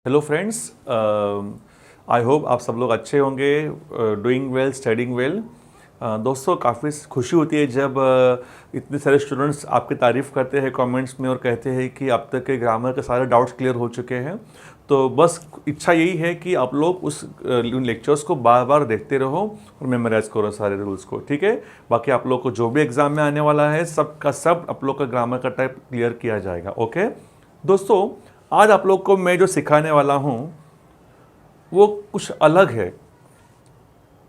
Hello friends, I hope आप सब लोग अच्छे होंगे, डूइंग वेल, स्टडिंग वेल। दोस्तों, काफ़ी खुशी होती है जब इतने सारे स्टूडेंट्स आपकी तारीफ़ करते हैं कमेंट्स में और कहते हैं कि अब तक के ग्रामर के सारे डाउट्स क्लियर हो चुके हैं। तो बस इच्छा यही है कि आप लोग उस लेक्चर्स को बार बार देखते रहो और मेमोराइज करो सारे रूल्स को, ठीक है। बाकी आप लोग को जो भी एग्ज़ाम में आने वाला है सब का सब आप लोग का ग्रामर का टाइप क्लियर किया जाएगा, ओके। दोस्तों, आज आप लोग को मैं जो सिखाने वाला हूँ वो कुछ अलग है।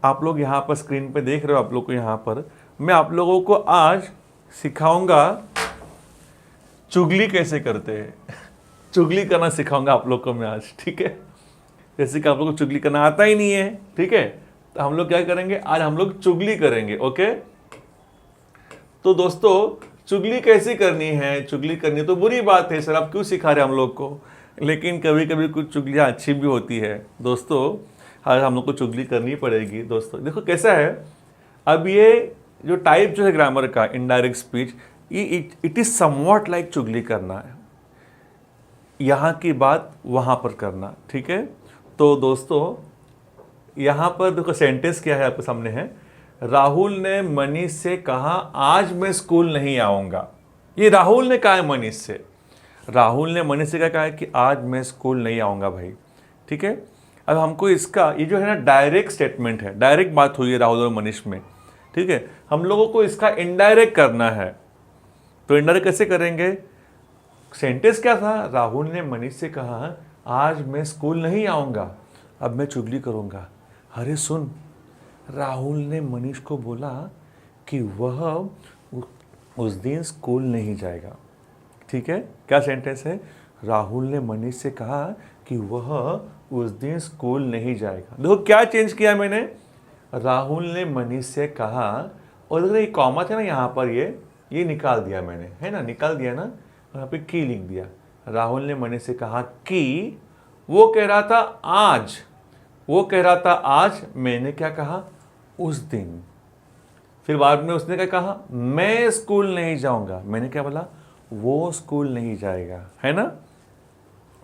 आप लोग यहाँ पर स्क्रीन पे देख रहे हो, आप लोग को यहाँ पर मैं आप लोगों को आज सिखाऊंगा चुगली कैसे करते हैं। चुगली करना सिखाऊंगा आप लोग को मैं आज, ठीक है। जैसे कि आप लोग को चुगली करना आता ही नहीं है, ठीक है, तो हम लोग क्या करेंगे, आज हम लोग चुगली करेंगे, ओके। तो दोस्तों, चुगली कैसी करनी है? चुगली करनी तो बुरी बात है सर, आप क्यों सिखा रहे हैं हम लोग को, लेकिन कभी कभी कुछ चुगलियाँ अच्छी भी होती है दोस्तों। आज हम लोग को चुगली करनी पड़ेगी। दोस्तों देखो कैसा है, अब ये जो टाइप जो है ग्रामर का, indirect speech, it is somewhat like चुगली करना है, यहाँ की बात वहाँ पर करना, ठीक है। तो दोस्तों यहाँ पर देखो सेंटेंस क्या है आपके सामने है, राहुल ने मनीष से कहा आज मैं स्कूल नहीं आऊँगा। ये राहुल ने कहा है मनीष से, राहुल ने मनीष से क्या कहा है कि आज मैं स्कूल नहीं आऊँगा भाई, ठीक है। अब हमको इसका ये जो है ना डायरेक्ट स्टेटमेंट है, डायरेक्ट बात हुई है राहुल और मनीष में, ठीक है। हम लोगों को इसका इनडायरेक्ट करना है, तो इनडायरेक्ट कैसे करेंगे? सेंटेंस क्या था, राहुल ने मनीष से कहा आज मैं स्कूल नहीं आऊँगा। अब मैं चुगली करूँगा, अरे सुन, राहुल ने मनीष को बोला कि वह उस दिन स्कूल नहीं जाएगा, ठीक है। क्या सेंटेंस है, राहुल ने मनीष से कहा कि वह उस दिन स्कूल नहीं जाएगा। देखो क्या चेंज किया मैंने, राहुल ने मनीष से कहा, और देखो ये कॉमा था ना यहाँ पर, ये निकाल दिया मैंने, है ना, निकाल दिया ना, यहाँ पे की लिख दिया। राहुल ने मनीष से कहा कि वो कह रहा था आज, वो कह रहा था आज, मैंने क्या कहा, उस दिन। फिर बाद में उसने क्या कहा, मैं स्कूल नहीं जाऊंगा, मैंने क्या बोला, वो स्कूल नहीं जाएगा, है ना।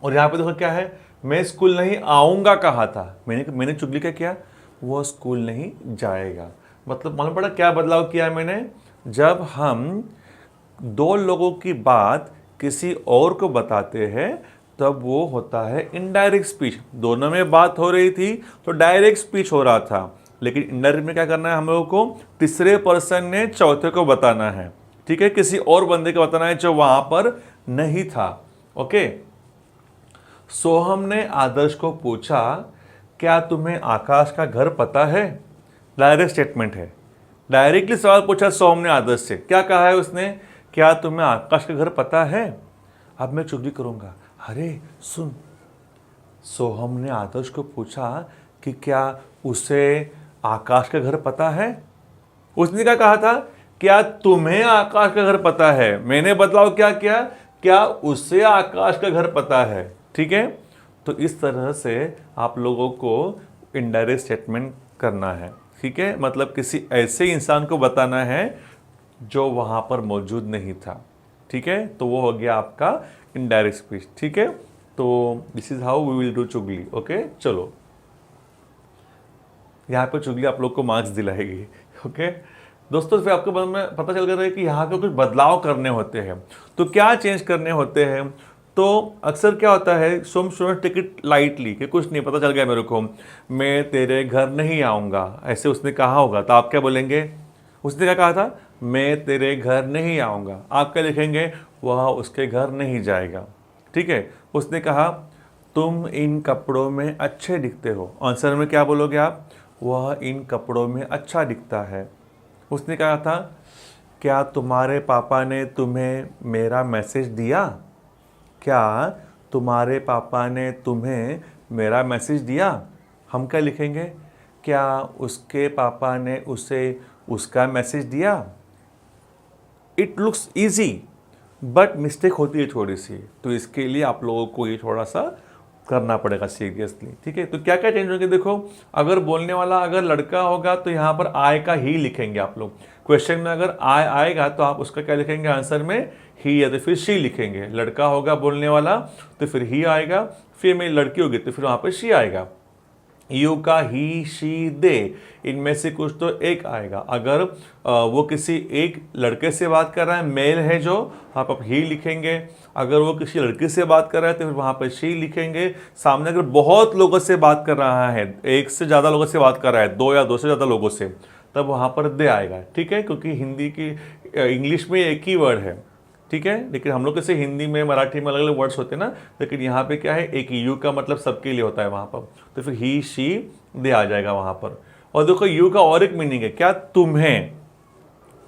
और यहाँ पे देखो क्या है, मैं स्कूल नहीं आऊँगा कहा था, मैंने चुगली क्या किया, वो स्कूल नहीं जाएगा। मतलब मालूम पड़ा क्या बदलाव किया मैंने, जब हम दो लोगों की बात किसी और को बताते हैं तब वो होता है इनडायरेक्ट स्पीच। दोनों में बात हो रही थी तो डायरेक्ट स्पीच हो रहा था, लेकिन इनडायरेक्ट में क्या करना है हम लोगों को, तीसरे पर्सन ने चौथे को बताना है, ठीक है, किसी और बंदे को बताना है जो वहां पर नहीं था, ओके। सोहम ने आदर्श को पूछा क्या तुम्हें आकाश का घर पता है। डायरेक्ट स्टेटमेंट है, डायरेक्टली सवाल पूछा सोहम ने आदर्श से, क्या कहा है उसने, क्या तुम्हें आकाश का घर पता है। अब मैं चुगली करूंगा, अरे सुन, सोहम ने आदर्श को पूछा कि क्या उसे आकाश का घर पता है। उसने क्या कहा था, क्या तुम्हें आकाश का घर पता है। मैंने बदलाव क्या किया, क्या उसे आकाश का घर पता है, ठीक है। तो इस तरह से आप लोगों को इनडायरेक्ट स्टेटमेंट करना है, ठीक है। मतलब किसी ऐसे इंसान को बताना है जो वहां पर मौजूद नहीं था, ठीक है। तो वो हो गया आपका इनडायरेक्ट स्पीच, ठीक है। तो this is how we will do चुगली, ओके। चलो, यहाँ पे चुगली आप लोग को मार्क्स दिलाएगी, ओके। दोस्तों फिर आपके मन में पता चल गया कि यहाँ पे कुछ बदलाव करने होते हैं, तो क्या चेंज करने होते हैं। तो अक्सर क्या होता है, some student take it lightly कि कुछ नहीं पता चल गया मेरे को, मैं तेरे घर नहीं आऊँगा, ऐसे उसने कहा होगा, तो आप क्या बोलेंगे, उसने क्या कहा था, मैं तेरे घर नहीं आऊँगा, आप क्या लिखेंगे, वह उसके घर नहीं जाएगा, ठीक है। उसने कहा तुम इन कपड़ों में अच्छे दिखते हो, आंसर में क्या बोलोगे आप, वह इन कपड़ों में अच्छा दिखता है। उसने कहा था क्या तुम्हारे पापा ने तुम्हें मेरा मैसेज दिया, क्या तुम्हारे पापा ने तुम्हें मेरा मैसेज दिया। हम क्या लिखेंगे, क्या उसके पापा ने उसे उसका मैसेज दिया। It looks easy but mistake होती है थोड़ी सी, तो इसके लिए आप लोगों को ये थोड़ा सा करना पड़ेगा सीरियसली, ठीक है। तो क्या क्या चेंज होंगे देखो, अगर बोलने वाला अगर लड़का होगा तो यहाँ पर आय का ही लिखेंगे आप लोग। क्वेश्चन में अगर आय आएगा तो आप उसका क्या लिखेंगे आंसर में, ही या तो फिर शी लिखेंगे। लड़का होगा बोलने वाला तो फिर ही आएगा, फिर मेरी लड़की होगी तो फिर वहाँ पर शी आएगा। यू का ही शी दे, इनमें से कुछ तो एक आएगा। अगर वो किसी एक लड़के से बात कर रहा है, मेल है जो, आप ही लिखेंगे। अगर वो किसी लड़की से बात कर रहा है तो फिर वहाँ पर शी लिखेंगे। सामने अगर बहुत लोगों से बात कर रहा है, एक से ज़्यादा लोगों से बात कर रहा है, दो या दो से ज़्यादा लोगों से, तब वहाँ पर दे आएगा, ठीक है। क्योंकि हिंदी की इंग्लिश में एक ही वर्ड है, ठीक है। लेकिन हम लोग कैसे हिंदी में मराठी में अलग अलग वर्ड्स होते हैं ना, लेकिन यहाँ पे क्या है, एक यू का मतलब सबके लिए होता है वहाँ पर, तो फिर ही शी दे आ जाएगा वहाँ पर। और देखो यू का और एक मीनिंग है क्या, तुम्हें,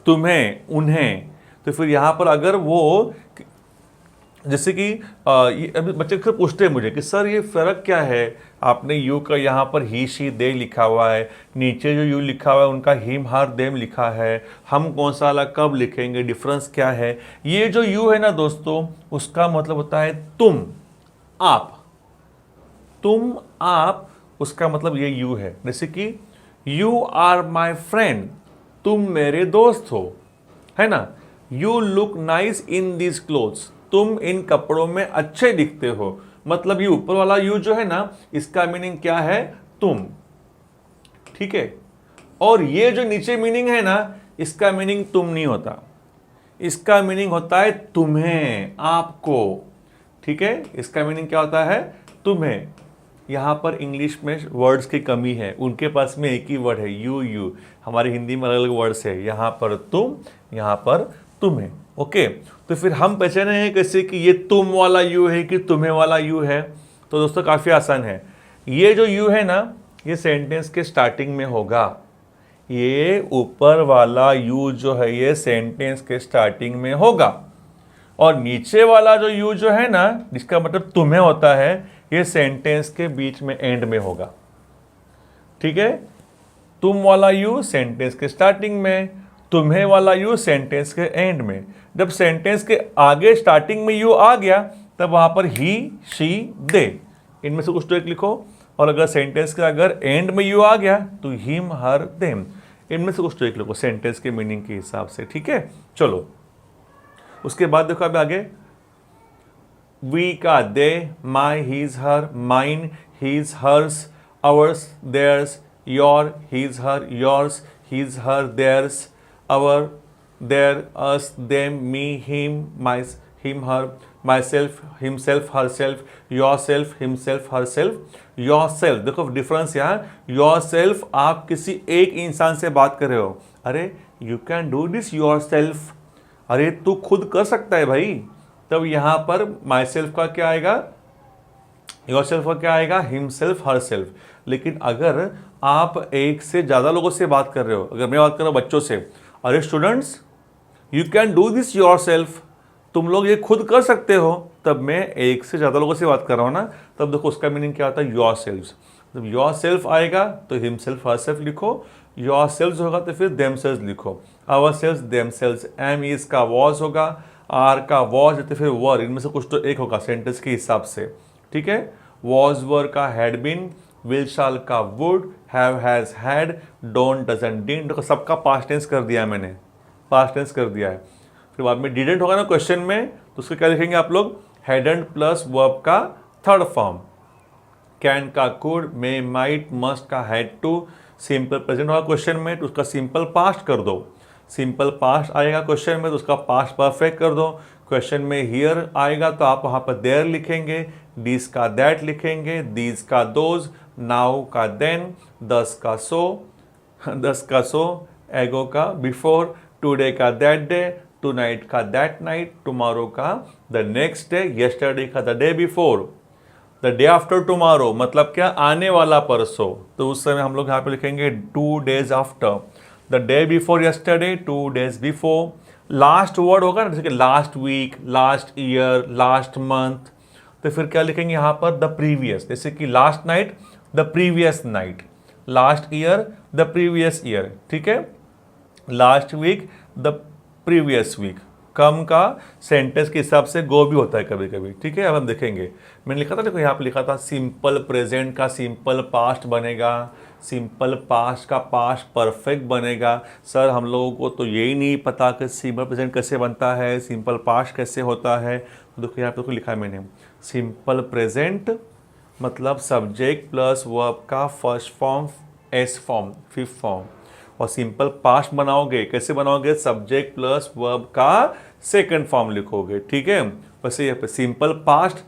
तुम्हें, उन्हें। तो फिर यहाँ पर अगर वो जैसे कि अभी बच्चे अक्सर पूछते हैं मुझे कि सर ये फ़र्क क्या है, आपने यू का यहाँ पर ही शी दे लिखा हुआ है, नीचे जो यू लिखा हुआ है उनका हिम हर देम लिखा है, हम कौन सा वाला कब लिखेंगे, डिफरेंस क्या है। ये जो यू है ना दोस्तों, उसका मतलब होता है तुम, आप, तुम, आप, उसका मतलब ये यू है। जैसे कि यू आर माई फ्रेंड, तुम मेरे दोस्त हो, है ना। You look nice in this clothes, तुम इन कपड़ों में अच्छे दिखते हो। मतलब ये ऊपर वाला यू जो है ना, इसका मीनिंग क्या है, तुम, ठीक है। और ये जो नीचे मीनिंग है ना, इसका मीनिंग तुम नहीं होता, इसका मीनिंग होता है तुम्हें, आपको, ठीक है। इसका मीनिंग क्या होता है, तुम्हें। यहाँ पर इंग्लिश में वर्ड्स की कमी है, उनके पास में एक ही वर्ड है यू, यू। हमारी हिंदी में अलग अलग वर्ड्स है, यहाँ पर तुम, यहाँ पर तुम्हें, ओके। तो फिर हम पहचाने हैं कैसे कि ये तुम वाला यू है कि तुम्हें वाला यू है। तो दोस्तों काफ़ी आसान है, ये जो यू है ना, ये सेंटेंस के स्टार्टिंग में होगा। ये ऊपर वाला यू जो है ये सेंटेंस के स्टार्टिंग में होगा, और नीचे वाला जो यू जो है ना, जिसका मतलब तुम्हें होता है, ये सेंटेंस के बीच में, एंड में होगा, ठीक है। तुम वाला यू सेंटेंस के स्टार्टिंग में, तुम्हें वाला यू सेंटेंस के एंड में। जब सेंटेंस के आगे स्टार्टिंग में यू आ गया तब वहां पर ही, शी, दे, इनमें से कुछ तो एक लिखो। और अगर सेंटेंस के अगर एंड में यू आ गया तो हिम, हर, देम, इनमें से कुछ तो एक लिखो सेंटेंस के मीनिंग के हिसाब से, ठीक है। चलो उसके बाद देखो अब आगे, वी का they, my, his, her, mine, his, hers, ours, theirs, your, his, her, yours, his, her, theirs, our, their, us, them, me, him, my, him, her, myself, himself, herself, yourself, himself, herself, yourself। देखो difference यहाँ, yourself आप किसी एक इंसान से बात कर रहे हो, अरे you can do this yourself, अरे तू खुद कर सकता है भाई। तब यहाँ पर myself का क्या आएगा, योरसेल्फ का क्या आएगा, हिमसेल्फ, हरसेल्फ। लेकिन अगर आप एक से ज़्यादा लोगों से बात कर रहे हो, अगर मैं बात कर रहा हूँ बच्चों से, अरे students you can do this yourself, तुम लोग ये खुद कर सकते हो, तब मैं एक से ज़्यादा लोगों से बात कर रहा हूँ ना, तब देखो उसका मीनिंग क्या होता है, योरसेल्फ। जब योरसेल्फ आएगा तो हिमसेल्फ, हरसेल्फ लिखो, योरसेल्व्स होगा तो फिर देमसेल्व्स लिखो, आवरसेल्व्स, देमसेल्व्स। एम इज का वॉज होगा, आर का वॉज तो फिर वर, इनमें से कुछ तो एक होगा सेंटेंस के हिसाब से, ठीक है। वॉज, वर का हैड बीन, विल, शाल का would, have, has, had, don't, doesn't, didn't, तो सबका पास्ट टेंस कर दिया है मैंने, पास्ट टेंस कर दिया है। फिर बाद में डिडंट होगा ना क्वेश्चन में, तो उसको क्या लिखेंगे आप लोग, हैडंट प्लस वर्ब का थर्ड फॉर्म। कैन का कुड, मे, माइट, मस्ट का हैड टू, सिंपल प्रेजेंट होगा क्वेश्चन में तो उसका सिंपल पास्ट कर दो, सिंपल पास्ट आएगा क्वेश्चन में तो उसका पास्ट परफेक्ट कर दो। क्वेश्चन में हियर आएगा तो आप वहाँ पर देयर लिखेंगे, दिस का दैट लिखेंगे, दीज का दोज, नाउ का देन, दस का सो, एगो का बिफोर, टुडे का दैट डे, टुनाइट का दैट नाइट, टुमारो का द नेक्स्ट डे, यस्टरडे का the day before, the day after tomorrow मतलब क्या, आने वाला परसों, तो उस समय हम लोग यहाँ पे लिखेंगे 2 days after, the day before yesterday, 2 days before. Last word होगा ना, जैसे कि last week, last year, last month, तो फिर क्या लिखेंगे यहाँ पर, द प्रीवियस, जैसे कि last night, the previous night, last year, the previous year, ठीक है। Last week, the previous week, कम का सेंटेंस के हिसाब से गो भी होता है कभी कभी, ठीक है। अब हम देखेंगे, मैंने लिखा था, देखो यहाँ पे लिखा था सिंपल प्रेजेंट का सिंपल पास्ट बनेगा, सिंपल पास्ट का पास्ट परफेक्ट बनेगा। सर हम लोगों को तो यही नहीं पता कि सिंपल प्रेजेंट कैसे बनता है, सिंपल पास्ट कैसे होता है। तो देखो यहाँ पे लिखा है मैंने, सिंपल प्रेजेंट मतलब सब्जेक्ट प्लस वर्ब का first form, S form, fifth form. और सिंपल पास्ट बनाओगे, कैसे बनाओगे, सब्जेक्ट प्लस वर्ब का सेकंड फॉर्म लिखोगे, ठीक है। वैसे यहाँ पे सिंपल पास्ट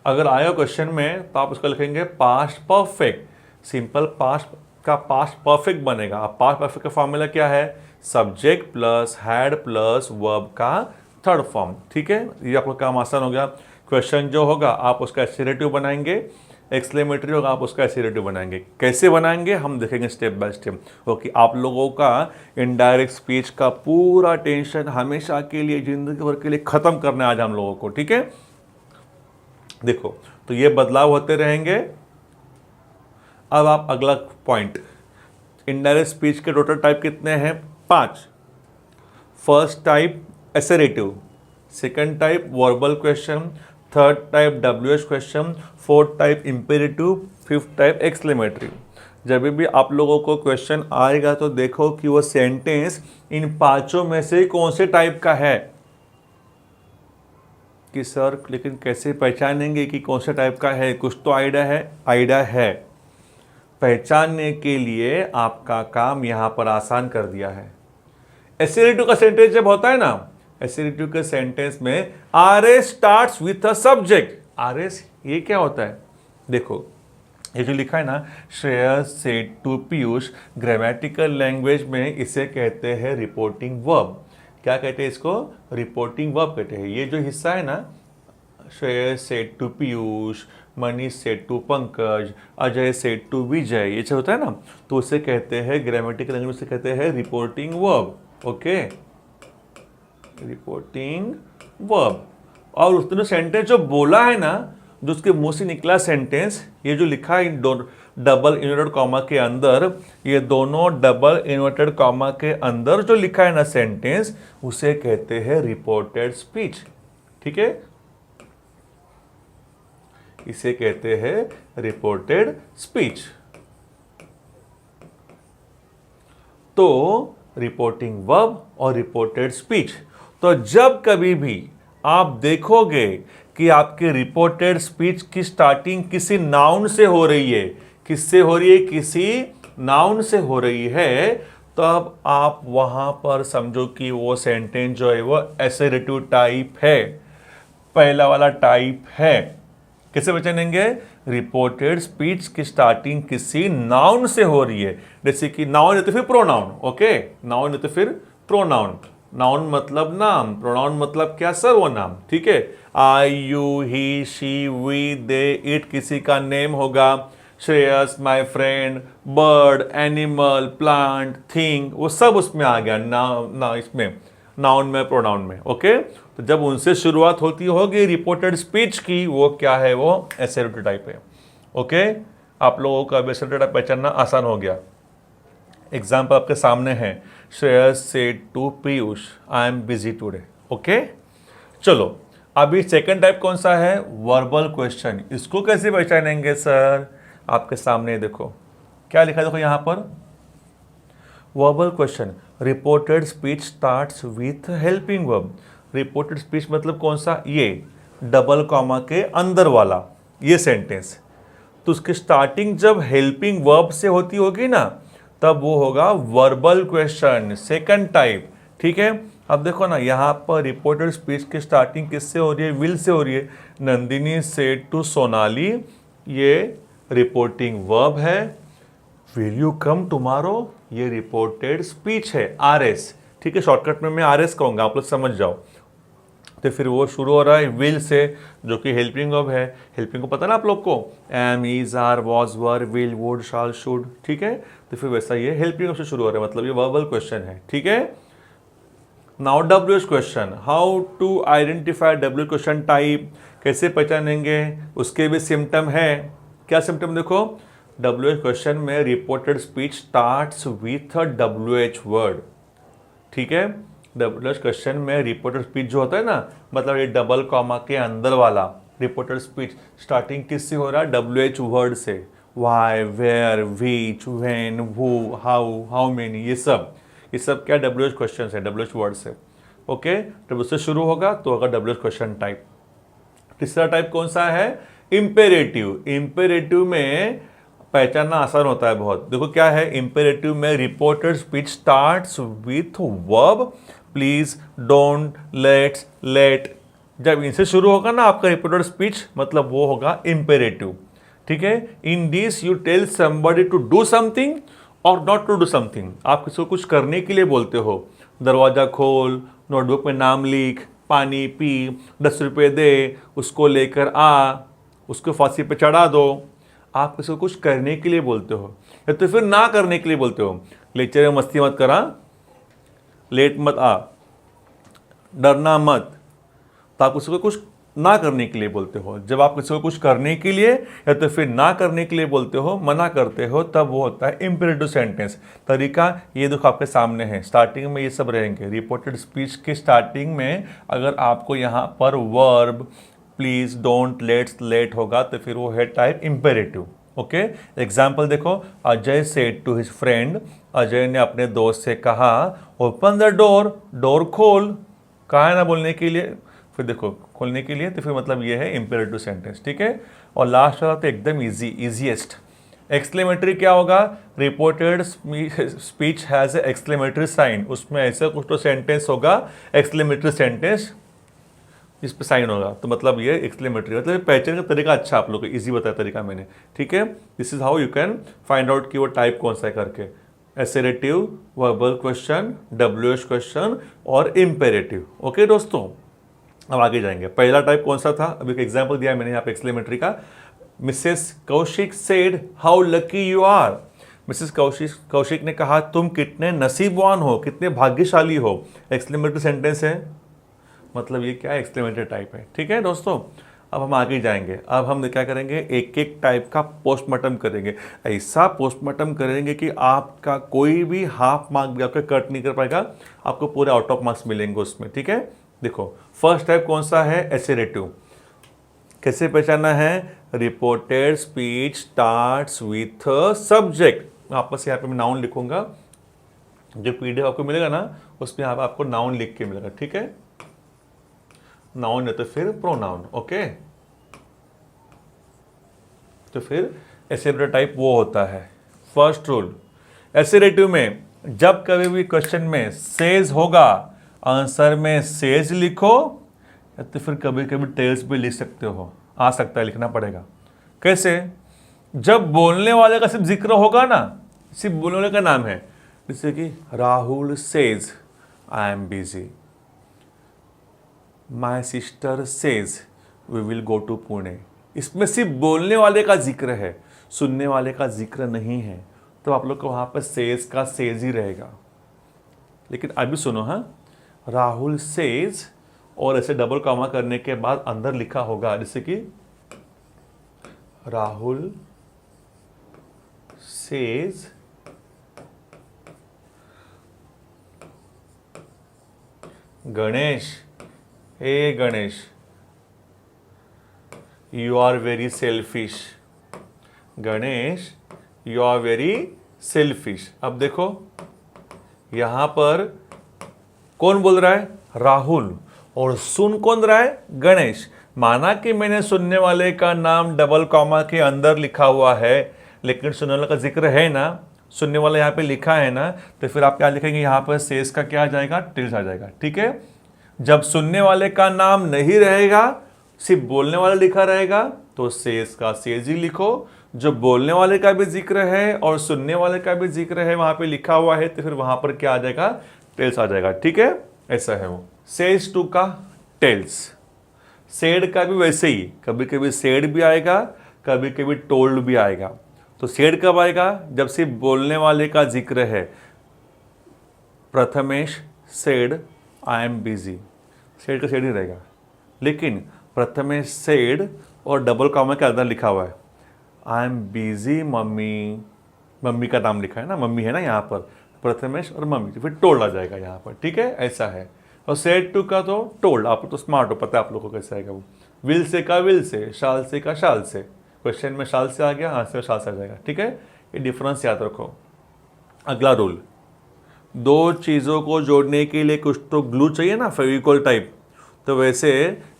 अगर आया क्वेश्चन में तो आप उसका लिखेंगे पास्ट परफेक्ट, सिंपल पास्ट का पास्ट परफेक्ट बनेगा। अब पास्ट परफेक्ट का फॉर्मूला क्या है, subject plus had plus verb का थर्ड फॉर्म, ठीक है। ये आपका काम आसान हो गया। क्वेश्चन जो होगा आप उसका एसोसिएटिव बनाएंगे, एक्सक्लेमेटरी होगा आप उसका एसोसिएटिव बनाएंगे। कैसे बनाएंगे हम देखेंगे स्टेप बाय स्टेप। क्योंकि आप लोगों का इनडायरेक्ट स्पीच का पूरा टेंशन हमेशा के लिए, जिंदगी भर के लिए खत्म करना है आज हम लोगों को, ठीक है। देखो तो ये बदलाव होते रहेंगे। अब आप अगला पॉइंट, इनडायरेक्ट स्पीच के टोटल टाइप कितने हैं, 5। First type associative, second type verbal question, third type WH question, fourth type imperative, fifth type exclamatory. जब भी आप लोगों को क्वेश्चन आएगा तो देखो कि वो सेंटेंस इन पांचों में से कौन से टाइप का है। कि सर लेकिन कैसे पहचानेंगे कि कौन से टाइप का है, कुछ तो आइडिया है। पहचानने के लिए आपका काम यहाँ पर आसान कर दिया है। एसोसिएटिव का सेंटेंस जब होता है ना, एसोसिएटिव के सेंटेंस में RS starts with a subject. RS ये क्या होता है, देखो ये जो लिखा है ना, Shreyas said to Piyush, grammatical language में इसे कहते हैं रिपोर्टिंग वर्ब। क्या कहते हैं इसको, रिपोर्टिंग वर्ब कहते हैं। ये जो हिस्सा है ना, Shreyas said to Piyush, Manish said to Pankaj, Ajay said to Vijay, ये जो होता है ना, तो उसे कहते हैं ग्रामेटिकल लैंग्वेज से कहते हैं reporting verb. Okay, reporting verb. और उसने सेंटेंस जो बोला है ना, जो उसके मुंह से निकला सेंटेंस, ये जो लिखा है डबल इन्वर्टेड कॉमा के अंदर, ये दोनों डबल इन्वर्टेड कॉमा के अंदर जो लिखा है ना सेंटेंस, उसे कहते हैं रिपोर्टेड स्पीच, ठीक है। इसे कहते हैं रिपोर्टेड स्पीच। तो रिपोर्टिंग वर्ब और रिपोर्टेड स्पीच। तो जब कभी भी आप देखोगे कि आपके रिपोर्टेड स्पीच की स्टार्टिंग किसी नाउन से हो रही है, किससे हो रही है, किसी नाउन से हो रही है, तब आप वहां पर समझो कि वो सेंटेंस जो है वो एसोसिएटिव टाइप है, पहला वाला टाइप है। कैसे पहचानेंगे, रिपोर्टेड स्पीच की स्टार्टिंग किसी नाउन से हो रही है, जैसे कि नाउन है तो फिर प्रोनाउन, ओके, नाउन है तो फिर प्रोनाउन। नाउन मतलब नाम, प्रोनाउन मतलब क्या, सर्वनाम, ठीक है। I, you, he, she, we, they, it किसी का नेम होगा। Shreyas, my friend, bird, animal, plant, thing, वो सब उसमें आ गया ना इसमें, नाउन में, प्रोनाउन में, ओके। तो जब उनसे शुरुआत होती होगी रिपोर्टेड स्पीच की, वो क्या है, वो एसोसिएटिव टाइप है, ओके। आप लोगों का एसोसिएटिव टाइप पहचानना आसान हो गया। एग्जाम्पल आपके सामने है, Shreyas said to Piyush, I am busy today, okay. चलो अभी सेकंड टाइप कौन सा है, वर्बल क्वेश्चन। इसको कैसे पहचानेंगे सर, आपके सामने देखो क्या लिखा है, देखो यहाँ पर verbal question, reported speech starts with helping verb. Reported speech मतलब कौन सा, ये डबल कॉमा के अंदर वाला ये सेंटेंस, तो उसकी स्टार्टिंग जब हेल्पिंग वर्ब से होती होगी ना, तब वो होगा वर्बल क्वेश्चन, सेकंड टाइप, ठीक है। अब देखो ना यहाँ पर रिपोर्टेड स्पीच की स्टार्टिंग किससे हो रही है, विल से हो रही है। नंदिनी सेड टू सोनाली, ये रिपोर्टिंग वर्ब है। विल यू कम टुमारो, ये रिपोर्टेड स्पीच है, RS, ठीक है। शॉर्टकट में मैं RS कहूँगा, आप लोग समझ जाओ। तो फिर वो शुरू हो रहा है विल से, जो कि हेल्पिंग वर्ब है। हेल्पिंग को पता ना आप लोग को, am, is, are, was, were, will, would, shall, should, ठीक है। तो फिर वैसा ये हेल्पिंग वर्ब से शुरू हो रहा है, मतलब ये वर्बल क्वेश्चन है, ठीक है। Now WH question, how to identify WH question type, कैसे पहचानेंगे, उसके भी सिम्टम है। क्या सिम्टम, देखो WH क्वेश्चन में reported speech starts with a WH word, ठीक है। WH क्वेश्चन में रिपोर्टेड स्पीच जो होता है ना, मतलब ये डबल कॉमा के अंदर वाला रिपोर्टेड स्पीच स्टार्टिंग किससे हो रहा है? WH वर्ड से। Why, where, which, when, who, how many, ये सब क्या WH क्वेश्चन है, WH वर्ड से। ओके, जब उससे शुरू होगा तो होगा WH क्वेश्चन टाइप। तीसरा टाइप कौन सा है? इंपेरेटिव। इंपेरेटिव में पहचानना आसान होता है बहुत। देखो क्या है इंपेरेटिव में, reported speech starts with verb please, don't, let's, let. जब इनसे शुरू होगा ना आपका रिपोर्टेड स्पीच, मतलब वो होगा इंपेरेटिव। ठीक है, in this you tell somebody to do something और नॉट टू डू समथिंग। आप किसी को कुछ करने के लिए बोलते हो, दरवाजा खोल, नोटबुक में नाम लिख, पानी पी, 10 रुपये दे, उसको लेकर आ, उसको फांसी पे चढ़ा दो। आप किसी को कुछ करने के लिए बोलते हो, या तो फिर ना करने के लिए बोलते हो। लेक्चर में मस्ती मत करा, लेट मत आ, डरना मत, तो आप किसी को कुछ ना करने के लिए बोलते हो। जब आप किसी को कुछ करने के लिए या तो फिर ना करने के लिए बोलते हो, मना करते हो, तब वो होता है इंपेरेटिव सेंटेंस। तरीका ये देखो आपके सामने है, स्टार्टिंग में ये सब रहेंगे। रिपोर्टेड स्पीच के स्टार्टिंग में अगर आपको यहाँ पर verb please, don't, let's, let होगा तो फिर वो है टाइप इंपेरेटिव। ओके, एग्जाम्पल देखो, Ajay said to his friend, Ajay ने अपने दोस्त से कहा ओपन द डोर, डोर खोल। कहा है ना बोलने के लिए, फिर देखो खोलने के लिए, तो फिर मतलब ये है इंपेरेटिव सेंटेंस। ठीक है, और लास्ट वाला तो एकदम इजीएस्ट। एक्सक्लेमेटरी क्या होगा? Reported speech has a exclamatory sign. उसमें ऐसा कुछ तो सेंटेंस होगा एक्सक्लेमेटरी सेंटेंस, इस पे साइन होगा, तो मतलब ये एक्सक्लेमेटरी। मतलब पहचान का तरीका अच्छा आप लोग को इजी बताया तरीका मैंने। ठीक है, this is how you can find out कि वो टाइप कौन सा है करके। Assertive, verbal question, WH question और इंपेरेटिव। ओके दोस्तों, अब आगे जाएंगे। पहला टाइप कौन सा था? अभी एक एग्जाम्पल दिया मैंने यहाँ पे एक्सक्लेमेटरी का। Mrs Kaushik said how lucky you are. Mrs Kaushik ने कहा तुम कितने नसीबवान हो, कितने भाग्यशाली हो। एक्सक्लेमेटरी सेंटेंस है, मतलब ये क्या एक्सक्लेमेटरी टाइप है। ठीक है दोस्तों, अब हम आगे जाएंगे। अब हम क्या करेंगे, एक एक टाइप का पोस्टमार्टम करेंगे। ऐसा पोस्टमार्टम करेंगे कि आपका कोई भी हाफ मार्क भी आपका कट नहीं कर पाएगा, आपको पूरे आउट ऑफ मार्क्स मिलेंगे उसमें। ठीक है, देखो फर्स्ट टाइप कौन सा है? एसेरेटिव। कैसे पहचानना है? Reported speech starts with subject. वापस यहाँ पे मैं नाउन लिखूंगा, जो PDF आपको मिलेगा ना उसमें आपको नाउन लिख के मिलेगा। ठीक है, नाउन है तो फिर प्रोनाउन। ओके, तो फिर एसेरेटिव टाइप वो होता है। फर्स्ट रूल, एसेरेटिव में जब कभी भी क्वेश्चन में सेज होगा, आंसर में सेज लिखो, या तो फिर कभी कभी टेल्स भी लिख सकते हो, आ सकता है, लिखना पड़ेगा। कैसे? जब बोलने वाले का सिर्फ जिक्र होगा ना, सिर्फ बोलने वाले का नाम है, जैसे कि Rahul says I am busy, my sister says we will go to Pune. इसमें सिर्फ बोलने वाले का जिक्र है, सुनने वाले का जिक्र नहीं है, तो आप लोग को वहाँ पर सेज का सेज ही रहेगा। लेकिन अभी सुनो, हाँ, राहुल सेज और ऐसे डबल कॉमा करने के बाद अंदर लिखा होगा जैसे कि Rahul says Ganesh, hey Ganesh you are very selfish, Ganesh you are very selfish. अब देखो यहां पर कौन बोल रहा है? राहुल, और सुन कौन रहा है? गणेश। माना कि मैंने सुनने वाले का नाम डबल कॉमा के अंदर लिखा हुआ है, लेकिन सुनने वाले का जिक्र है ना, सुनने वाला यहाँ पे लिखा है ना, तो फिर आप क्या लिखेंगे? यहाँ पर सेज का क्या आ जाएगा? टिल्स आ जाएगा। ठीक है, जब सुनने वाले का नाम नहीं रहेगा, सिर्फ बोलने वाला लिखा रहेगा, तो सेज का सेज ही लिखो। जो बोलने वाले का भी जिक्र है और सुनने वाले का भी जिक्र है वहां पे लिखा हुआ है, तो फिर वहां पर क्या आ जाएगा? टेल्स आ जाएगा। ठीक है, ऐसा है वो। सेज टू का टेल्स, सेड का भी वैसे ही, कभी कभी सेड भी आएगा, कभी कभी टोल्ड भी आएगा। तो सेड कब आएगा? जब सिर्फ बोलने वाले का जिक्र है। Prathamesh said I am busy, said का सेड ही रहेगा। लेकिन प्रथमेश सेड और डबल कॉमा के अंदर लिखा हुआ है I am busy mummy, mummy का नाम लिखा है ना, मम्मी है ना यहाँ पर, प्रथमेश और मम्मी जी, फिर टोल्ड आ जाएगा यहाँ पर, ठीक है, ऐसा है। और सेड टू का तो टोल्ड, आप तो स्मार्ट हो, पता है आप लोगों को कैसे आएगा वो। विल से का विल से, शाल से का शाल से, क्वेश्चन में शाल से आ गया, आंसर में शाल से आ जाएगा, ठीक है, ये डिफरेंस याद रखो। अगला रूल, दो चीज़ों को जोड़ने के लिए कुछ तो ग्लू चाहिए ना, फेविकॉल टाइप, तो वैसे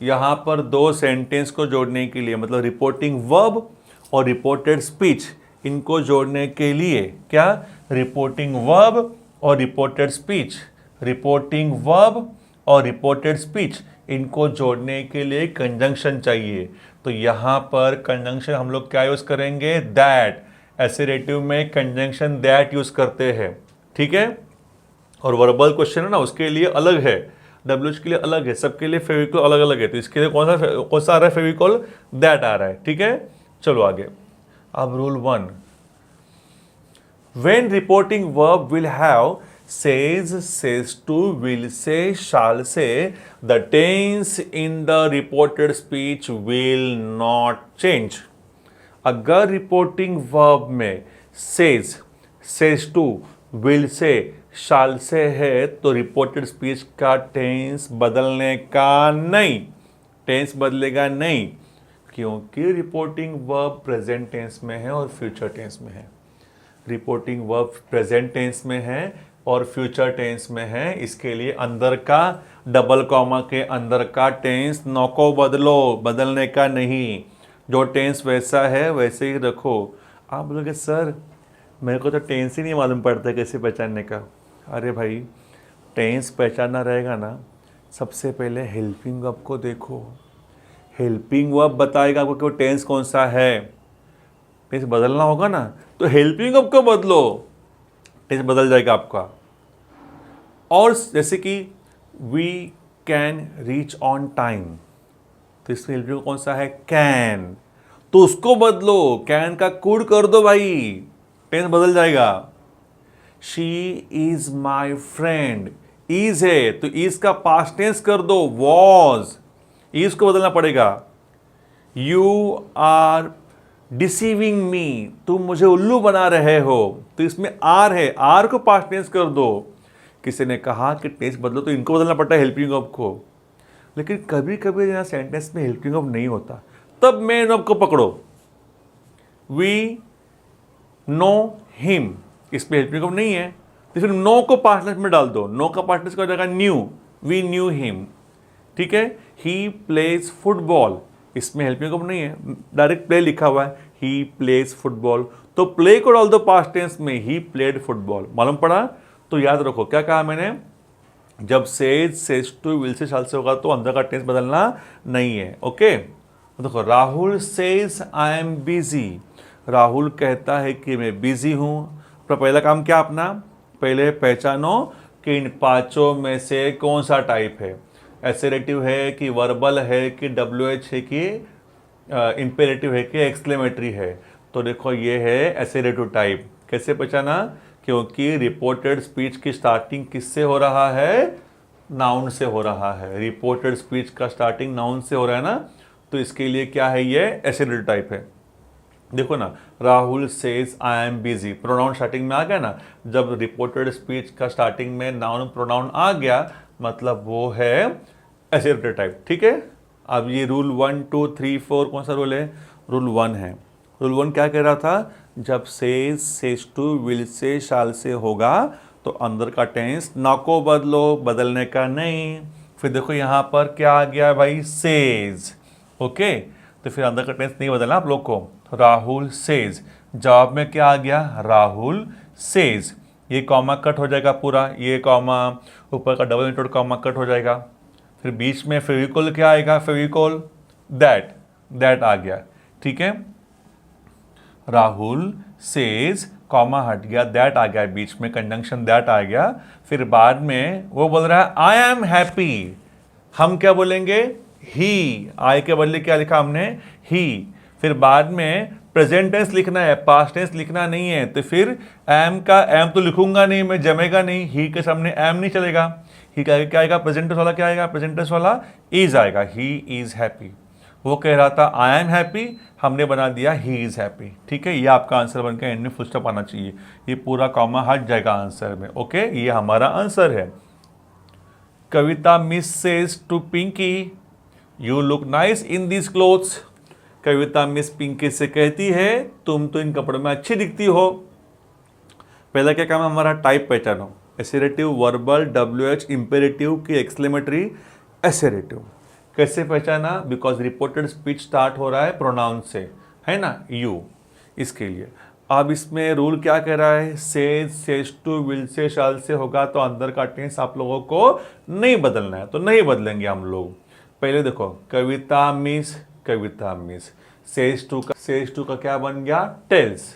यहाँ पर दो सेंटेंस को जोड़ने के लिए, मतलब रिपोर्टिंग वर्ब और रिपोर्टेड स्पीच, इनको जोड़ने के लिए क्या, रिपोर्टिंग वर्ब और रिपोर्टेड स्पीच, रिपोर्टिंग वर्ब और रिपोर्टेड स्पीच, इनको जोड़ने के लिए कंजंक्शन चाहिए। तो यहाँ पर कंजंक्शन हम लोग क्या यूज़ करेंगे, दैट, एसेरेटिव में कंजंक्शन दैट यूज़ करते हैं, ठीक है। और वर्बल क्वेश्चन है ना, उसके लिए अलग है, डब्ल्यूएच के लिए अलग है, सबके लिए फेविकॉल अलग अलग है, तो इसके लिए कौन सा आ रहा है, फेविकॉल दैट आ रहा है, ठीक है। चलो आगे। अब rule 1, when reporting verb will have says, says to, will say, shall say, the tense in the reported speech will not change. अगर रिपोर्टिंग वर्ब में says, says to, will say, shall say है, तो reported speech का tense बदलने का नहीं, tense बदलेगा नहीं, क्योंकि रिपोर्टिंग वर्ब प्रेजेंट टेंस में है और फ्यूचर टेंस में है। रिपोर्टिंग वर्ब प्रेजेंट टेंस में है और फ्यूचर टेंस में है, इसके लिए अंदर का डबल कॉमा के अंदर का टेंस नो को बदलो, बदलने का नहीं, जो टेंस वैसा है वैसे ही रखो। आप बोलोगे सर मेरे को तो टेंस ही नहीं मालूम पड़ता कैसे पहचानने का। अरे भाई टेंस पहचानना रहेगा ना, सबसे पहले हेल्पिंग वर्ब को देखो, हेल्पिंग वर्ब बताएगा आपको कि वो टेंस कौन सा है। टेंस बदलना होगा ना, तो हेल्पिंग वर्ब को बदलो, टेंस बदल जाएगा आपका। और जैसे कि we can reach on time, तो इसमें हेल्पिंग कौन सा है, कैन, तो उसको बदलो, कैन का कुड कर दो भाई, टेंस बदल जाएगा। She is my friend, is है तो इज का पास्ट टेंस कर दो, वॉज, इज को बदलना पड़ेगा। यू आर डिसीविंग मी, तुम मुझे उल्लू बना रहे हो, तो इसमें आर है, आर को पास्ट टेंस कर दो। किसी ने कहा कि टेंस बदलो, तो इनको बदलना पड़ता है हेल्पिंग वर्ब को। लेकिन कभी कभी यहाँ सेंटेंस में हेल्पिंग वर्ब नहीं होता, तब मेन वर्ब को पकड़ो। वी नो हिम, इसमें हेल्पिंग वर्ब नहीं है, तो फिर नो को पास्ट टेंस में डाल दो, नो का पास्ट टेंस क्या हो जाएगा, न्यू, वी न्यू हिम, ठीक है। ही प्लेज फुटबॉल, इसमें हेल्पिंग वर्ब नहीं है, डायरेक्ट प्ले लिखा हुआ है, ही प्लेज फुटबॉल, तो प्ले को डाल दो पास्ट टेंस में, ही प्लेड फुटबॉल, मालूम पड़ा। तो याद रखो क्या कहा मैंने, जब says, says to, will say, shall से होगा तो अंदर का टेंस बदलना नहीं है, ओके। देखो Rahul says I am busy, Rahul कहता है कि मैं बिजी हूँ। अपना पहला काम क्या, अपना पहले पहचानो कि इन पांचों में से कौन सा टाइप है, एसेरेटिव है कि वर्बल है कि डब्ल्यूएच है कि इंपेरेटिव है कि एक्सक्लेमेटरी है। तो देखो ये है एसेरेटिव टाइप। कैसे पहचाना, क्योंकि रिपोर्टेड स्पीच की स्टार्टिंग किससे हो रहा है, नाउन से हो रहा है, रिपोर्टेड स्पीच का स्टार्टिंग नाउन से हो रहा है ना, तो इसके लिए क्या है, ये एसेरेटिव टाइप है। देखो ना, Rahul says I am busy, pronoun starting में आ गया ना, जब रिपोर्टेड स्पीच का स्टार्टिंग में नाउन प्रोनाउन आ गया मतलब वो है एसेरेटिव टाइप, ठीक है। अब ये रूल 1 2 3 4 कौन सा रूल है, रूल 1 है। रूल 1 क्या कह रहा था, जब says, says to, will say, shall से होगा तो अंदर का टेंस ना को बदलो, बदलने का नहीं। फिर देखो यहाँ पर क्या आ गया भाई, सेज, ओके, तो फिर अंदर का टेंस नहीं बदलना आप लोग को। राहुल सेज, जवाब में क्या आ गया, राहुल सेज, ये कॉमा कट हो जाएगा पूरा, ये कॉमा ऊपर का डबल इंटोड कॉमा कट हो जाएगा। फिर बीच में फेविकोल क्या आएगा, फेविकोल दैट, दैट आ गया, ठीक है। राहुल सेज कॉमा हट गया, दैट आ गया बीच में, कंजंक्शन दैट आ गया। फिर बाद में वो बोल रहा है आई एम हैप्पी, हम क्या बोलेंगे, ही, आई के बदले क्या लिखा हमने, ही। फिर बाद में प्रेजेंट टेंस लिखना है, पास्ट टेंस लिखना नहीं है, तो फिर एम का एम तो लिखूंगा नहीं मैं, जमेगा नहीं, ही के सामने एम नहीं चलेगा, ही का क्या आएगा, प्रेजेंट टेंस वाला क्या आएगा, प्रेजेंट टेंस वाला इज आएगा, ही इज हैप्पी, वो कह रहा था आई एम हैप्पी, हमने बना दिया ही इज़ हैप्पी। ठीक है, ये आपका आंसर बन के एंड में फुल स्टॉप आना चाहिए, ये पूरा कॉमा हट जाएगा आंसर में। ओके, ये हमारा आंसर है। Kavita miss says to Pinky you look nice in this clothes. Kavita miss Pinky से कहती है तुम तो इन कपड़ों में अच्छी दिखती हो। पहला क्या काम है हमारा, टाइप पहचानो, एसेरेटिव, वर्बल, WH, इंपेरेटिव की एक्सक्लेमेटरी एसेरेटिव। कैसे पहचाना, बिकॉज रिपोर्टेड स्पीच स्टार्ट हो रहा है प्रोनाउन से, है ना, यू, इसके लिए। अब इसमें रूल क्या कह रहा है, says, says to, will say, shall से होगा तो अंदर का टेंस आप लोगों को नहीं बदलना है, तो नहीं बदलेंगे हम लोग। पहले देखो, Kavita miss, Kavita miss, says to का क्या बन गया, टेल्स,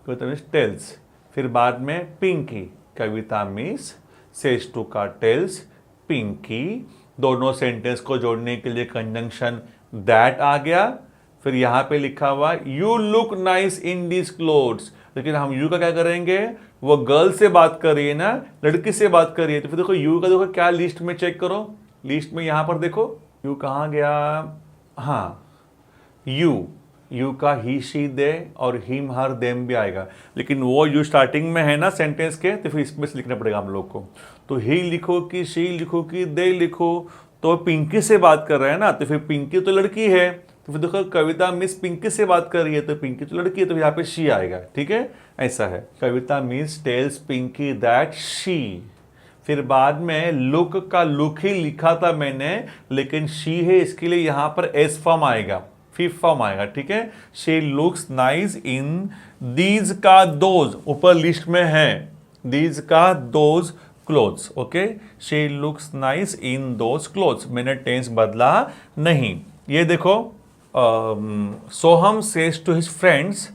कविता मिस टेल्स। फिर बाद में पिंकी, कविता मिस सेज टू का टेल्स पिंकी। दोनों सेंटेंस को जोड़ने के लिए कंजंक्शन दैट आ गया। फिर यहाँ पे लिखा हुआ you look nice in this clothes, लेकिन हम यू का क्या करेंगे, वो गर्ल से बात कर रही है ना, लड़की से बात कर रही है, तो फिर देखो यू का देखो क्या लिस्ट में चेक करो, लिस्ट में यहाँ पर देखो यू कहाँ गया, हाँ यू का ही शी दे और हिम हर देम भी आएगा, लेकिन वो यू स्टार्टिंग में है ना सेंटेंस के, तो फिर इसमें से लिखना पड़ेगा हम लोग को। तो ही लिखो कि शी लिखो कि दे लिखो, तो पिंकी से बात कर रहे हैं ना, तो फिर पिंकी तो लड़की है, तो फिर देखो कविता मिस पिंकी से बात कर रही है, तो पिंकी तो लड़की है, तो यहाँ पे शी आएगा। ठीक है, ऐसा है। Kavita miss tells Pinky that she. फिर बाद में लुक का लुक ही लिखा था मैंने, लेकिन शी है, इसके लिए यहाँ पर एस फॉर्म आएगा, फिफ्थ फॉर्म आएगा। ठीक है, she looks nice in these का दोज, ऊपर लिस्ट में है दीज का those clothes. Okay, she looks nice in those clothes, मैंने टेंस बदला नहीं। ये देखो, सोहम सेज टू हिज फ्रेंड्स,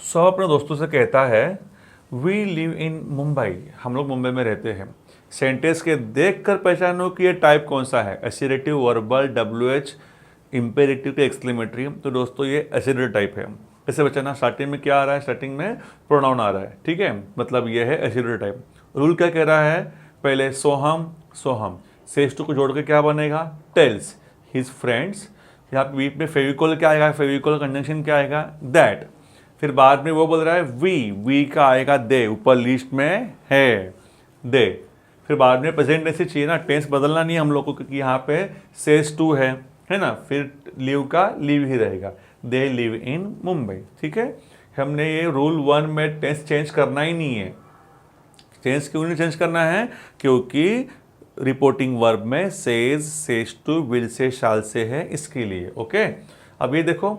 सो अपने दोस्तों से कहता है वी लिव इन मुंबई, हम लोग मुंबई में रहते हैं। सेंटेंस के देखकर पहचानो कि ये टाइप कौन सा है, एसिरेटिव, वर्बल, WH, इंपेरेटिव के एक्सक्लेमेटरी। तो दोस्तों ये एसिरेटिव टाइप है। कैसे बचाना, स्टार्टिंग में क्या आ रहा है, स्टार्टिंग में प्रोनाउन आ रहा है। ठीक है, मतलब ये है एसिरेटिव टाइप। रूल क्या कह रहा है, पहले सोहम, सोहम सेज टू को जोड़ के क्या बनेगा, टेल्स हिज फ्रेंड्स। यहाँ पे बीच में फेविकोल क्या आएगा, फेविकोल कंजंक्शन क्या आएगा, दैट। फिर बाद में वो बोल रहा है वी का आएगा दे, ऊपर लिस्ट में है दे। फिर बाद में प्रेजेंट टेंस चाहिए ना, टेंस बदलना नहीं है हम लोग को, क्योंकि यहाँ पे सेज टू है ना, फिर लिव का लिव ही रहेगा, दे लिव इन मुंबई। ठीक है, हमने ये रूल 1 में टेंस चेंज करना ही नहीं है। टेंस क्यों नहीं चेंज करना है, क्योंकि रिपोर्टिंग वर्ब में says, says to, will say, shall से है, इसके लिए। ओके, अब ये देखो,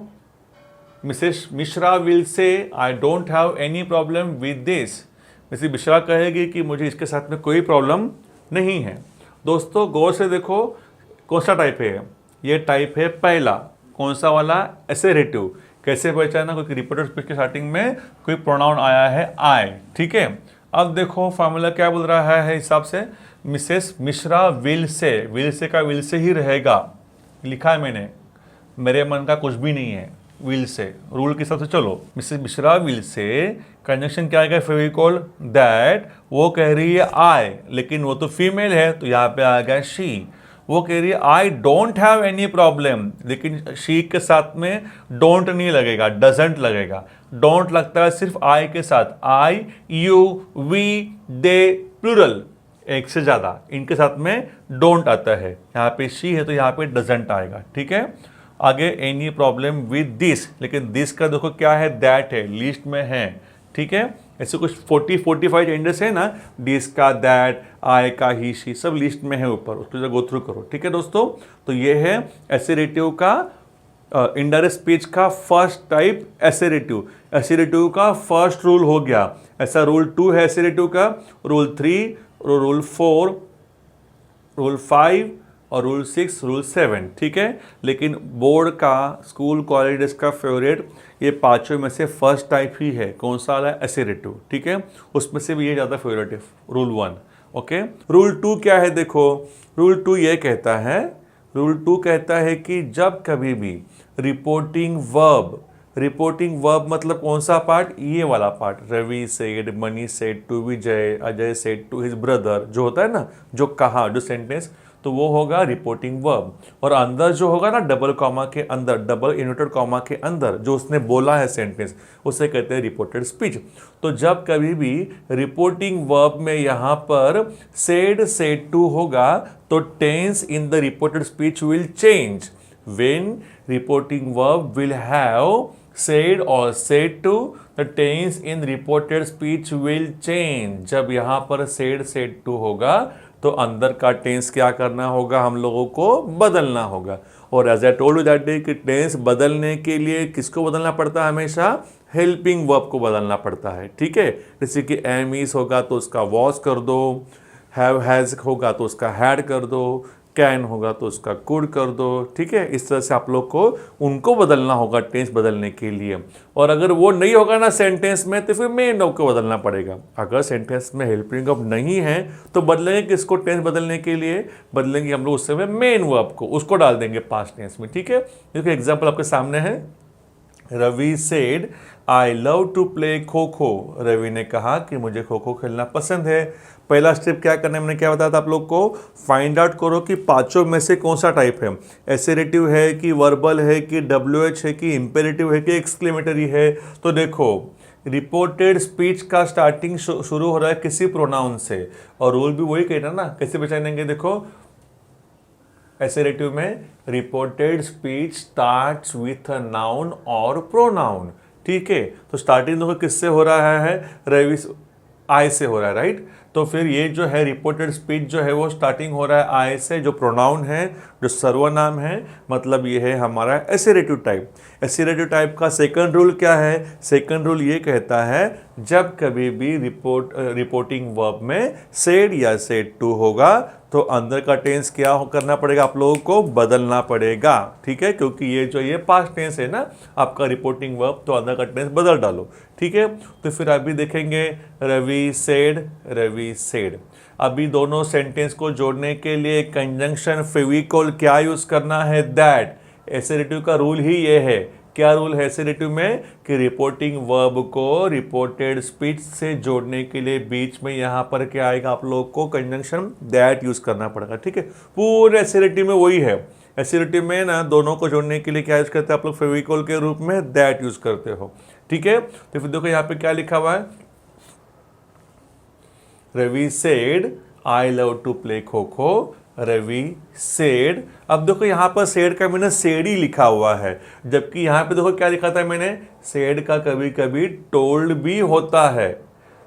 Mrs Mishra will say I don't have any problem with this. Mrs Mishra कहेगी कि मुझे इसके साथ में कोई प्रॉब्लम नहीं है। दोस्तों गौर से देखो कौन सा टाइप है, ये टाइप है पहला, कौन सा वाला, एसेरेटिव। कैसे पहचाना, क्योंकि रिपोर्टेड स्पीच के स्टार्टिंग में कोई प्रोनाउन आया है आई। ठीक है, अब देखो फार्मूला क्या बोल रहा है हिसाब से, मिसेस मिश्रा विल से का विल से ही रहेगा, लिखा है मैंने, मेरे मन का कुछ भी नहीं है, विल से रूल के हिसाब से चलो। Mrs Mishra will say conjunction क्या आएगा, फेविकोल दैट, वो कह रही है आई, लेकिन वो तो फीमेल है, तो यहाँ पे आ गया शी। वो कह रही है I don't have any problem, लेकिन शी के साथ में डोंट नहीं लगेगा, डजंट लगेगा। डोंट लगता है सिर्फ आई के साथ, आई, यू, वी, दे, प्लूरल, एक से ज़्यादा, इनके साथ में डोंट आता है। यहाँ पे शी है तो यहाँ पे डजंट आएगा। ठीक है, आगे एनी प्रॉब्लम विद दिस, लेकिन दिस का देखो क्या है, दैट है, लिस्ट में है। ठीक है, ऐसे कुछ 40-45 चेंजेस है ना, दिस का, दैट, आई का, ही, शी, सब लिस्ट में है ऊपर, उसको गो थ्रू करो। ठीक है दोस्तों, तो ये है एसेरेटिव का, इनडायरेक्ट स्पीच का फर्स्ट टाइप एसेरेटिव। एसेरेटिव का फर्स्ट रूल हो गया, ऐसा रूल 2 है एसेरेटिव का, रूल 3, रूल 4, रूल 5 और रूल 6, रूल 7। ठीक है, लेकिन बोर्ड का, स्कूल कॉलेज का फेवरेट ये पांचों में से फर्स्ट टाइप ही है, कौन सा वाला, एसेरेटिव। ठीक है, उसमें से भी ये ज़्यादा फेवरेट है, रूल 1। ओके, रूल 2 क्या है, देखो रूल 2 ये कहता है, रूल 2 कहता है कि जब कभी भी रिपोर्टिंग वर्ब मतलब कौन सा पार्ट, ये वाला part, Ravi said, Mani said to Vijay, Ajay said to his brother, जो होता है ना, जो कहा, जो सेंटेंस, तो वो होगा रिपोर्टिंग वर्ब। और अंदर जो होगा ना डबल कॉमा के अंदर, डबल इन्वर्टेड कॉमा के अंदर जो उसने बोला है सेंटेंस, उसे कहते हैं रिपोर्टेड स्पीच। तो जब कभी भी रिपोर्टिंग वर्ब में यहाँ पर सेड सेड टू होगा तो tense in the reported speech will change. When reporting verb will have said or said to, the tense in reported speech will change। जब यहाँ पर said said to होगा तो अंदर का टेंस क्या करना होगा, हम लोगों को बदलना होगा। और as I told you that day कि टेंस बदलने के लिए किसको बदलना पड़ता है, हमेशा हेल्पिंग वर्ब को बदलना पड़ता है। ठीक है, जैसे कि एम इज होगा तो उसका वॉज कर दो, हैव हैज होगा तो उसका हैड कर दो, कैन होगा तो उसका कुड कर दो। ठीक है, इस तरह से आप लोग को उनको बदलना होगा टेंस बदलने के लिए। और अगर वो नहीं होगा ना सेंटेंस में तो फिर मेन वर्ब को बदलना पड़ेगा। अगर सेंटेंस में हेल्पिंग वर्ब नहीं है तो बदलेंगे किसको टेंस बदलने के लिए, बदलेंगे हम लोग उस समय मेन वर्ब को, उसको डाल देंगे पास्ट टेंस में। ठीक है, देखो एग्जाम्पल आपके सामने है। Ravi said I love to play kho kho. Ravi ने कहा कि मुझे खो खो खेलना पसंद है। पहला स्टेप क्या करना है, मैंने क्या बताया था आप लोग को, फाइंड आउट करो कि पांचों में से कौन सा टाइप है, एसेरेटिव है कि वर्बल है कि WH है कि इंपेरेटिव है कि एक्सक्लेमेटरी है। तो देखो रिपोर्टेड स्पीच का स्टार्टिंग शुरू हो रहा है किसी प्रोनाउन से, और रूल भी वही कहना ना, कैसे पहचानेंगे, देखो एसेरेटिव में reported speech starts with a noun और प्रोनाउन। ठीक है, तो स्टार्टिंग देखो किससे हो रहा है, रवि आई से हो रहा है, राइट। तो फिर ये जो है रिपोर्टेड स्पीच जो है वो स्टार्टिंग हो रहा है आई से, जो प्रोनाउन है, जो सर्वनाम है, मतलब ये है हमारा एसेरेटिव टाइप। एसेरेटिव टाइप का सेकंड रूल क्या है, सेकंड रूल ये कहता है जब कभी भी रिपोर्टिंग वर्ब में सेड या सेड टू होगा तो अंदर का टेंस क्या करना पड़ेगा, आप लोगों को बदलना पड़ेगा। ठीक है, क्योंकि ये जो ये पास्ट टेंस है ना आपका रिपोर्टिंग वर्ब, तो अंदर का टेंस बदल डालो। ठीक है, तो फिर अभी देखेंगे रवि सेड, रवि सेड। अभी दोनों सेंटेंस को जोड़ने के लिए कंजंक्शन फेविकोल क्या यूज करना है, दैट। एसेरेटिव का रूल ही ये है। क्या रूल है एसेरेटिव में, कि रिपोर्टिंग वर्ब को रिपोर्टेड स्पीच से जोड़ने के लिए बीच में यहाँ पर क्या आएगा, आप लोग को कंजंक्शन दैट यूज करना पड़ेगा। ठीक है, पूरे एसेरेटिव में वही है। एसेरेटिव में ना दोनों को जोड़ने के लिए क्या यूज करते हैं आप लोग, फेविकोल के रूप में दैट यूज करते हो। ठीक है, तो फिर देखो यहाँ पे क्या लिखा हुआ है, Ravi said I love to play kho kho, Ravi said. अब देखो यहाँ पर सेड का मैंने सेड ही लिखा हुआ है, जबकि यहाँ पे देखो क्या लिखा था मैंने, सेड का कभी कभी टोल्ड भी होता है,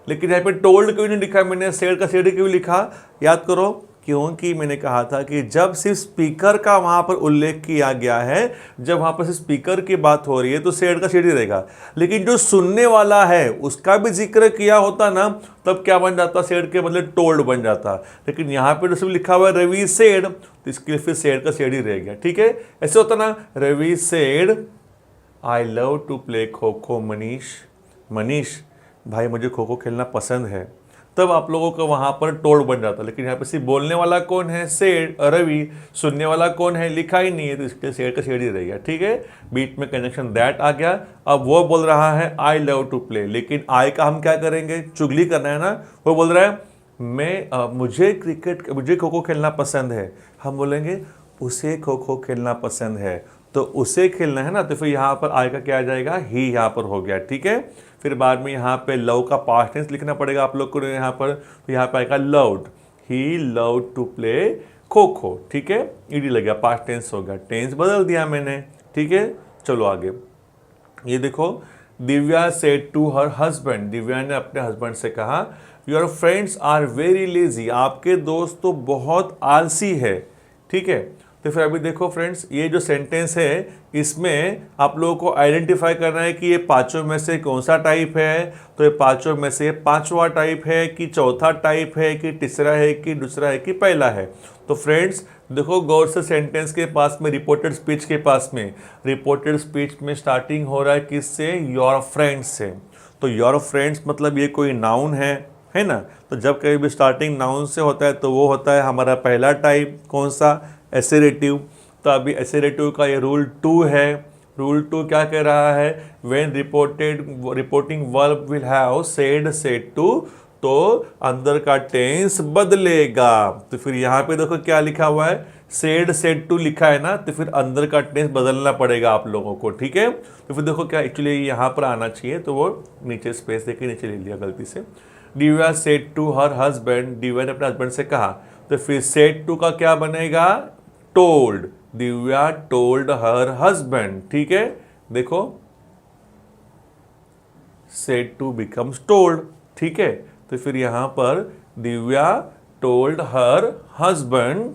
लेकिन यहाँ पे टोल्ड क्यों नहीं लिखा मैंने, सेड का सेड क्यों लिखा, याद करो, क्योंकि मैंने कहा था कि जब सिर्फ स्पीकर का वहाँ पर उल्लेख किया गया है, जब वहाँ पर सिर्फ स्पीकर की बात हो रही है तो सेड का सेड ही रहेगा, लेकिन जो सुनने वाला है उसका भी जिक्र किया होता ना, तब क्या बन जाता, सेड के बदले टोल्ड बन जाता। लेकिन यहाँ पे तो सिर्फ लिखा हुआ है रवि सेड, तो इसके लिए फिर सेड का सेड ही रह गया। ठीक है, ऐसे होता ना, Ravi said I love to play kho kho Manish, Manish भाई मुझे खो खो खेलना पसंद है, तब आप लोगों का वहां पर टोल्ड बन जाता। लेकिन यहाँ पे सिर्फ बोलने वाला कौन है, सेड, रवि, सुनने वाला कौन है, लिखा ही नहीं है, तो इसके सेड का सेड ही रह गया। ठीक है, बीच में कनेक्शन दैट आ गया। अब वो बोल रहा है आई लव टू प्ले, लेकिन आई का हम क्या करेंगे, चुगली करना है ना, वो बोल रहा है मुझे खो खो खेलना पसंद है, हम बोलेंगे उसे खो खो खेलना पसंद है, तो उसे खेलना है ना, तो फिर यहाँ पर आई का क्या आ जाएगा, ही यहाँ पर हो गया। ठीक है, फिर बाद में यहाँ पे लव का पास्ट टेंस लिखना पड़ेगा आप लोग को यहाँ पर, तो यहाँ पे आएगा loved, he loved to play kho kho. ठीक है, ईडी लग गया, पास्ट टेंस हो गया, टेंस बदल दिया मैंने। ठीक है, चलो आगे। ये देखो, Divya said to her husband, Divya ने अपने हस्बैंड से कहा your friends are very lazy, आपके दोस्त तो बहुत आलसी है। ठीक है, तो फिर अभी देखो फ्रेंड्स, ये जो सेंटेंस है इसमें आप लोगों को आइडेंटिफाई करना है कि ये पांचों में से कौन सा टाइप है। तो ये पांचों में से पांचवा टाइप है कि चौथा टाइप है कि तीसरा है कि दूसरा है कि पहला है। तो फ्रेंड्स देखो गौर से, सेंटेंस के पास में रिपोर्टेड स्पीच के पास में, रिपोर्टेड स्पीच में स्टार्टिंग हो रहा है किससे, योर फ्रेंड्स से। तो योर फ्रेंड्स मतलब ये कोई नाउन है ना, तो जब कभी भी स्टार्टिंग नाउन से होता है तो वो होता है हमारा पहला टाइप, कौन सा, एसेरेटिव। तो अभी एसेरेटिव का ये रूल 2 है। रूल 2 क्या कह रहा है, when reporting verb will have said, said to, तो अंदर का टेंस बदलेगा। तो फिर यहाँ पे देखो क्या लिखा हुआ है, सेड सेड टू लिखा है ना, तो फिर अंदर का टेंस बदलना पड़ेगा आप लोगों को, ठीक है। तो फिर देखो क्या एक्चुअली यहाँ पर आना चाहिए, तो वो नीचे स्पेस देके नीचे ले लिया गलती से। Divya said to her husband, Divya ने अपने हस्बैंड से कहा, तो फिर सेड टू का क्या बनेगा, told. Divya told her husband, ठीक है। देखो सेड टू बिकम्स टोल्ड, ठीक है। तो फिर यहां पर दिव्या टोल्ड हर हस्बैंड,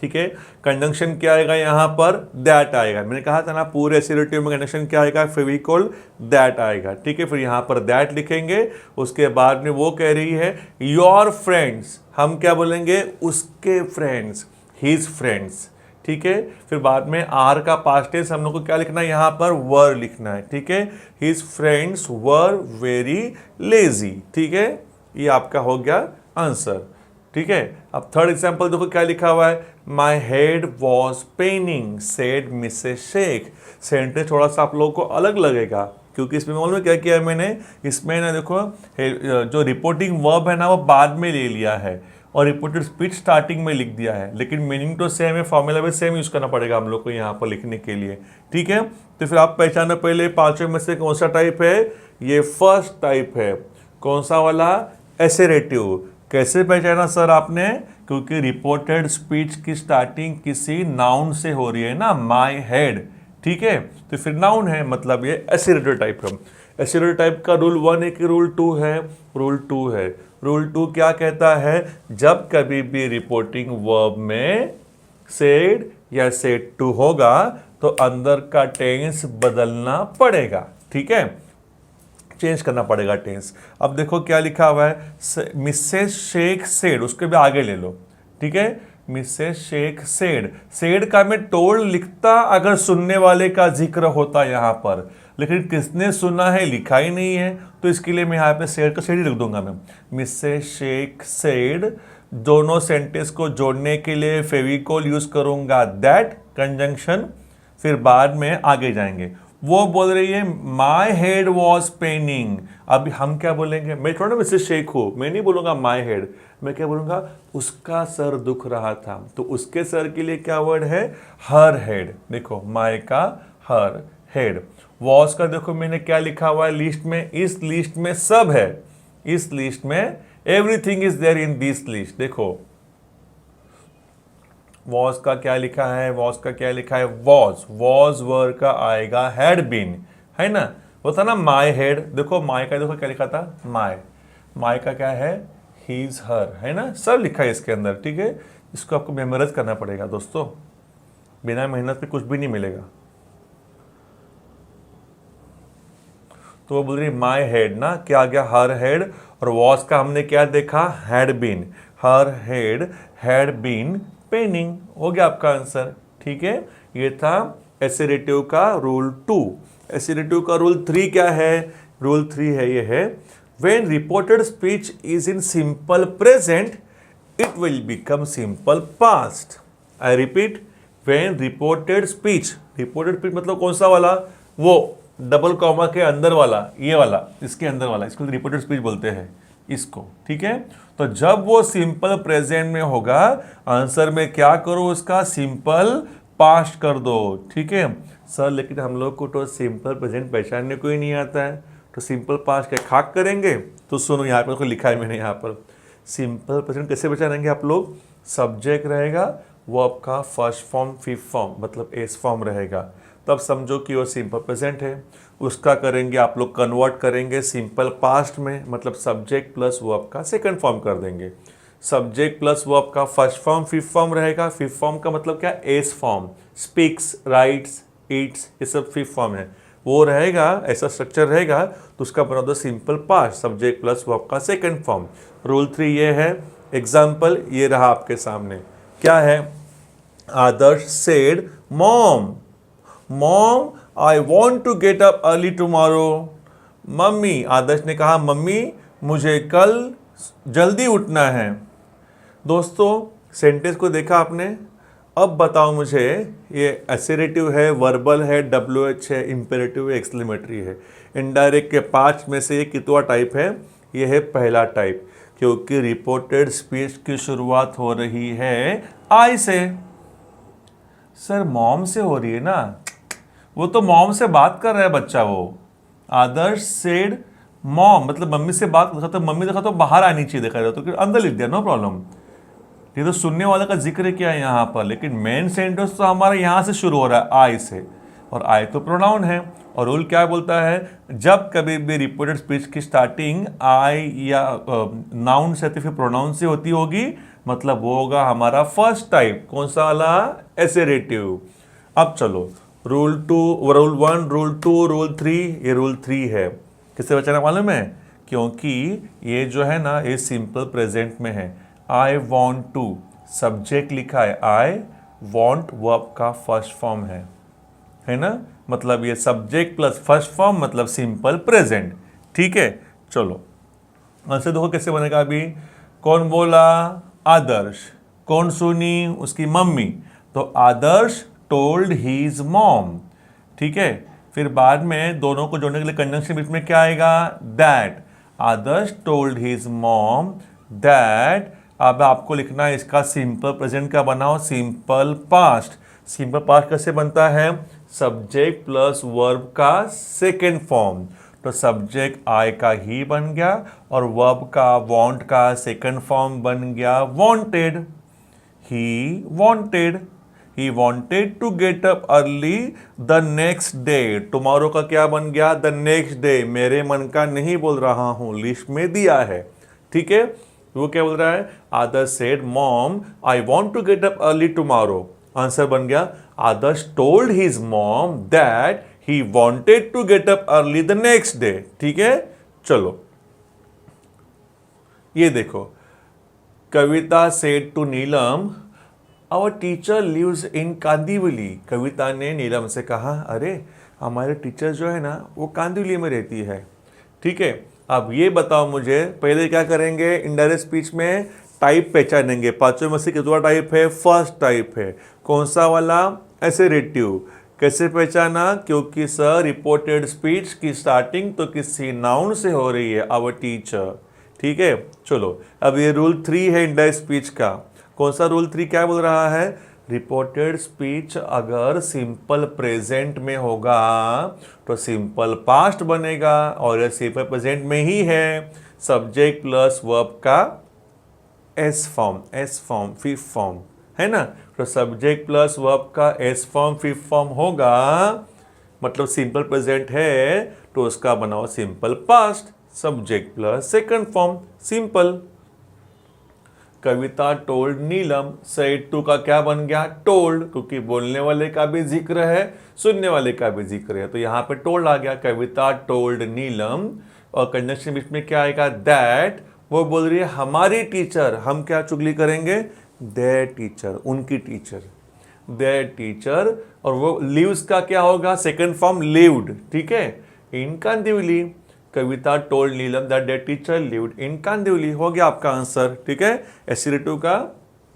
ठीक है। कंजंक्शन क्या आएगा यहाँ पर, दैट आएगा। मैंने कहा था ना पूरे एसिरेटिव में कंजंक्शन क्या आएगा, फेविकोल दैट आएगा, ठीक है। फिर यहाँ पर दैट लिखेंगे, उसके बाद में वो कह रही है योर फ्रेंड्स, हम क्या बोलेंगे, उसके फ्रेंड्स, हिज फ्रेंड्स, ठीक है। फिर बाद में आर का पास्ट टेंस हम लोग को क्या लिखना है, यहाँ पर वर लिखना है, ठीक है। His friends were very lazy, ठीक है। ये आपका हो गया आंसर, ठीक है। अब थर्ड एग्जाम्पल देखो क्या लिखा हुआ है, my head was paining said Mrs Shaikh. Sentence थोड़ा सा आप लोगों को अलग लगेगा, क्योंकि इसमें मालूम है क्या किया है मैंने, इसमें ना देखो जो रिपोर्टिंग वर्ब है ना वो बाद में ले लिया है और रिपोर्टेड स्पीच स्टार्टिंग में लिख दिया है, लेकिन मीनिंग तो सेम है, फॉर्मूला भी सेम यूज करना पड़ेगा हम लोग को यहाँ पर लिखने के लिए, ठीक है। तो फिर आप पहचानो पहले पांचों में से कौन सा टाइप है, ये फर्स्ट टाइप है। कौन सा वाला, एसेरेटिव। कैसे पहचाना सर आपने, क्योंकि रिपोर्टेड स्पीच की स्टार्टिंग किसी नाउन से हो रही है ना, माई हेड, ठीक है। तो फिर नाउन है, मतलब ये एसेरेटिव टाइप है। एसेरेटिव टाइप का रूल 1 है कि रूल 2 है, रूल 2 है। रूल 2 क्या कहता है, जब कभी भी रिपोर्टिंग वर्ब में सेड या सेड टू होगा तो अंदर का टेंस बदलना पड़ेगा, ठीक है, चेंज करना पड़ेगा टेंस। अब देखो क्या लिखा हुआ है, मिसेस शेख सेड, उसके भी आगे ले लो, ठीक है। मिसेस शेख सेड, सेड का मैं टोल्ड लिखता अगर सुनने वाले का जिक्र होता यहाँ पर, लेकिन किसने सुना है लिखा ही नहीं है, तो इसके लिए मैं यहाँ पे सेड का सेड ही लिख दूंगा मैं। मिसेस शेख सेड, दोनों सेंटेंस को जोड़ने के लिए फेविकोल यूज करूंगा दैट कंजंक्शन, फिर बाद में आगे जाएंगे। वो बोल रही है माई हेड वॉज पेनिंग, अभी हम क्या बोलेंगे, मैं थोड़ा ना मिसेस शेख हूं, मैं नहीं बोलूंगा माई हेड, मैं क्या बोलूंगा, उसका सर दुख रहा था, तो उसके सर के लिए क्या वर्ड है, हर हेड। देखो माई का हर हेड, वॉज का देखो मैंने क्या लिखा हुआ है लिस्ट में, इस लिस्ट में सब है, इस लिस्ट में everything is there in this list. देखो वॉज का क्या लिखा है, वॉज का क्या लिखा है, वॉज वर का आएगा हैड बीन, है ना। वो था ना माई हेड, देखो माई का देखो क्या लिखा था, माई का क्या है, हीज हर, है ना, सब लिखा है इसके अंदर, ठीक है। इसको आपको मेमोराइज करना पड़ेगा दोस्तों, बिना मेहनत पे कुछ भी नहीं मिलेगा। तो वो बोल रही माई हेड ना, क्या आ गया, हर हेड, और वॉज का हमने क्या देखा, had been, her head had been paining, हो गया आपका आंसर, ठीक है। ये था एसेरेटिव का रूल 2। एसेरेटिव का रूल 3 क्या है, रूल 3 है, ये है when reported speech is in simple present it will become simple past. I repeat, when reported speech मतलब कौन सा वाला, वो डबल कॉमा के अंदर वाला, ये वाला, इसके अंदर वाला, इसको रिपोर्टेड स्पीच बोलते हैं इसको, ठीक है। तो जब वो सिंपल प्रेजेंट में होगा, आंसर में क्या करो, उसका सिंपल पास्ट कर दो, ठीक है सर। लेकिन हम लोग को तो सिंपल प्रेजेंट पहचानने को ही नहीं आता है, तो सिंपल पास्ट क्या खाक करेंगे, तो सुनो यहाँ पर लिखा है मैंने, यहाँ पर सिंपल प्रेजेंट कैसे पहचानेंगे आप लोग, सब्जेक्ट रहेगा, वो आपका फर्स्ट फॉर्म फिफ्थ फॉर्म मतलब एस फॉर्म रहेगा, तब समझो कि वो सिंपल प्रेजेंट है। उसका करेंगे आप लोग कन्वर्ट करेंगे सिंपल पास्ट में, मतलब सब्जेक्ट प्लस वो आपका सेकंड फॉर्म कर देंगे, सब्जेक्ट प्लस वो आपका फर्स्ट फॉर्म फिफ्थ फॉर्म रहेगा। फिफ्थ फॉर्म का मतलब क्या, S form, speaks, rights, Yeats, ये सब फिफ्थ फॉर्म है, वो रहेगा, ऐसा स्ट्रक्चर रहेगा, तो उसका बना दो सिंपल पास्ट, सब्जेक्ट प्लस वो आपका सेकंड फॉर्म। रूल 3 ये है। एग्जाम्पल ये रहा आपके सामने, क्या है, Adarsh said mom, mom I want to get up early tomorrow. Mummy, Adarsh ने कहा मम्मी मुझे कल जल्दी उठना है। दोस्तों सेंटेंस को देखा आपने, अब बताओ मुझे, ये एसेरेटिव है, वर्बल है, WH है, इम्पेरेटिव है, एक्सक्लेमेटरी है। इनडायरेक्ट के 5 में से ये कितवा टाइप है? ये है पहला टाइप, क्योंकि रिपोर्टेड स्पीच की शुरुआत हो रही है आई से। सर मॉम से हो रही है ना, वो तो मॉम से बात कर रहा है बच्चा। वो आदर्श सेड मॉम, मतलब मम्मी से बात देखा तो मम्मी देखा तो बाहर आनी चाहिए, देखा तो अंदर लिख दिया, नो प्रॉब्लम। ये तो सुनने वाले का जिक्र किया है यहाँ पर, लेकिन मेन सेंटेंस तो हमारा यहाँ से शुरू हो रहा है आई से, और आई तो प्रोनाउन है। और रूल क्या बोलता है, जब कभी भी रिपोर्टेड स्पीच की स्टार्टिंग आई या नाउन से फिर प्रोनाउन से होती होगी, मतलब वो होगा हमारा फर्स्ट टाइप। कौन सा वाला? एसेरेटिव। अब चलो रूल 2, रूल 1, रूल 2, रूल 3, ये रूल 3 है। किससे बचाना मालूम है? क्योंकि ये जो है ना, ये सिंपल प्रेजेंट में है। आई वॉन्ट टू, सब्जेक्ट लिखा है, आई वॉन्ट वर्ब का फर्स्ट फॉर्म है ना, मतलब ये सब्जेक्ट प्लस फर्स्ट फॉर्म मतलब सिंपल प्रेजेंट। ठीक है, चलो आंसर देखो कैसे बनेगा। अभी कौन बोला? आदर्श। कौन सुनी? उसकी मम्मी। तो आदर्श टोल्ड हीज मॉम। ठीक है, फिर बाद में दोनों को जोड़ने के लिए कंजंक्शन बीच में क्या आएगा? That. Adarsh told his mom that. अब आपको लिखना है इसका सिंपल प्रेजेंट का बनाओ, सिंपल पास्ट। सिंपल पास्ट कैसे बनता है? सब्जेक्ट प्लस वर्ब का सेकेंड फॉर्म। तो सब्जेक्ट आई का ही बन गया और वर्ब का वांट का सेकंड फॉर्म बन गया wanted. He wanted, he wanted to get up early the next day. Tomorrow का क्या बन गया? The next day. मेरे मन का नहीं बोल रहा हूं, लिस्ट में दिया है। ठीक है, वो क्या बोल रहा है? Adarsh said mom I want to get up early tomorrow. Answer बन गया Adarsh told his mom that he wanted to get up early the next day। ठीक है, चलो ये देखो, कविता said to Neelam our teacher lives in Kandivali. कविता ने नीलम से कहा, अरे हमारे टीचर जो है ना वो कांदिवली में रहती है। ठीक है, अब ये बताओ मुझे, पहले क्या करेंगे? इनडायरेक्ट स्पीच में टाइप पहचानेंगे। पांचों में से कितना टाइप है? फर्स्ट टाइप है। कौन सा वाला? एसेरेटिव। कैसे पहचाना? क्योंकि सर रिपोर्टेड स्पीच की स्टार्टिंग तो किसी नाउन से हो रही है, आवर टीचर। ठीक है, चलो अब ये रूल 3 है इंडायरेक्ट स्पीच का। कौन सा रूल 3 क्या बोल रहा है? रिपोर्टेड स्पीच अगर सिंपल प्रेजेंट में होगा तो सिंपल पास्ट बनेगा, और ये सिंपल प्रेजेंट में ही है। सब्जेक्ट प्लस वर्ब का एस फॉर्म फिफ्थ फॉर्म है ना, तो सब्जेक्ट प्लस वर्ब का एस फॉर्म फिफ्थ फॉर्म होगा, मतलब सिंपल प्रेजेंट है तो उसका बनाओ simple past. Subject plus second form simple. Kavita told Neelam, said to का क्या बन गया? टोल्ड, क्योंकि बोलने वाले का भी जिक्र है, सुनने वाले का भी जिक्र है, तो यहाँ पे टोल्ड आ गया। कविता टोल्ड नीलम, और कंजंक्शन बीच में क्या आएगा? दैट। वो बोल रही है हमारी टीचर, हम क्या चुगली करेंगे? देयर टीचर, उनकी टीचर, देयर टीचर। और वो लिव्स का क्या होगा? Second form lived. ठीक है, in Kandivali. Kavita told Neelam that their teacher lived in Kandivali. हो गया आपका आंसर। ठीक है, एसेरेटिव का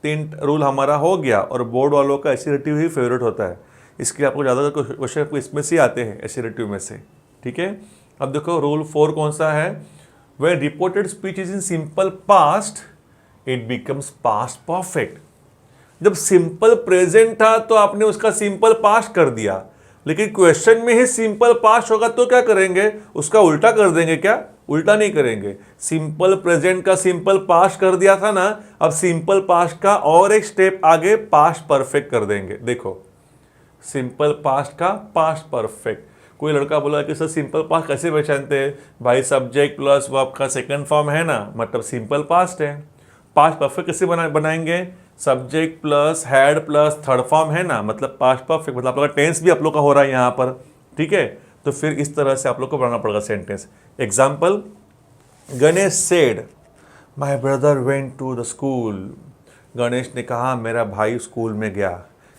3 रूल हमारा हो गया, और बोर्ड वालों का एसेरेटिव ही फेवरेट होता है, इसके आपको ज़्यादा क्वेश्चन इसमें से आते हैं, एसेरेटिव में से। ठीक है, अब देखो रूल 4 कौन सा है? When reported speech is in simple past, it becomes past perfect। जब सिंपल प्रेजेंट था तो आपने उसका सिंपल पास्ट कर दिया, लेकिन क्वेश्चन में ही सिंपल पास्ट होगा तो क्या करेंगे? उसका उल्टा कर देंगे। क्या? उल्टा नहीं करेंगे। सिंपल प्रेजेंट का सिंपल पास्ट कर दिया था ना, अब सिंपल पास्ट का और एक स्टेप आगे पास्ट परफेक्ट कर देंगे। देखो, सिंपल पास्ट का पास्ट परफेक्ट। कोई लड़का बोला कि सर सिंपल पास्ट कैसे पहचानते हैं? भाई सब्जेक्ट प्लस वर्ब का सेकंड फॉर्म है ना, मतलब सिंपल पास्ट है। पास्ट परफेक्ट कैसे बनाएंगे? Subject plus had plus third form है ना, मतलब पास्ट परफेक्ट, मतलब आप लोग का टेंस भी आप लोग का हो रहा है यहाँ पर। ठीक है, तो फिर इस तरह से आप लोग को बनाना पड़ेगा sentence. Example, Ganesh said my brother went to the school. Ganesh ने कहा मेरा भाई स्कूल में गया,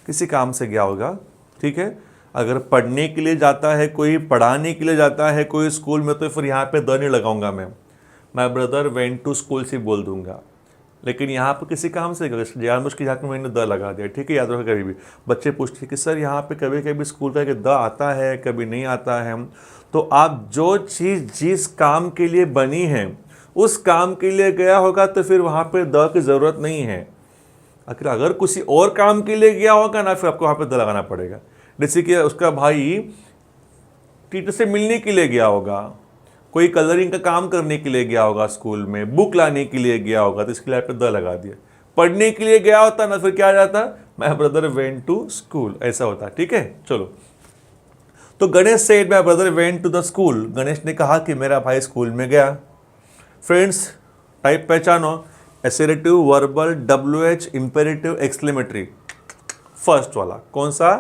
किसी काम से गया होगा। ठीक है, अगर पढ़ने के लिए जाता है कोई, पढ़ाने के लिए जाता है कोई स्कूल में, तो फिर यहाँ पे द नहीं लगाऊंगा मैं ब्रदर वेंट टू स्कूल से बोल दूंगा। लेकिन यहाँ पर किसी काम से जानबूझ के यहाँ पे मैंने द लगा दिया, ठीक है, याद रखो। कभी भी बच्चे पूछते हैं कि सर यहाँ पे कभी कभी स्कूल का द आता है, कभी नहीं आता है। तो आप जो चीज़ जिस काम के लिए बनी है उस काम के लिए गया होगा तो फिर वहाँ पे द की ज़रूरत नहीं है। अगर किसी और काम के लिए गया होगा ना, फिर आपको वहाँ पे द लगाना पड़ेगा। जैसे कि उसका भाई टीचर से मिलने के लिए गया होगा, कोई कलरिंग का काम करने के लिए गया होगा स्कूल में, बुक लाने के लिए गया होगा, तो इसके लिए आपने द लगा दिया। पढ़ने के लिए गया होता ना, फिर क्या आ जाता, my brother went to school, ऐसा होता। ठीक है, चलो। तो Ganesh said my brother went to the school, Ganesh ने कहा कि मेरा भाई स्कूल में गया। फ्रेंड्स, टाइप पहचानो, assertive, verbal, WH, imperative, exclamatory. First वाला कौन सा,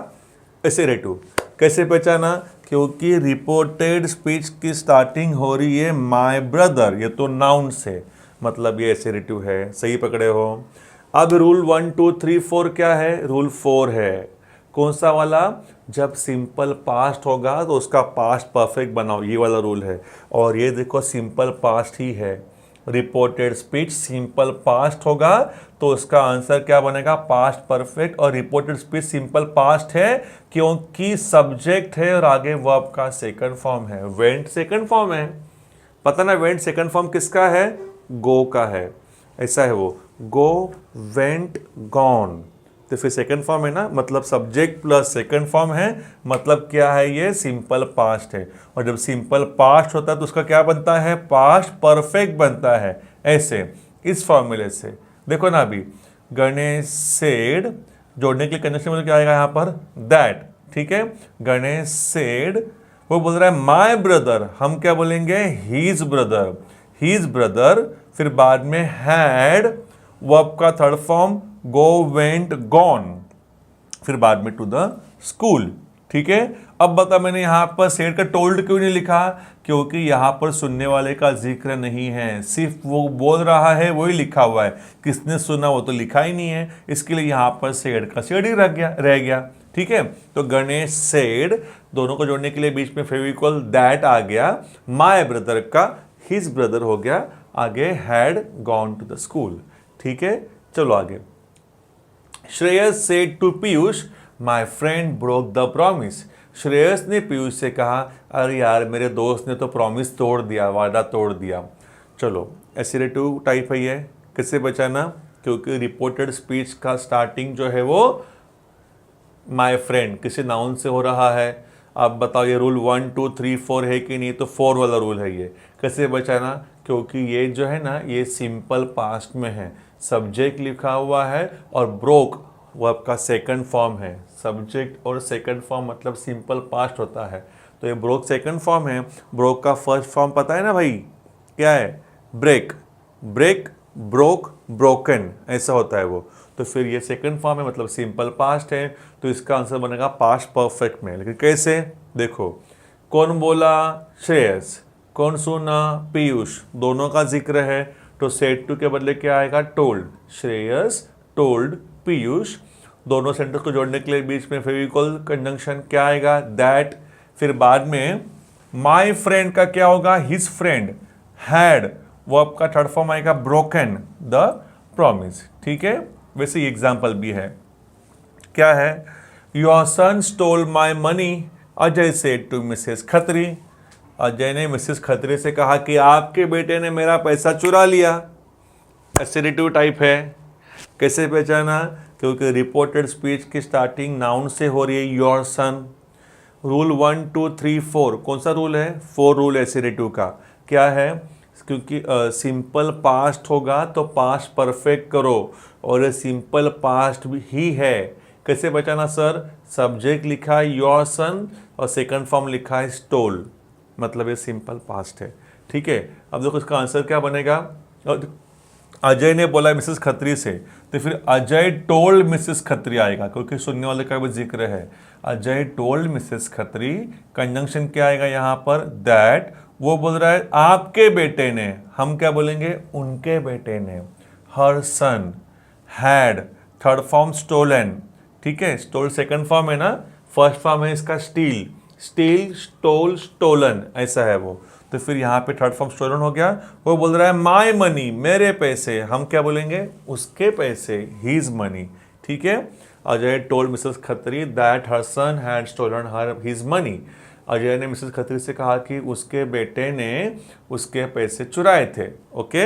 एसेरेटिव। कैसे पहचाना, क्योंकि रिपोर्टेड स्पीच की स्टार्टिंग हो रही है माय ब्रदर, ये तो नाउन से, मतलब ये एसेरेटिव है, सही पकड़े हो। अब रूल 1 2 3 4 क्या है, रूल 4 है। कौन सा वाला, जब सिंपल पास्ट होगा तो उसका पास्ट परफेक्ट बनाओ, ये वाला रूल है। और ये देखो सिंपल पास्ट ही है, रिपोर्टेड स्पीच सिंपल पास्ट होगा तो उसका आंसर क्या बनेगा, पास्ट परफेक्ट। और रिपोर्टेड स्पीच सिंपल पास्ट है क्योंकि सब्जेक्ट है और आगे वर्ब का सेकंड फॉर्म है, वेंट सेकंड फॉर्म है। पता ना वेंट सेकंड फॉर्म किसका है, गो का है, ऐसा है वो, गो, वेंट, गॉन। तो फिर सेकंड फॉर्म है ना, मतलब सब्जेक्ट प्लस सेकंड फॉर्म है, मतलब क्या है, ये सिंपल पास्ट है। और जब सिंपल पास्ट होता है तो उसका क्या बनता है, पास्ट परफेक्ट बनता है, ऐसे, इस फॉर्मूले से। देखो ना अभी, गणेश सेड, जोड़ने के लिए कंजंक्शन में क्या आएगा यहाँ पर, दैट। ठीक है, गणेश सेड, वो बोल रहा है माय ब्रदर, हम क्या बोलेंगे, हीज ब्रदर, हीज ब्रदर। फिर बाद में हैड, वर्ब का थर्ड फॉर्म, गो, वेंट, गॉन। फिर बाद में टू द स्कूल। ठीक है, अब बता मैंने यहाँ पर सेड का टोल्ड क्यों नहीं लिखा, क्योंकि यहाँ पर सुनने वाले का जिक्र नहीं है, सिर्फ वो बोल रहा है वही लिखा हुआ है, किसने सुना वो तो लिखा ही नहीं है, इसके लिए यहाँ पर सेड का सेड ही रह गया। ठीक है, तो गणेश सेड, दोनों को जोड़ने के लिए बीच में फेविकोल दैट आ गया, माय ब्रदर का हिज ब्रदर हो गया, आगे had gone to the school. ठीक है, चलो आगे। Shreyas said to Piyush, my friend broke the promise. Shreyas ने पीयूष से कहा, अरे यार मेरे दोस्त ने तो प्रॉमिस तोड़ दिया, वादा तोड़ दिया। चलो, एसेरेटिव टाइप है ये, किससे बचाना, क्योंकि रिपोर्टेड स्पीच का स्टार्टिंग जो है वो माय फ्रेंड किसी नाउन से हो रहा है। आप बताओ ये रूल 1 2 3 4 है कि नहीं, तो 4 वाला रूल है ये। कैसे बचाना, क्योंकि ये जो है ना ये सिंपल पास्ट में है, सब्जेक्ट लिखा हुआ है और ब्रोक वर्ब का सेकंड फॉर्म है। सब्जेक्ट और सेकंड फॉर्म मतलब सिंपल पास्ट होता है, तो ये ब्रोक सेकंड फॉर्म है। ब्रोक का फर्स्ट फॉर्म पता है ना भाई, क्या है, ब्रेक, ब्रेक, ब्रोक, ब्रोकन, ऐसा होता है वो। तो फिर ये सेकंड फॉर्म है, मतलब सिंपल पास्ट है, तो इसका आंसर बनेगा पास्ट परफेक्ट में। लेकिन कैसे, देखो, कौन बोला, श्रेयस, कौन सुना, पीयूष, दोनों का जिक्र है, तो सेड टू के बदले क्या आएगा, टोल्ड। श्रेयस टोल्ड पीयूष, दोनों सेंटेंस को जोड़ने के लिए बीच में फेविकोल कंजंक्शन क्या आएगा, दैट। फिर बाद में माय फ्रेंड का क्या होगा, हिज फ्रेंड, हैड, वर्ब का थर्ड फॉर्म आएगा ब्रोकन द प्रॉमिस। ठीक है, वैसे एग्जाम्पल भी है, क्या है, your son stole my money, Ajay said to Mrs Khatri. Ajay ने मिसेस खत्री से कहा कि आपके बेटे ने मेरा पैसा चुरा लिया। एसेरेटिव टाइप है। कैसे पहचाना, क्योंकि रिपोर्टेड स्पीच की स्टार्टिंग नाउन से हो रही है, योर सन। रूल 1 2 3 4 कौन सा रूल है, 4 रूल एसेरेटिव का। क्या है, क्योंकि सिंपल पास्ट होगा तो पास्ट परफेक्ट करो, और ये सिंपल पास्ट भी ही है। कैसे बचाना सर, सब्जेक्ट लिखा है योर सन और सेकंड फॉर्म लिखा है स्टोल, मतलब ये सिंपल पास्ट है। ठीक है, अब देखो इसका आंसर क्या बनेगा, अजय ने बोला मिसेस खत्री से, तो फिर अजय टोल्ड मिसेस खत्री आएगा, क्योंकि सुनने वाले का भी जिक्र है। Ajay told Mrs Khatri, conjunction क्या आएगा यहाँ पर, दैट। वो बोल रहा है आपके बेटे ने, हम क्या बोलेंगे, उनके बेटे ने। हर son, had, third form stolen. ठीक है, स्टोल सेकंड फॉर्म है ना, फर्स्ट फॉर्म है इसका स्टील, स्टील, स्टोल, स्टोलन, ऐसा है वो। तो फिर यहाँ पे थर्ड फॉर्म स्टोलन हो गया। वो बोल रहा है माई मनी, मेरे पैसे, हम क्या बोलेंगे, उसके पैसे, हीज मनी। ठीक है। Ajay told Mrs Khatri that her son had stolen her his money. Ajay ने मिसेस खत्री से कहा कि उसके बेटे ने उसके पैसे चुराए थे। ओके,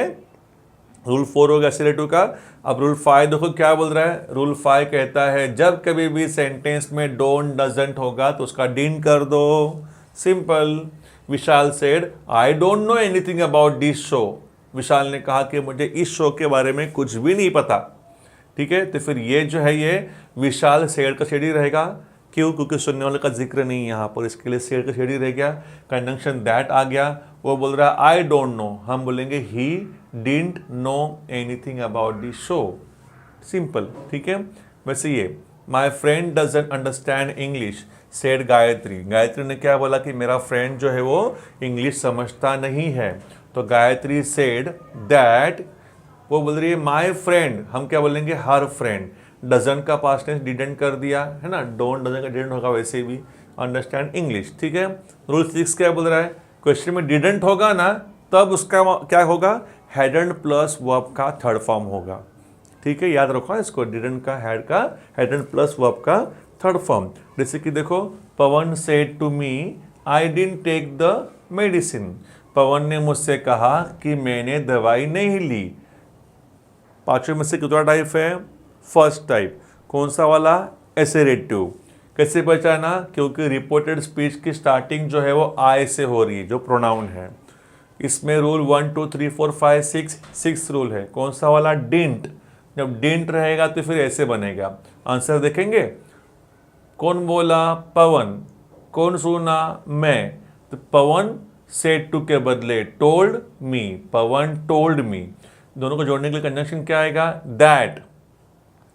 रूल 4 हो गया SLA2 का। अब रूल 5 देखो क्या बोल रहा है। रूल 5 कहता है जब कभी भी सेंटेंस में डोंट डजंट होगा तो उसका डिन कर दो। Simple. Vishal said I don't know anything about this show. Vishal ने कहा कि मुझे इस शो के बारे में कुछ भी नहीं पता। ठीक है, तो फिर ये जो है ये विशाल सेड का सेड ही रहेगा। क्यों? क्योंकि सुनने वाले का जिक्र नहीं यहाँ पर, इसके लिए सेड का सेड ही रह गया। कंजंक्शन दैट आ गया। वो बोल रहा है आई डोंट नो, हम बोलेंगे he didn't know anything about this show. Simple. ठीक है। वैसे ये my friend doesn't understand English said Gayatri. Gayatri ने क्या बोला कि मेरा फ्रेंड जो है वो इंग्लिश समझता नहीं है। तो गायत्री सेड दैट, वो बोल रही है माई फ्रेंड, हम क्या बोलेंगे, हर फ्रेंड। डजंट का पास्ट टेंस डिडंट कर दिया है ना, डोंट डजंट का डिडंट होगा वैसे भी, अंडरस्टैंड इंग्लिश। ठीक है। रूल 6 क्या बोल रहा है, क्वेश्चन में डिडंट होगा ना तब उसका क्या होगा, हैडंट प्लस वर्ब का थर्ड फॉर्म होगा। ठीक है, याद रखो इसको, डिडंट का हैडंट प्लस वर्ब का थर्ड फॉर्म। जैसे कि देखो, Pawan said to me I didn't take the medicine. Pawan ने मुझसे कहा कि मैंने दवाई नहीं ली। पांचों में से कितना टाइप है, फर्स्ट टाइप। कौन सा वाला, एसेरेटिव। कैसे पहचाना, क्योंकि रिपोर्टेड स्पीच की स्टार्टिंग जो है वो आई से हो रही है, जो प्रोनाउन है। इसमें रूल 1 2 3 4 5 6 रूल है। कौन सा वाला, डिंट। जब डिंट रहेगा तो फिर ऐसे बनेगा। आंसर देखेंगे, कौन बोला, पवन। कौन सुना, मैं। तो पवन सेड टू के बदले टोल्ड मी, पवन टोल्ड मी। दोनों को जोड़ने के लिए कंजंक्शन क्या आएगा, दैट।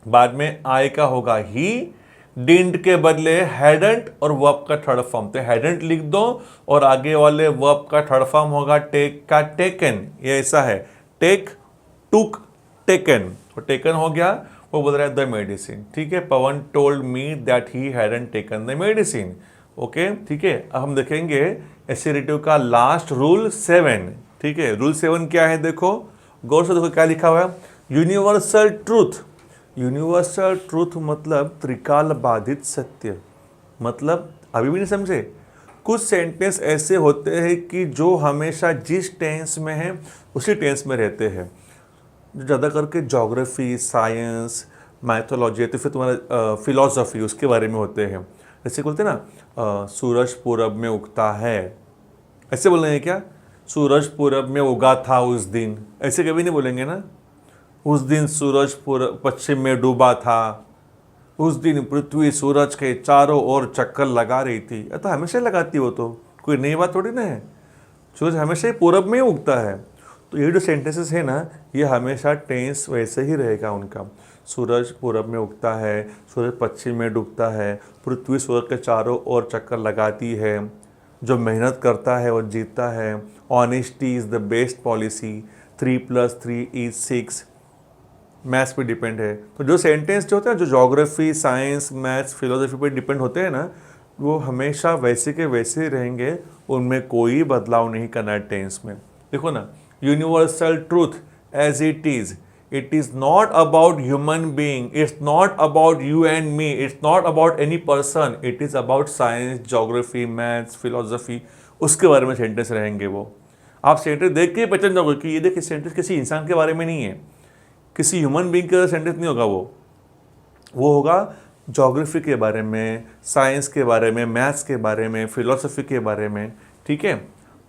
बाद में आई का होगा ही, डिडंट के बदले हैडंट और वर्ब का थर्ड फॉर्म। तो हैडंट लिख दो और आगे वाले वर्ब का थर्ड फॉर्म होगा टेक का टेकन। ये ऐसा है, टेक, टुक, टेकन। तो टेकन हो गया। वो बोल रहा है द मेडिसिन। ठीक है, Pawan told me that he hadn't taken the medicine. Okay, ठीक है। अब हम देखेंगे एसेरेटिव का लास्ट रूल 7। ठीक है, रूल 7 क्या है, देखो गौर से देखो क्या लिखा हुआ है, यूनिवर्सल ट्रूथ। यूनिवर्सल ट्रूथ मतलब त्रिकाल बाधित सत्य। मतलब अभी भी नहीं समझे, कुछ सेंटेंस ऐसे होते हैं कि जो हमेशा जिस टेंस में है उसी टेंस में रहते हैं। ज़्यादा करके ज्योग्राफी, साइंस, मैथोलॉजी, तो फिर तुम्हारा फिलॉसफी उसके बारे में होते हैं। ऐसे बोलते हैं ना, सूरज पूरब में उगता है, ऐसे बोल रहे हैं क्या, सूरज पूरब में उगा था उस दिन, ऐसे कभी नहीं बोलेंगे ना। उस दिन सूरज पूरब पश्चिम में डूबा था, उस दिन पृथ्वी सूरज के चारों ओर चक्कर लगा रही थी। तो हमेशा लगाती हो, तो कोई नई बात थोड़ी ना है। सूरज हमेशा ही पूरब में ही उगता है। तो ये जो सेंटेंसेस है ना, ये हमेशा टेंस वैसे ही रहेगा उनका। सूरज पूरब में उगता है, सूरज पश्चिम में डूबता है, पृथ्वी सूरज के चारों ओर चक्कर लगाती है, जो मेहनत करता है वो जीतता है, honesty is the best policy, 3 + 3 = 6, maths पे डिपेंड है। तो जो सेंटेंस जो होते हैं, जो ज्योग्राफी, साइंस, मैथ्स, फिलोसफी पे डिपेंड होते हैं ना, वो हमेशा वैसे के वैसे ही रहेंगे, उनमें कोई बदलाव नहीं करना है टेंस में। देखो ना, universal truth as it is not about human being, it's not about you and me, it's not about any person, it is about science, geography, maths, philosophy, उसके बारे में सेंटेंस रहेंगे वो। आप सेंटेंस देख के पहचान जाओगे कि ये देखिए सेंटेंस किसी इंसान के बारे में नहीं है, किसी ह्यूमन बीइंग का सेंटेंस नहीं होगा वो होगा ज्योग्राफी के बारे में, साइंस के बारे में, मैथ्स के बारे में, फिलोसफी के बारे में। ठीक है।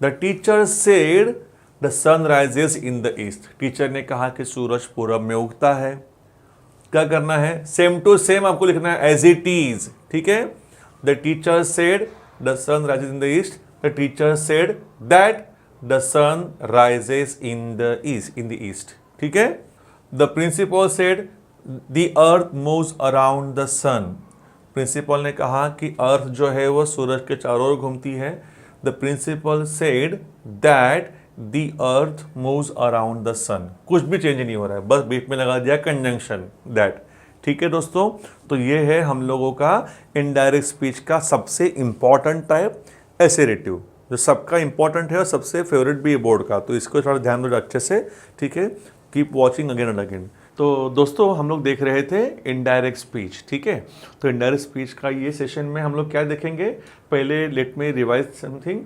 The teacher said the sun rises in the east. Teacher ने कहा कि सूरज पूरब में उगता है। क्या करना है, सेम टू सेम आपको लिखना है, एज इट इज। ठीक है, the teacher said the sun rises in the east, the teacher said that the sun rises in the east. ठीक है। The principal said the earth moves around the sun. Principal ने कहा कि अर्थ जो है वो सूरज के चारों ओर घूमती है। The principal said that the earth moves around the sun. कुछ भी चेंज नहीं हो रहा है, बस बीच में लगा दिया कंजंक्शन दैट। ठीक है दोस्तों, तो ये है हम लोगों का इनडायरेक्ट स्पीच का सबसे इम्पॉर्टेंट टाइप, एसेरेटिव, जो सबका इम्पॉर्टेंट है और सबसे फेवरेट भी है बोर्ड का, तो इसको थोड़ा ध्यान दो अच्छे से, ठीक है। Keep watching again and again. तो दोस्तों हम लोग देख रहे थे इनडायरेक्ट स्पीच, ठीक है। तो इनडायरेक्ट स्पीच का ये सेशन में हम लोग क्या देखेंगे, पहले लेट मी रिवाइज समथिंग,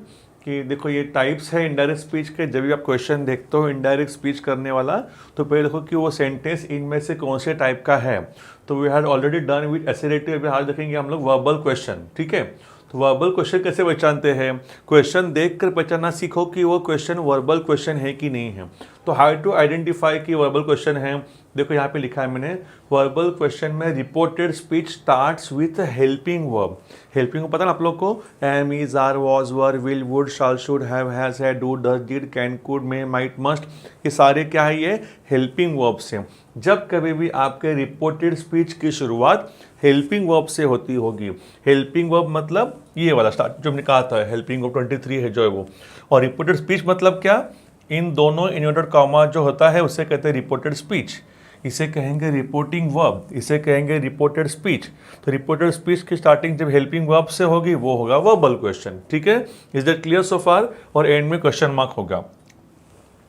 कि देखो ये टाइप्स है इनडायरेक्ट स्पीच के। जब भी आप क्वेश्चन देखते हो इनडायरेक्ट स्पीच करने वाला, तो पहले देखो कि वो सेंटेंस इनमें से कौन से टाइप का है। तो we had already done with assertive, अभी आज देखेंगे हम लोग वर्बल क्वेश्चन, ठीक है। तो वर्बल क्वेश्चन कैसे पहचानते हैं, क्वेश्चन देखकर पहचानना सीखो कि वो क्वेश्चन वर्बल क्वेश्चन है कि नहीं है। तो हाउ टू आइडेंटिफाई कि वर्बल क्वेश्चन है, देखो यहाँ पे लिखा है मैंने, वर्बल क्वेश्चन में reported speech starts with helping verb. Helping पता ना आप लोग को, am, is, are, was, were, will, would, shall, should, have, has, had, do, does, did, can, could, may, might, must, ये सारे क्या है, ये हेल्पिंग वर्ब्स हैं। जब कभी भी आपके रिपोर्टेड स्पीच की शुरुआत हेल्पिंग वर्ब से होती होगी, हेल्पिंग वर्ब मतलब ये वाला स्टार्ट जो हमने कहा था, हेल्पिंग वर्ब 23 है जो है वो, और रिपोर्टेड स्पीच मतलब क्या, इन दोनों इन्वर्टेड कॉमा जो होता है उसे कहते हैं रिपोर्टेड स्पीच। इसे कहेंगे रिपोर्टिंग वर्ब, इसे कहेंगे रिपोर्टेड स्पीच। तो रिपोर्टेड स्पीच की स्टार्टिंग जब हेल्पिंग वर्ब से होगी वो होगा वर्बल क्वेश्चन, ठीक है। इज दैट क्लियर सो फार? और एंड में क्वेश्चन मार्क होगा।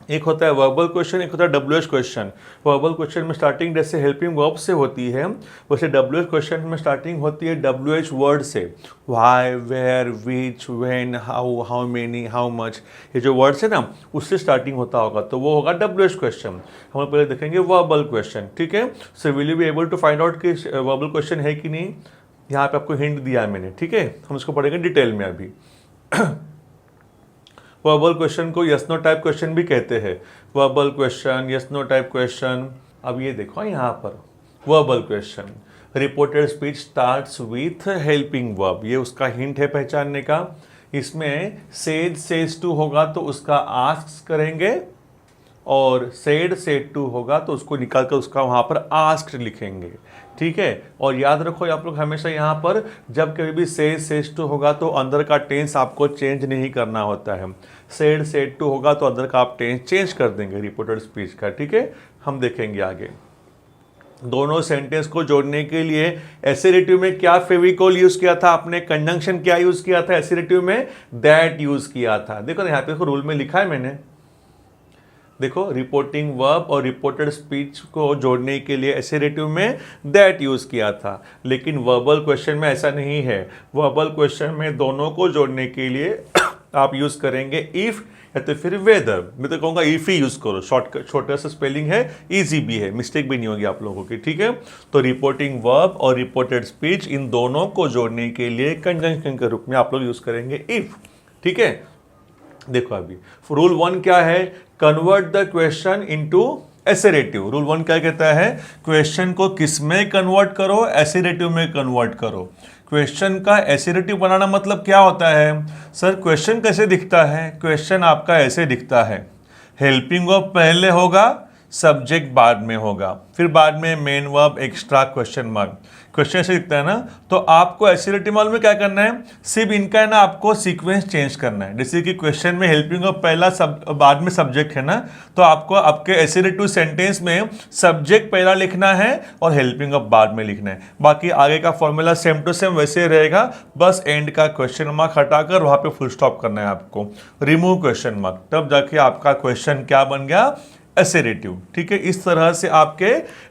एक होता है वर्बल क्वेश्चन, एक होता है डब्ल्यूएच क्वेश्चन। वर्बल क्वेश्चन में स्टार्टिंग जैसे हेल्पिंग वर्ब से होती है, वैसे डब्ल्यूएच क्वेश्चन में स्टार्टिंग होती है डब्ल्यूएच वर्ड से। Why, where, which, when, how, how many, how much, ये जो वर्ड्स है ना उससे स्टार्टिंग होता होगा, तो वो होगा डब्ल्यूएच क्वेश्चन। हम पहले देखेंगे वर्बल क्वेश्चन, ठीक है। So will you be able to find out कि वर्बल क्वेश्चन है कि नहीं, यहाँ पे आपको हिंट दिया है मैंने, ठीक है। हम इसको पढ़ेंगे डिटेल में अभी। वर्बल क्वेश्चन को यस नो टाइप क्वेश्चन भी कहते हैं, verbal question, yes no type question. अब ये देखो यहाँ पर verbal question, reported speech starts with helping verb, ये उसका हिंट है पहचानने का। इसमें सेड, सेज टू होगा तो उसका आस्क करेंगे, और सेड टू होगा तो उसको निकाल कर उसका वहाँ पर आस्क्ड लिखेंगे, ठीक है। और याद रखो आप लोग हमेशा यहाँ पर जब कभी भी सेज टू होगा तो अंदर का टेंस आपको चेंज नहीं करना होता है। सेड टू होगा तो अंदर का आप टेंस चेंज कर देंगे रिपोर्टेड स्पीच का, ठीक है। हम देखेंगे आगे। दोनों सेंटेंस को जोड़ने के लिए एसेरेटिव में क्या फेविकोल यूज किया था आपने, कंजंक्शन क्या यूज किया था, एसेरेटिव में दैट यूज किया था। देखो यहाँ पे रूल में लिखा है मैंने, देखो रिपोर्टिंग वर्ब और रिपोर्टेड स्पीच को जोड़ने के लिए एसेरेटिव में दैट यूज किया था, लेकिन वर्बल क्वेश्चन में ऐसा नहीं है। वर्बल क्वेश्चन में दोनों को जोड़ने के लिए आप यूज करेंगे इफ या तो फिर वेदर। मैं तो कहूँगा इफ ही यूज करो, छोटा सा स्पेलिंग है, इजी भी है, मिस्टेक भी नहीं होगी आप लोगों की, ठीक है। तो रिपोर्टिंग वर्ब और रिपोर्टेड स्पीच इन दोनों को जोड़ने के लिए कंजंक्शन के रूप में आप लोग यूज करेंगे इफ, ठीक है। देखो अभी रूल 1 क्या है, convert the question into assertive. Rule 1 क्या कहता है, क्वेश्चन को किस में कन्वर्ट करो, एसेरेटिव में कन्वर्ट करो। क्वेश्चन का एसेरेटिव बनाना मतलब क्या होता है, सर क्वेश्चन कैसे दिखता है, क्वेश्चन आपका ऐसे दिखता है, हेल्पिंग वर्ब पहले होगा, सब्जेक्ट बाद में होगा, फिर बाद में main verb extra question mark. Question ऐसे दिखता है ना, तो आपको एसेरेटिव में क्या करना है, सिर्फ इनका है ना आपको सीक्वेंस चेंज करना है। जैसे कि क्वेश्चन में हेल्पिंग वर्ब पहला बाद में सब्जेक्ट है ना, तो आपको आपके एसेरेटिव सेंटेंस में सब्जेक्ट पहला लिखना है और हेल्पिंग वर्ब बाद में लिखना है। बाकी आगे का फॉर्मूला सेम टू सेम वैसे रहेगा, बस एंड का क्वेश्चन मार्क हटाकर वहां पे फुल स्टॉप करना है आपको, रिमूव क्वेश्चन मार्क, तब जाके आपका क्वेश्चन क्या बन गया, एसेरेटिव, ठीक है। इस तरह से आपके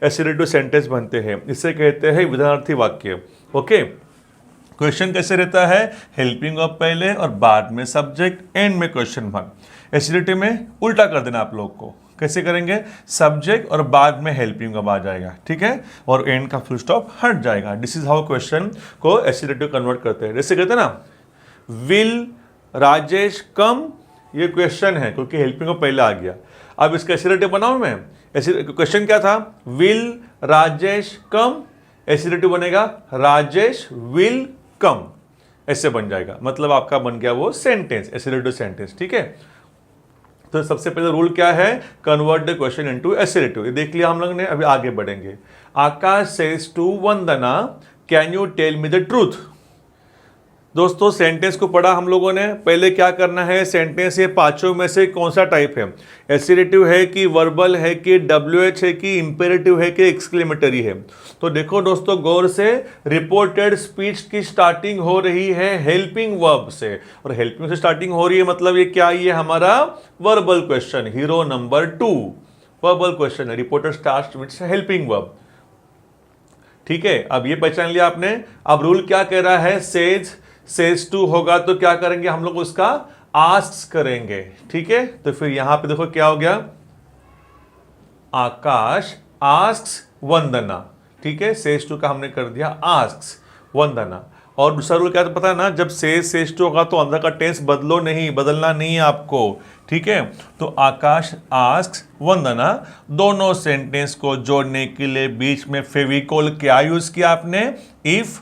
एसेरेटिव सेंटेंस बनते हैं, इसे कहते हैं विधानार्थी वाक्य, ओके। क्वेश्चन कैसे रहता है, हेल्पिंग वर्ब पहले और बाद में सब्जेक्ट, एंड में क्वेश्चन मार्क। एसेरेटिव में उल्टा कर देना आप लोग को, कैसे करेंगे, सब्जेक्ट और बाद में हेल्पिंग वर्ब आ जाएगा, ठीक है, और एंड का फुल स्टॉप हट जाएगा। दिस इज हाउ क्वेश्चन को एसेरेटिव कन्वर्ट करते हैं। जैसे कहते हैं ना, विल राजेश कम, ये क्वेश्चन है क्योंकि हेल्पिंग वर्ब पहले आ गया। अब इसका एसेरेटिव बनाऊं मैं, क्वेश्चन क्या था, विल राजेश कम, एसेरेटिव बनेगा राजेश विल कम, ऐसे बन जाएगा, मतलब आपका बन गया वो सेंटेंस, एसेरेटिव सेंटेंस, ठीक है। तो सबसे पहले रूल क्या है, convert the question into assertive, ये देख लिया हम लोग ने। अभी आगे बढ़ेंगे। Akash says to Vandana, can you tell me the truth. दोस्तों सेंटेंस को पढ़ा हम लोगों ने, पहले क्या करना है, सेंटेंस ये पांचों में से कौन सा टाइप है, एसिरेटिव है कि वर्बल है कि WH है कि इंपेरेटिव है कि एक्सक्लेमेटरी है। तो देखो दोस्तों गौर से, रिपोर्टेड स्पीच की स्टार्टिंग हो रही है हेल्पिंग वर्ब से, और हेल्पिंग से स्टार्टिंग हो रही है मतलब ये क्या, ये हमारा verbal question, hero number 2 verbal question है, reported starts with helping verb. ठीक है, अब ये पहचान लिया आपने। अब रूल क्या कह रहा है, सेज टू होगा तो क्या करेंगे हम लोग, उसका आस्क्स करेंगे। ठीक है, तो फिर यहां पे देखो क्या हो गया, आकाश आस्क्स वंदना। ठीक है, सेज टू का हमने कर दिया आस्क्स वंदना। और दूसरा रूल क्या है तो पता है ना, जब सेज टू होगा तो अंदर का टेंस बदलना नहीं है आपको। ठीक है, तो आकाश आस्क्स वंदना, दोनों सेंटेंस को जोड़ने के लिए बीच में फेविकोल क्या यूज किया आपने, इफ।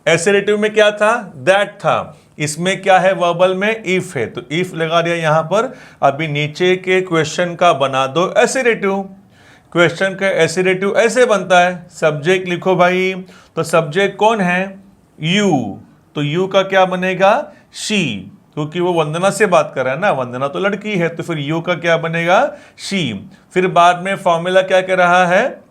एसेरेटिव में क्या था, दैट था। इसमें क्या है, वर्बल में इफ है, तो इफ लगा दिया यहां पर। अभी नीचे के क्वेश्चन का बना दो एसेरेटिव। क्वेश्चन का एसेरेटिव ऐसे बनता है, सब्जेक्ट लिखो भाई, तो सब्जेक्ट कौन है, यू, तो यू का क्या बनेगा, शी, क्योंकि वो वंदना से बात कर रहा है ना, वंदना तो लड़की है, तो फिर यू का क्या बनेगा, शी। फिर बाद में फॉर्मूला क्या कह रहा है,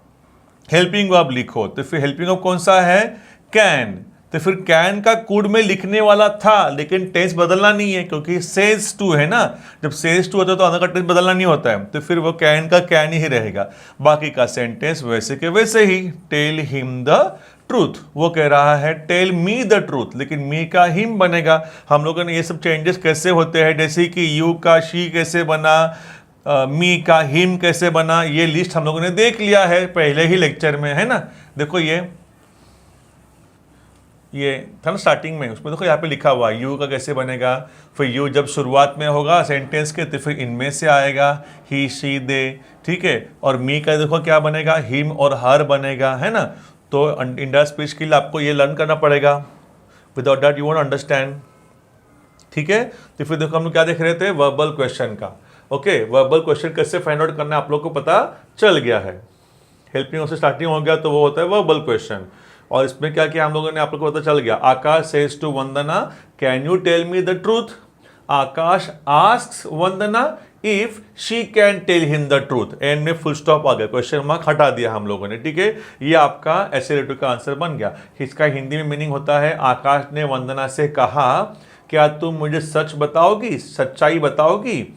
हेल्पिंग वर्ब लिखो, तो फिर हेल्पिंग वर्ब कौन सा है, कैन। तो फिर कैन का कुड में लिखने वाला था, लेकिन टेंस बदलना नहीं है क्योंकि सेज टू है ना, जब सेज टू होता है तो अंदर का टेंस बदलना नहीं होता है, तो फिर वो कैन का कैन ही रहेगा। बाकी का सेंटेंस वैसे के वैसे ही, टेल हिम द ट्रूथ, वो कह रहा है टेल मी द ट्रूथ, लेकिन मी का हिम बनेगा। हम लोगों ने ये सब चेंजेस कैसे होते हैं, जैसे कि यू का शी कैसे बना, मी का हिम कैसे बना, ये लिस्ट हम लोगों ने देख लिया है पहले ही लेक्चर में, है ना। देखो ये था ना स्टार्टिंग में, उसमें देखो यहाँ पे लिखा हुआ यू का कैसे बनेगा, फिर यू जब शुरुआत में होगा सेंटेंस के तो फिर इनमें से आएगा ही शी दे। ठीक है, और मी का देखो क्या बनेगा, हिम और हर बनेगा, है ना। तो इंडायरेक्ट स्पीच के लिए आपको ये लर्न करना पड़ेगा, without that you won't understand. ठीक है, तो फिर देखो हम लोग क्या देख रहे थे, वर्बल क्वेश्चन का। ओके, वर्बल क्वेश्चन कैसे फाइंड आउट करना है आप लोग को पता चल गया है। हेल्पिंग से स्टार्टिंग हो गया तो वो होता है वर्बल क्वेश्चन। और इसमें क्या किया हम लोगों ने, आप लोग को पता चल गया, Akash says to Vandana can you tell me the truth, Akash asks Vandana if she can tell him the truth, and में फुल स्टॉप आ गया, क्वेश्चन मार्क हटा दिया हम लोगों ने। ठीक है, ये आपका एसेरेटिव का आंसर बन गया। इसका हिंदी में मीनिंग होता है, आकाश ने वंदना से कहा क्या तुम मुझे सच बताओगी, सच्चाई बताओगी,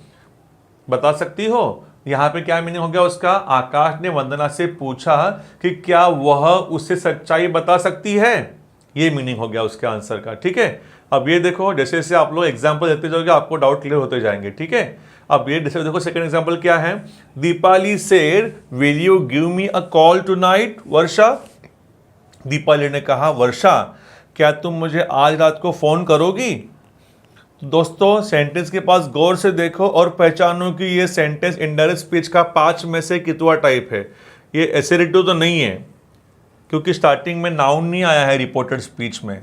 बता सकती हो। यहां पे क्या मीनिंग हो गया उसका, आकाश ने वंदना से पूछा कि क्या वह उसे सच्चाई बता सकती है, ये मीनिंग हो गया उसके आंसर का। ठीक है, अब ये देखो जैसे जैसे आप लोग एग्जांपल देते जाओगे आपको डाउट क्लियर होते जाएंगे। ठीक है, अब ये जैसे देखो सेकंड एग्जांपल क्या है, Deepali said will you give me a call tonight Varsha, Deepali ने कहा वर्षा क्या तुम मुझे आज रात को फोन करोगी। तो दोस्तों सेंटेंस के पास गौर से देखो और पहचानो कि ये सेंटेंस इनडायरेक्ट स्पीच का 5 में से कितवा टाइप है। ये एसेरेटिव तो नहीं है क्योंकि स्टार्टिंग में नाउन नहीं आया है रिपोर्टेड स्पीच में।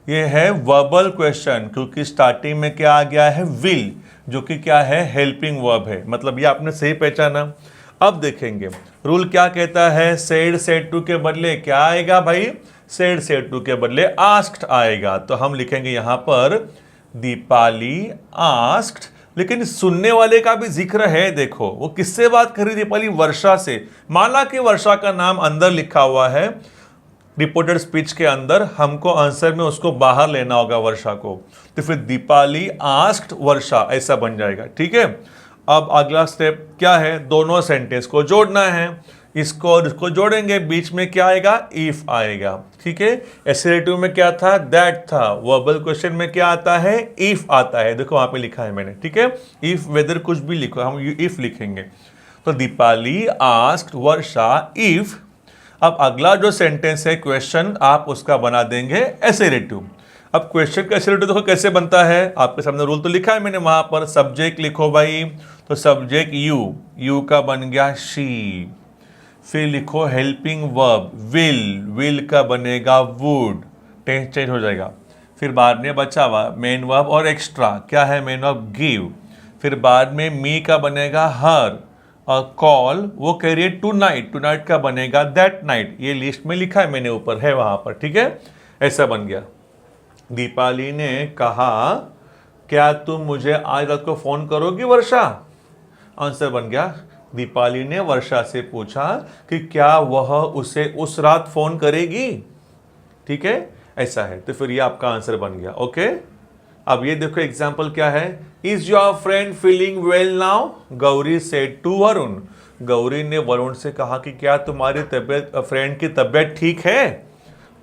ये है वर्बल क्वेश्चन क्योंकि स्टार्टिंग में क्या आ गया है, विल, जो कि क्या है, हेल्पिंग वर्ब है। मतलब ये आपने सही पहचाना। अब देखेंगे रूल क्या कहता है, सेड टू के बदले क्या आएगा भाई, सेड टू के बदले आस्क्ड आएगा। तो हम लिखेंगे यहां पर दीपाली आस्क्ड, लेकिन सुनने वाले का भी जिक्र है। देखो वो किससे बात कर रही, दीपाली वर्षा से। माना कि वर्षा का नाम अंदर लिखा हुआ है रिपोर्टेड स्पीच के अंदर, हमको आंसर में उसको बाहर लेना होगा वर्षा को, तो फिर दीपाली आस्क्ड वर्षा ऐसा बन जाएगा। ठीक है, अब अगला स्टेप क्या है, दोनों सेंटेंस को जोड़ना है। इसको और इसको जोड़ेंगे, बीच में क्या आएगा, इफ आएगा। ठीक है, एसेरेटिव में क्या था, दैट था। वर्बल क्वेश्चन में क्या आता है, इफ आता है। देखो वहां पे लिखा है मैंने। ठीक है, इफ वेदर कुछ भी लिखो, हम इफ लिखेंगे। तो दीपाली आस्क्ड वर्षा इफ। अब अगला जो सेंटेंस है क्वेश्चन, आप उसका बना देंगे एसेरेटिव। अब क्वेश्चन का एसेरेटिव देखो कैसे बनता है, आपके सामने रूल तो लिखा है मैंने, वहां पर सब्जेक्ट लिखो भाई, तो सब्जेक्ट यू का बन गया शी। फिर लिखो हेल्पिंग वर्ब विल का बनेगा वुड, टेंस चेंज हो जाएगा। फिर बाद में बचा हुआ मेन वर्ब और एक्स्ट्रा, क्या है मेन वर्ब, गिव। फिर बाद में मी का बनेगा हर, और कॉल वो कह रही है टू नाइट का बनेगा दैट नाइट। ये लिस्ट में लिखा है मैंने, ऊपर है वहां पर। ठीक है, ऐसा बन गया। दीपाली ने कहा क्या तुम मुझे आज रात को फोन करोगी वर्षा? आंसर बन गया दीपाली ने वर्षा से पूछा कि क्या वह उसे उस रात फोन करेगी। ठीक है, ऐसा है, तो फिर ये आपका आंसर बन गया। ओके, अब ये देखो एग्जाम्पल क्या है। Is your friend feeling well now? Gauri said to Varun. Gauri ने वरुण से कहा कि क्या तुम्हारी फ्रेंड की तबीयत ठीक है?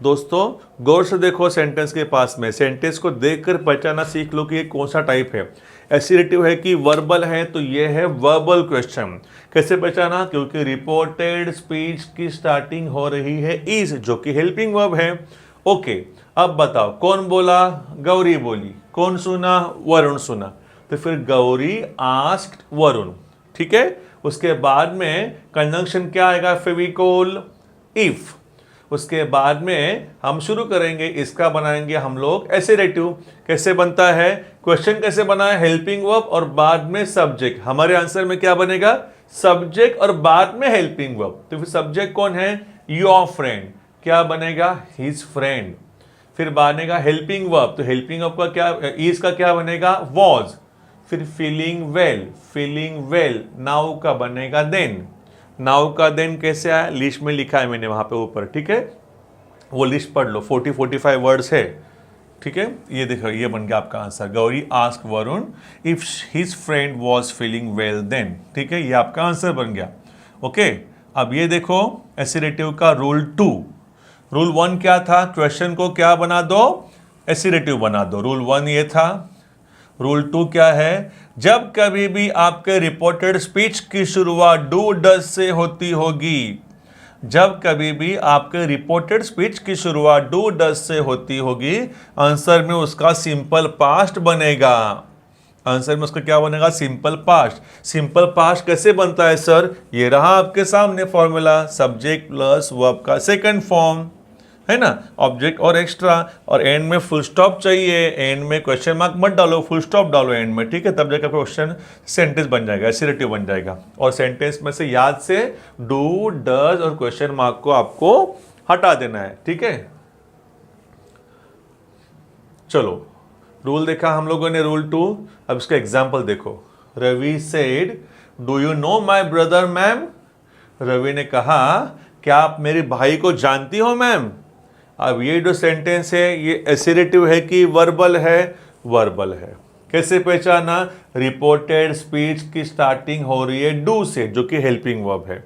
दोस्तों गौर से देखो सेंटेंस के पास में, सेंटेंस को देखकर पहचाना सीख लो कि ये कौन सा टाइप है। एसिरेटिव है कि वर्बल है, तो ये है वर्बल क्वेश्चन। कैसे पहचाना? क्योंकि रिपोर्टेड स्पीच की स्टार्टिंग हो रही है इज, जो कि हेल्पिंग वर्ब है। ओके, अब बताओ कौन बोला? गौरी बोली। कौन सुना? वरुण सुना। तो फिर गौरी आस्क्ड वरुण। ठीक है, उसके बाद में कंजंक्शन क्या आएगा? फेविकोल, इफ। उसके बाद में हम शुरू करेंगे, इसका बनाएंगे हम लोग एसिरेटिव। कैसे बनता है? क्वेश्चन कैसे बना है? हेल्पिंग वर्ब और बाद में सब्जेक्ट। हमारे आंसर में क्या बनेगा? सब्जेक्ट और बाद में हेल्पिंग वर्ब। तो फिर सब्जेक्ट कौन है? Your friend. क्या बनेगा? His friend. फिर बनेगा हेल्पिंग वर्ब, तो हेल्पिंग वर्ब का क्या, इज का क्या बनेगा? वॉज। फिर feeling well, feeling well. Now का बनेगा देन। नाउ का देन कैसे आया? लिस्ट में लिखा है मैंने वहां पे ऊपर। ठीक है, वो लिस्ट पढ़ लो, 40-45 वर्ड्स है। ठीक है, ये देखो, ये बन गया आपका answer. Gauri ask Varun if his friend was feeling well then. ठीक है, ये आपका आंसर बन गया। ओके, अब ये देखो एसिरेटिव का रूल 2। रूल 1 क्या था? क्वेश्चन को क्या बना दो? एसिरेटिव बना दो। रूल 1 ये था। रूल 2 क्या है? जब कभी भी आपके रिपोर्टेड स्पीच की शुरुआत डू डज से होती होगी, जब कभी भी आपके रिपोर्टेड स्पीच की शुरुआत डू डज से होती होगी, आंसर में उसका सिंपल पास्ट बनेगा। आंसर में उसका क्या बनेगा? Simple past. सिंपल पास्ट कैसे बनता है सर? ये रहा आपके सामने फॉर्मूला, सब्जेक्ट प्लस वर्ब का सेकंड फॉर्म, है ना, ऑब्जेक्ट और एक्स्ट्रा, और एंड में फुल स्टॉप चाहिए। एंड में क्वेश्चन मार्क मत डालो, फुल स्टॉप डालो एंड में। ठीक है, तब जाकर क्वेश्चन सेंटेंस बन जाएगा, एसिरेटिव बन जाएगा। और सेंटेंस में से याद से डू, डज और क्वेश्चन मार्क को आपको हटा देना है। ठीक है, चलो रूल देखा हम लोगों ने, रूल 2। अब इसका एग्जाम्पल देखो। Ravi said do you know my brother ma'am? Ravi ने कहा क्या आप मेरे भाई को जानती हो मैम? अब ये जो सेंटेंस है ये एसिरेटिव है कि वर्बल है? वर्बल है। कैसे पहचाना? रिपोर्टेड स्पीच की स्टार्टिंग हो रही है डू से, जो कि हेल्पिंग वर्ब है।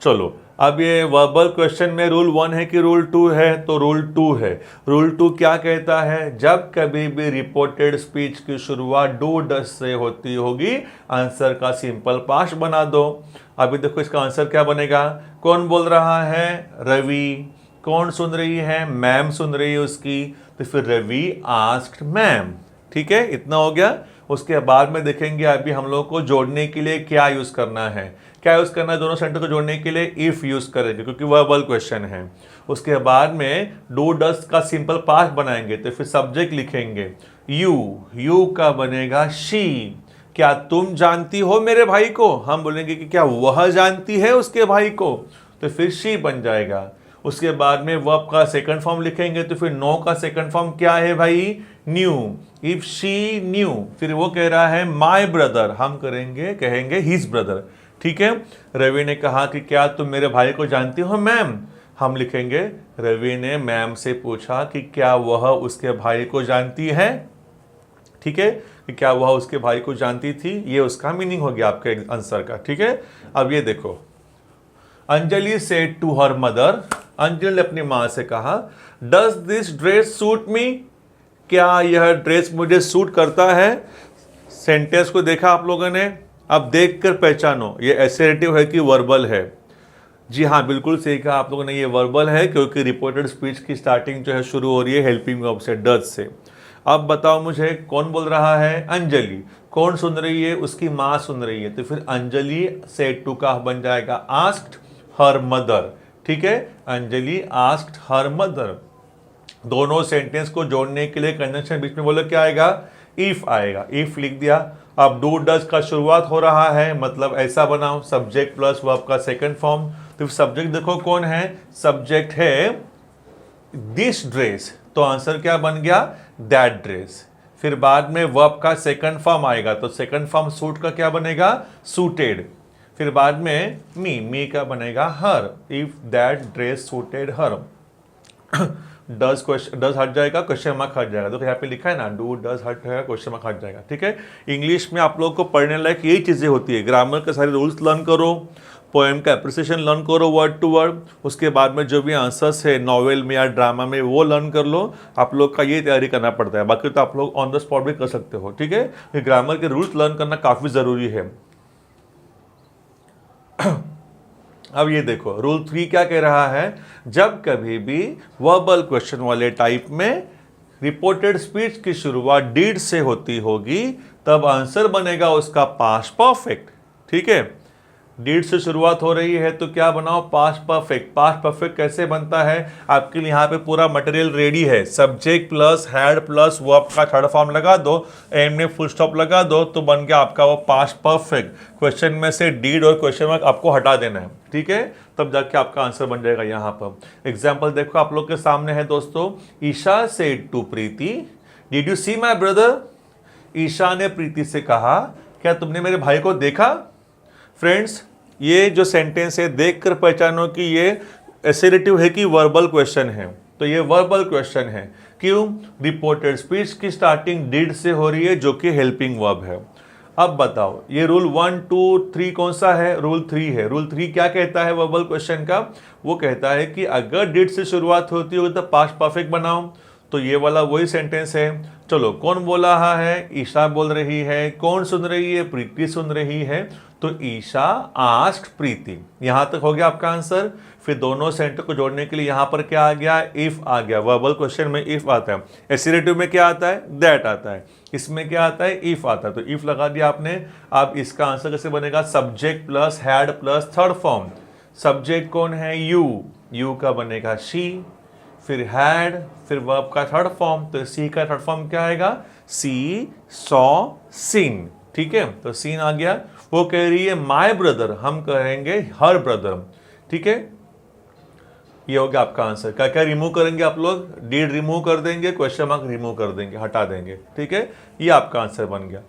चलो, अब ये वर्बल क्वेश्चन में रूल 1 है कि रूल 2 है? तो रूल 2 है। रूल 2 क्या कहता है? जब कभी भी रिपोर्टेड स्पीच की शुरुआत डू डज से होती होगी, आंसर का सिंपल पास्ट बना दो। अभी देखो इसका आंसर क्या बनेगा? कौन बोल रहा है? रवि। कौन सुन रही है? मैम सुन रही है उसकी। तो फिर रवि आस्क्ड मैम। ठीक है, इतना हो गया। उसके बाद में देखेंगे अभी हम लोग को जोड़ने के लिए क्या यूज करना है। क्या यूज करना है दोनों सेंटेंस को जोड़ने के लिए? इफ यूज करेंगे, क्योंकि वर्बल क्वेश्चन है। उसके बाद में डू डज का सिंपल पास्ट बनाएंगे, तो फिर सब्जेक्ट लिखेंगे यू। यू का बनेगा शी। क्या तुम जानती हो मेरे भाई को? हम बोलेंगे कि क्या वह जानती है उसके भाई को, तो फिर शी बन जाएगा। उसके बाद में वर्ब का सेकंड फॉर्म लिखेंगे, तो फिर नो का सेकंड फॉर्म क्या है भाई? न्यू। इफ शी न्यू, फिर वो कह रहा है माय ब्रदर, हम कहेंगे हिज ब्रदर। ठीक है, रवि ने कहा कि क्या तुम मेरे भाई को जानती हो मैम? हम लिखेंगे रवि ने मैम से पूछा कि क्या वह उसके भाई को जानती है। ठीक है, कि क्या वह उसके भाई को जानती थी, ये उसका मीनिंग हो गया आपके आंसर का। ठीक है, अब ये देखो, Anjali said to her mother. Anjali ने अपनी माँ से कहा does this dress suit me? क्या यह ड्रेस मुझे सूट करता है? सेंटेंस को देखा आप लोगों ने? अब देखकर पहचानो ये एसेरेटिव है कि वर्बल है। जी हाँ, बिल्कुल सही कहा आप लोगों ने, ये वर्बल है, क्योंकि रिपोर्टेड स्पीच की स्टार्टिंग जो है शुरू हो रही है हेल्पिंग वर्ब से, डज से। अब बताओ मुझे कौन बोल रहा है? अंजलि। कौन सुन रही है? उसकी माँ सुन रही है, तो फिर अंजलि सेड टू का बन जाएगा आस्क्ड हर मदर। ठीक है, अंजलि आस्क्ड हर मदर। दोनों सेंटेंस को जोड़ने के लिए कंजंक्शन बीच में बोलो क्या आएगा? इफ आएगा। इफ लिख दिया। अब डू डज का शुरुआत हो रहा है, मतलब ऐसा बनाओ, सब्जेक्ट प्लस वर्ब का सेकंड फॉर्म। तो सब्जेक्ट देखो कौन है? सब्जेक्ट है दिस ड्रेस, तो आंसर क्या बन गया? That dress. फिर बाद में वर्ब का सेकंड फॉर्म आएगा, तो सेकंड फॉर्म सूट का क्या बनेगा, सूटेड। फिर बाद में मी का बनेगा her, if that dress suited her. Does हट जाएगा, क्वेश्चन मार्क हट जाएगा। तो यहाँ पे लिखा है ना, डू डज हट जाएगा, क्वेश्चन मार्क हट जाएगा। ठीक है, इंग्लिश में आप लोगों को पढ़ने लायक यही चीज़ें होती है। ग्रामर के सारे रूल्स लर्न करो, पोएम का एप्रिसिएशन लर्न करो वर्ड टू वर्ड, उसके बाद में जो भी आंसर्स है नॉवेल में या ड्रामा में वो लर्न कर लो। आप लोग का ये तैयारी करना पड़ता है, बाकी तो आप लोग ऑन द स्पॉट भी कर सकते हो। ठीक है, ग्रामर के रूल्स लर्न करना काफ़ी ज़रूरी है। अब ये देखो, रूल 3 क्या कह रहा है, जब कभी भी वर्बल क्वेश्चन वाले टाइप में रिपोर्टेड स्पीच की शुरुआत डीड से होती होगी, तब आंसर बनेगा उसका पास्ट परफेक्ट। ठीक है, डीड से शुरुआत हो रही है तो क्या बनाओ, पास्ट परफेक्ट। पास्ट परफेक्ट कैसे बनता है, आपके लिए यहाँ पे पूरा मटेरियल रेडी है। Subject plus had plus verb का थर्ड फॉर्म लगा दो, एंड में फुल स्टॉप लगा दो, तो बन गया आपका वो पास्ट परफेक्ट। क्वेश्चन में से डीड और क्वेश्चन मार्क आपको हटा देना है। ठीक है, तब जाके आपका आंसर बन जाएगा। यहाँ पर एग्जाम्पल देखो आप लोग के सामने है दोस्तों। Isha said to Preeti, did you see my brother. Isha ने प्रीति से कहा, क्या तुमने मेरे भाई को देखा। फ्रेंड्स, ये जो सेंटेंस है देखकर पहचानो कि ये एसेरेटिव है कि वर्बल क्वेश्चन है। तो ये वर्बल क्वेश्चन है। क्यों, रिपोर्टेड स्पीच की स्टार्टिंग डिड से हो रही है, जो कि हेल्पिंग वर्ब है। अब बताओ, ये रूल 1 2 3 कौन सा है, रूल 3 है। रूल 3 क्या कहता है वर्बल क्वेश्चन का, वो कहता है कि अगर डिड से शुरुआत होती हो तो पास्ट परफेक्ट बनाओ। तो ये वाला वही सेंटेंस है। चलो, कौन बोल रहा है, ईशा बोल रही है। कौन सुन रही है, प्रीति सुन रही है। तो ईशा आस्क्ड प्रीति, यहां तक हो गया आपका आंसर। फिर दोनों सेंटेंस को जोड़ने के लिए यहां पर क्या आ गया, इफ आ गया। वर्बल क्वेश्चन में इफ आता है, एसिरेटिव में क्या आता है, दैट आता है, इसमें क्या आता है, इफ आता है। तो इफ लगा दिया आपने। अब इसका आंसर कैसे बनेगा, subject plus had plus third form. Subject कौन है, यू का बनेगा शी, फिर हैड, फिर वर्ब का थर्ड फॉर्म। तो सी का थर्ड फॉर्म क्या आएगा, सी सॉ सीन। ठीक है, तो सीन आ गया। वो कह रही है माय ब्रदर, हम कहेंगे हर ब्रदर। ठीक है, ये हो गया आपका आंसर। क्या क्या रिमूव करेंगे आप लोग, डीड रिमूव कर देंगे, क्वेश्चन मार्क रिमूव कर देंगे, हटा देंगे। ठीक है, ये आपका आंसर बन गया।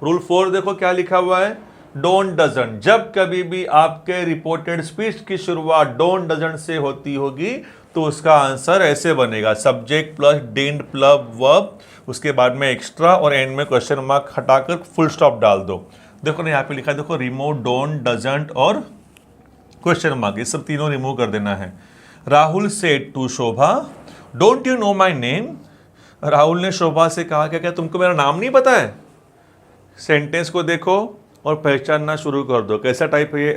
रूल 4 देखो क्या लिखा हुआ है, डोंट डजंट। जब कभी भी आपके रिपोर्टेड स्पीच की शुरुआत डोंट डजंट से होती होगी तो उसका आंसर ऐसे बनेगा, subject plus didn't plus verb, उसके बाद में एक्स्ट्रा और एंड में क्वेश्चन मार्क हटाकर फुल स्टॉप डाल दो। देखो ना यहाँ पे लिखा है, देखो रिमूव डोंट डजंट और क्वेश्चन मार्क, ये सब तीनों रिमूव कर देना है। Rahul said to Shobha, don't you know my name. Rahul ने शोभा से कहा, क्या क्या तुमको मेरा नाम नहीं पता है। सेंटेंस को देखो और पहचानना शुरू कर दो, कैसा टाइप है ये,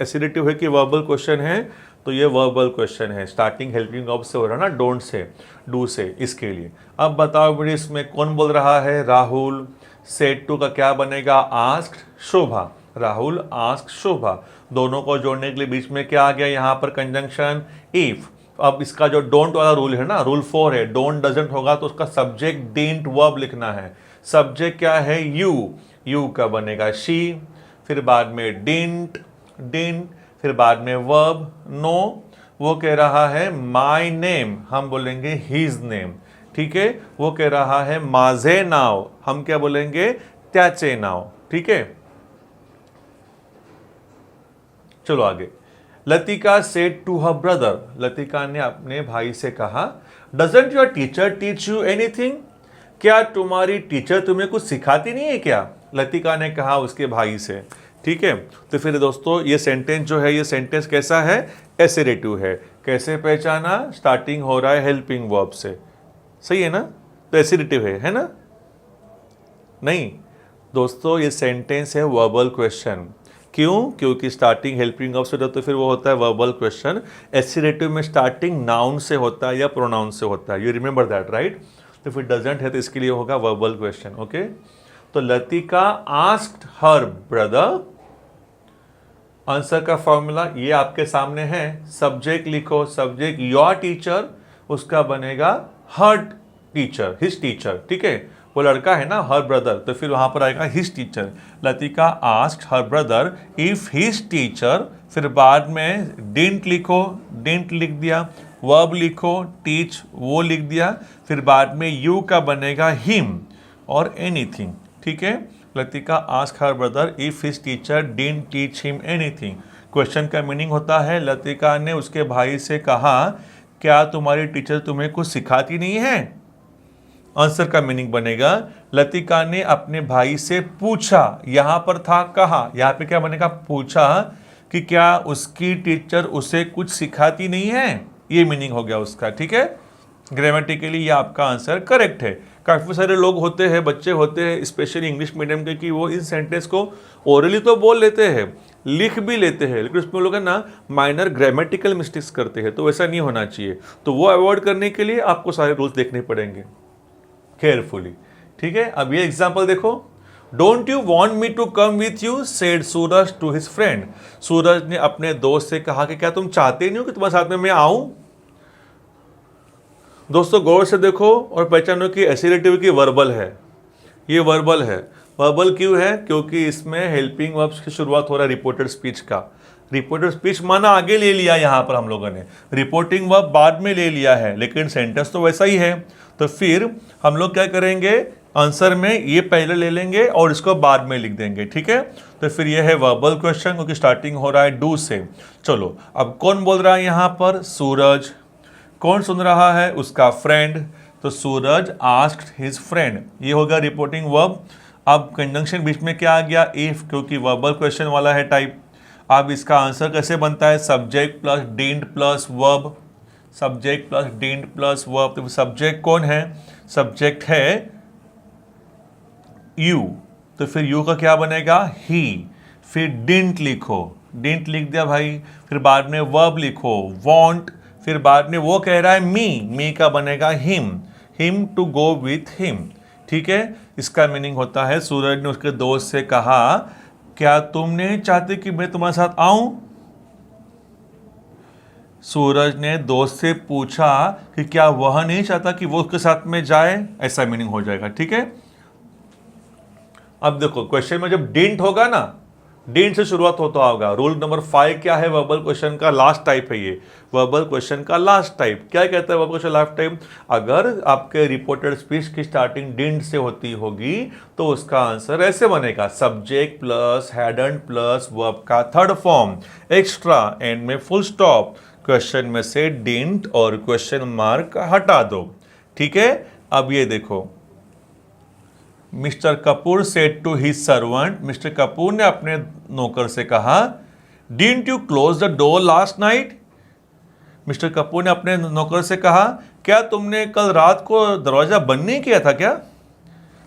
एसिरेटिव है कि वर्बल क्वेश्चन है। तो ये वर्बल क्वेश्चन है, स्टार्टिंग हेल्पिंग वर्ब से हो रहा है ना, डोंट से, डू से, इसके लिए। अब बताओ बेटे, इसमें कौन बोल रहा है, राहुल। सेड टू का क्या बनेगा, आस्क्ड शोभा। राहुल आस्क्ड शोभा, दोनों को जोड़ने के लिए बीच में क्या आ गया यहाँ पर, कंजंक्शन इफ। अब इसका जो डोंट वाला रूल है ना, रूल 4 है, डोंट डजंट होगा तो उसका सब्जेक्ट डिडंट वर्ब लिखना है। सब्जेक्ट क्या है, यू का बनेगा शी, फिर बाद में डिडंट, फिर बाद में वर्ब नो। वो कह रहा है माय नेम, हम बोलेंगे हिज नेम। ठीक है, वो कह रहा है माझे नाव, हम क्या बोलेंगे, त्याचे नाव। ठीक है, चलो आगे। Latika said to her brother, Latika ने अपने भाई से कहा, doesn't your teacher teach you anything. क्या तुम्हारी टीचर तुम्हें कुछ सिखाती नहीं है क्या, लतिका ने कहा उसके भाई से। ठीक है, तो फिर दोस्तों ये सेंटेंस जो है, ये सेंटेंस कैसा है, एसेरेटिव है। कैसे पहचाना, स्टार्टिंग हो रहा है हेल्पिंग वर्ब से, सही है ना, तो एसेरेटिव है ना। नहीं दोस्तों, ये सेंटेंस है वर्बल क्वेश्चन। क्यों, क्योंकि स्टार्टिंग हेल्पिंग वर्ब से होता है, तो फिर वो होता है वर्बल क्वेश्चन। एसिरेटिव में स्टार्टिंग नाउन से होता है या प्रोनाउन से होता है, यू रिमेंबर दैट राइट। तो फिर डजंट है तो इसके लिए होगा वर्बल क्वेश्चन। ओके, तो Latika asked her brother, answer का फॉर्मूला ये आपके सामने है। सब्जेक्ट लिखो, सब्जेक्ट योर टीचर, उसका बनेगा हर टीचर, हिज टीचर। ठीक है, वो लड़का है ना, हर ब्रदर, तो फिर वहां पर आएगा his teacher. Latika asked her brother if his teacher, फिर बाद में डिडंट लिखो, डिडंट लिख दिया, वर्ब लिखो, टीच वो लिख दिया, फिर बाद में यू का बनेगा हिम और एनीथिंग। ठीक है, Latika ask her brother if his teacher didn't teach him anything. Question का मीनिंग होता है लतिका ने उसके भाई से कहा क्या तुम्हारी टीचर तुम्हें कुछ सिखाती नहीं है। आंसर का मीनिंग बनेगा लतिका ने अपने भाई से पूछा, यहां पर था कहा, यहां पे क्या बनेगा पूछा कि क्या उसकी टीचर उसे कुछ सिखाती नहीं है, ये मीनिंग हो गया उसका। ठीक है, ग्रामेटिकली ये आपका आंसर करेक्ट है। काफ़ी सारे लोग होते हैं, बच्चे होते हैं स्पेशली इंग्लिश मीडियम के, कि वो इस सेंटेंस को ओरली तो बोल लेते हैं, लिख भी लेते हैं, लेकिन उसमें लोग है ना माइनर ग्रामेटिकल मिस्टेक्स करते हैं, तो वैसा नहीं होना चाहिए। तो वो अवॉइड करने के लिए आपको सारे रूल्स देखने पड़ेंगे केयरफुली। ठीक है, अब ये एग्जाम्पल देखो, don't you want me to come with you said Suraj to his friend. Suraj ने अपने दोस्त से कहा कि क्या तुम चाहते नहीं हो कि तुम्हारे साथ में मैं आऊं। दोस्तों गौर से देखो और पहचानो कि एसिलेटिव की वर्बल है, ये वर्बल है। वर्बल क्यों है? क्योंकि इसमें हेल्पिंग वर्ब्स की शुरुआत हो रहा है रिपोर्टेड स्पीच का। रिपोर्टेड स्पीच माना आगे ले लिया यहाँ पर हम लोगों ने, रिपोर्टिंग वर्ब बाद में ले लिया है, लेकिन सेंटेंस तो वैसा ही है। तो फिर हम लोग क्या करेंगे, आंसर में ये पहले ले लेंगे और इसको बाद में लिख देंगे। ठीक है, तो फिर ये है वर्बल क्वेश्चन, क्योंकि स्टार्टिंग हो रहा है डू से। चलो अब कौन बोल रहा है यहाँ पर? सूरज। कौन सुन रहा है? उसका फ्रेंड। तो सूरज आस्क्ड हिज फ्रेंड, ये होगा रिपोर्टिंग वर्ब। अब कंजंक्शन बीच में क्या आ गया? इफ, क्योंकि वर्बल क्वेश्चन वाला है टाइप। अब इसका आंसर कैसे बनता है? Subject plus didn't plus verb, subject plus didn't plus verb. तो सब्जेक्ट कौन है? सब्जेक्ट है यू, तो फिर यू का क्या बनेगा? ही। फिर डिडंट लिखो, डिडंट लिख दिया भाई, फिर बाद में वर्ब लिखो वांट, फिर बाद में वो कह रहा है मी का बनेगा him, him to go with him. ठीक है, इसका मीनिंग होता है सूरज ने उसके दोस्त से कहा क्या तुम नहीं चाहते कि मैं तुम्हारे साथ आऊं। सूरज ने दोस्त से पूछा कि क्या वह नहीं चाहता कि वो उसके साथ में जाए, ऐसा मीनिंग हो जाएगा। ठीक है, अब देखो क्वेश्चन में जब डिडंट होगा ना, डिडंट से शुरुआत होता होगा। रूल नंबर 5 क्या है? वर्बल क्वेश्चन का लास्ट टाइप है ये, वर्बल क्वेश्चन का लास्ट टाइप क्या कहता है? वर्बल क्वेश्चन लास्ट टाइप, अगर आपके रिपोर्टेड स्पीच की स्टार्टिंग डिडंट से होती होगी तो उसका आंसर ऐसे बनेगा, subject plus hadn't plus verb का थर्ड फॉर्म एक्स्ट्रा, एंड में फुल स्टॉप, क्वेश्चन में से डिडंट और क्वेश्चन मार्क हटा दो। ठीक है, अब ये देखो, Mr Kapoor said to his servant, Mr Kapoor ने अपने नौकर से कहा didn't you close the door last night. Mr Kapoor ने अपने नौकर से कहा क्या तुमने कल रात को दरवाजा बंद नहीं किया था क्या।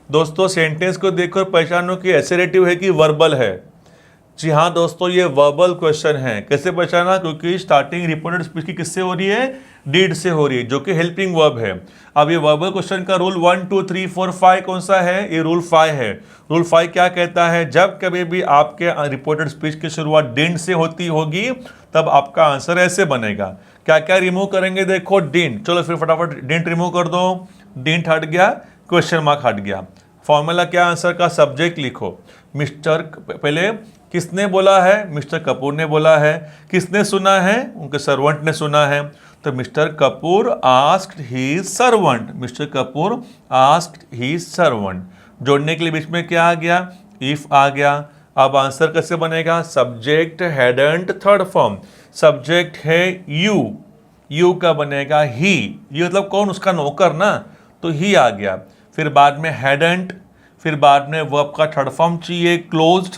दोस्तों सेंटेंस को देखकर पहचानो कि एसेरेटिव है कि वर्बल है। जी हाँ दोस्तों, ये वर्बल क्वेश्चन है। कैसे पहचाना? क्योंकि स्टार्टिंग रिपोर्टेड स्पीच की किससे हो रही है? डिड से हो रही है, जो कि हेल्पिंग वर्ब है। अब ये वर्बल क्वेश्चन का रूल 1 2 3 4 5 कौन सा है? ये रूल 5 है। रूल 5 क्या कहता है? जब कभी भी आपके रिपोर्टेड स्पीच की शुरुआत डिड से होती होगी तब आपका आंसर ऐसे बनेगा। क्या क्या रिमूव करेंगे? देखो डिड, चलो फिर फटाफट डिड रिमूव कर दो, डिड हट गया, क्वेश्चन मार्क हट गया। फॉर्मूला क्या आंसर का? सब्जेक्ट लिखो, मिस्टर, पहले किसने बोला है? मिस्टर कपूर ने बोला है। किसने सुना है? उनके सर्वेंट ने सुना है। तो mister Kapoor asked his servant, Mr Kapoor asked his servant. जोड़ने के लिए बीच में क्या आ गया? इफ आ गया। अब आंसर कैसे बनेगा? Subject hadn't third form, subject है यू, यू का बनेगा ही, ये मतलब कौन? उसका नौकर ना, तो ही आ गया। फिर बाद में हैडंट, फिर बाद में वर्ब का थर्ड फॉर्म चाहिए क्लोज्ड,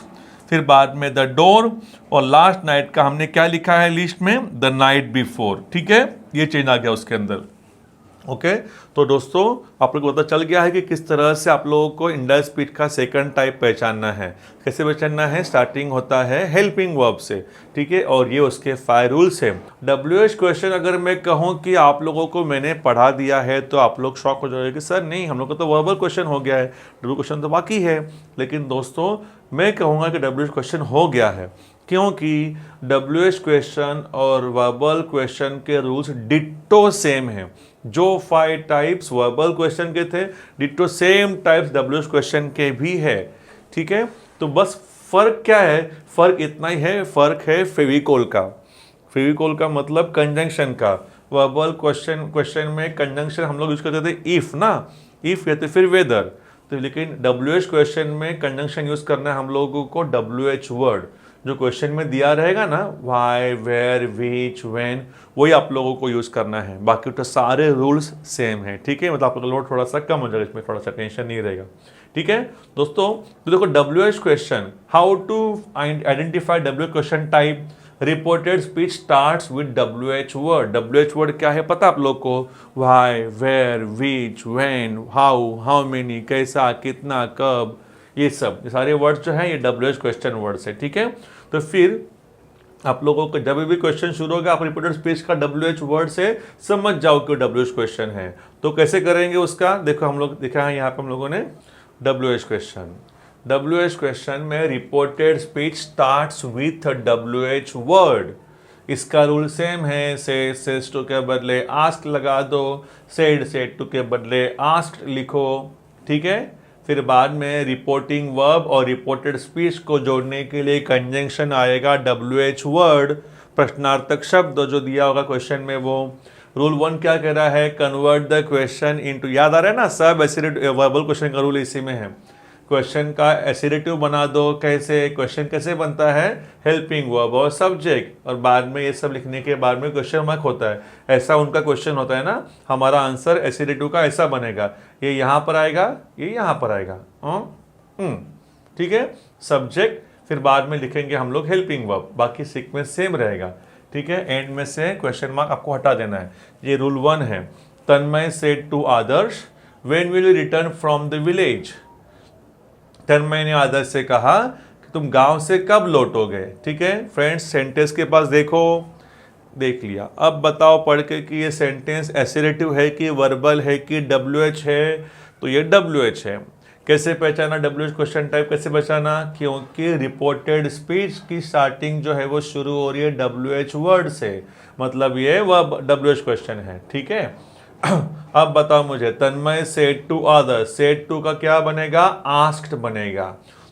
फिर बाद में द डोर, और लास्ट नाइट का हमने क्या लिखा है लिस्ट में? The night before. ठीक है, ये चेंज आ गया उसके अंदर। ओके, तो दोस्तों आप लोग को पता चल गया है कि किस तरह से आप लोगों को इंडायरेक्ट स्पीच का सेकंड टाइप पहचानना है। कैसे पहचानना है? स्टार्टिंग होता है हेल्पिंग वर्ब से। ठीक है, और ये उसके 5 रूल्स है। WH क्वेश्चन अगर मैं कहूँ कि आप लोगों को मैंने पढ़ा दिया है तो आप लोग शॉक हो जाएंगे कि सर नहीं, हम लोग का तो वर्बल क्वेश्चन हो गया है, WH क्वेश्चन तो बाकी है। लेकिन दोस्तों मैं कहूँगा कि WH क्वेश्चन हो गया है, क्योंकि WH क्वेश्चन और वर्बल क्वेश्चन के रूल्स डिट्टो सेम हैं। जो 5 टाइप्स वर्बल क्वेश्चन के थे, ditto same types WH question के भी है। ठीक है, तो बस फर्क क्या है? फर्क इतना ही है, फर्क है फेविकोल का। फेविकोल का मतलब कंजंक्शन का। वर्बल क्वेश्चन में कंजंक्शन हम लोग यूज करते थे इफ ना, इफ या तो फिर वेदर, तो लेकिन WH क्वेश्चन में कंजंक्शन यूज करना है हम लोगों को WH वर्ड, जो क्वेश्चन में दिया रहेगा ना वाई, वेयर, विच, व्हेन, वही आप लोगों को यूज करना है। बाकी तो सारे रूल्स सेम है, ठीक है। मतलब आप लोग लोड थोड़ा सा कम हो जाएगा, इसमें थोड़ा सा टेंशन नहीं रहेगा, ठीक है दोस्तों। तो देखो WH question, how to identify WH question type. Reported speech starts with WH word. WH word क्या है पता आप लोग को, why, where, which, when, how many, कैसा, कितना, कब, ये सब ये सारे वर्ड्स जो है ये WH क्वेश्चन वर्ड्स है, ठीक है। तो फिर आप लोगों को जब भी क्वेश्चन शुरू होगा आप रिपोर्टेड स्पीच का WH वर्ड से समझ जाओ कि WH क्वेश्चन है। तो कैसे करेंगे उसका, देखो हम लोग देखा है यहाँ पे हम लोगों ने WH क्वेश्चन। WH क्वेश्चन में reported speech starts with WH word. इसका रूल सेम है, सेज टू के बदले आस्क लगा दो, सेड टू के बदले आस्क्ड लिखो, ठीक है। फिर बाद में रिपोर्टिंग वर्ब और रिपोर्टेड स्पीच को जोड़ने के लिए कंजंक्शन आएगा WH वर्ड, प्रश्नार्थक शब्द जो दिया होगा क्वेश्चन में वो। रूल 1 क्या कह रहा है, कन्वर्ट द क्वेश्चन इनटू, याद आ रहा है ना, सब एसिडेटिव वर्बल क्वेश्चन का रूल इसी में है। क्वेश्चन का एसिडेटिव बना दो, कैसे, क्वेश्चन कैसे बनता है, हेल्पिंग वर्ब और सब्जेक्ट, और बाद में ये सब लिखने के बाद में क्वेश्चन मार्क होता है। ऐसा उनका क्वेश्चन होता है ना, हमारा आंसर एसिडेटिव का ऐसा बनेगा, ये यहाँ पर आएगा, ये यहाँ पर आएगा, ठीक है। सब्जेक्ट, फिर बाद में लिखेंगे हम लोग हेल्पिंग वर्ब, बाकी सीक्वेंस सेम रहेगा, ठीक है। एंड में से क्वेश्चन मार्क आपको हटा देना है। ये रूल 1 है। Tanmay said to Adarsh, when will you return from the village. Tanmay ने आदर्श से कहा कि तुम गांव से कब लौटोगे, ठीक है। फ्रेंड्स सेंटेंस के पास देखो, देख लिया, अब बताओ पढ़ के कि ये सेंटेंस एसिरेटिव है कि वर्बल है कि WH है। तो ये WH है। कैसे पहचाना WH क्वेश्चन टाइप, कैसे पहचाना, क्योंकि रिपोर्टेड स्पीच की स्टार्टिंग जो है वो शुरू हो रही है WH वर्ड से, मतलब ये वह WH क्वेश्चन है, ठीक है। अब बताओ मुझे, Tanmay said to Adarsh, said to का क्या बनेगा, आस्क्ड बनेगा।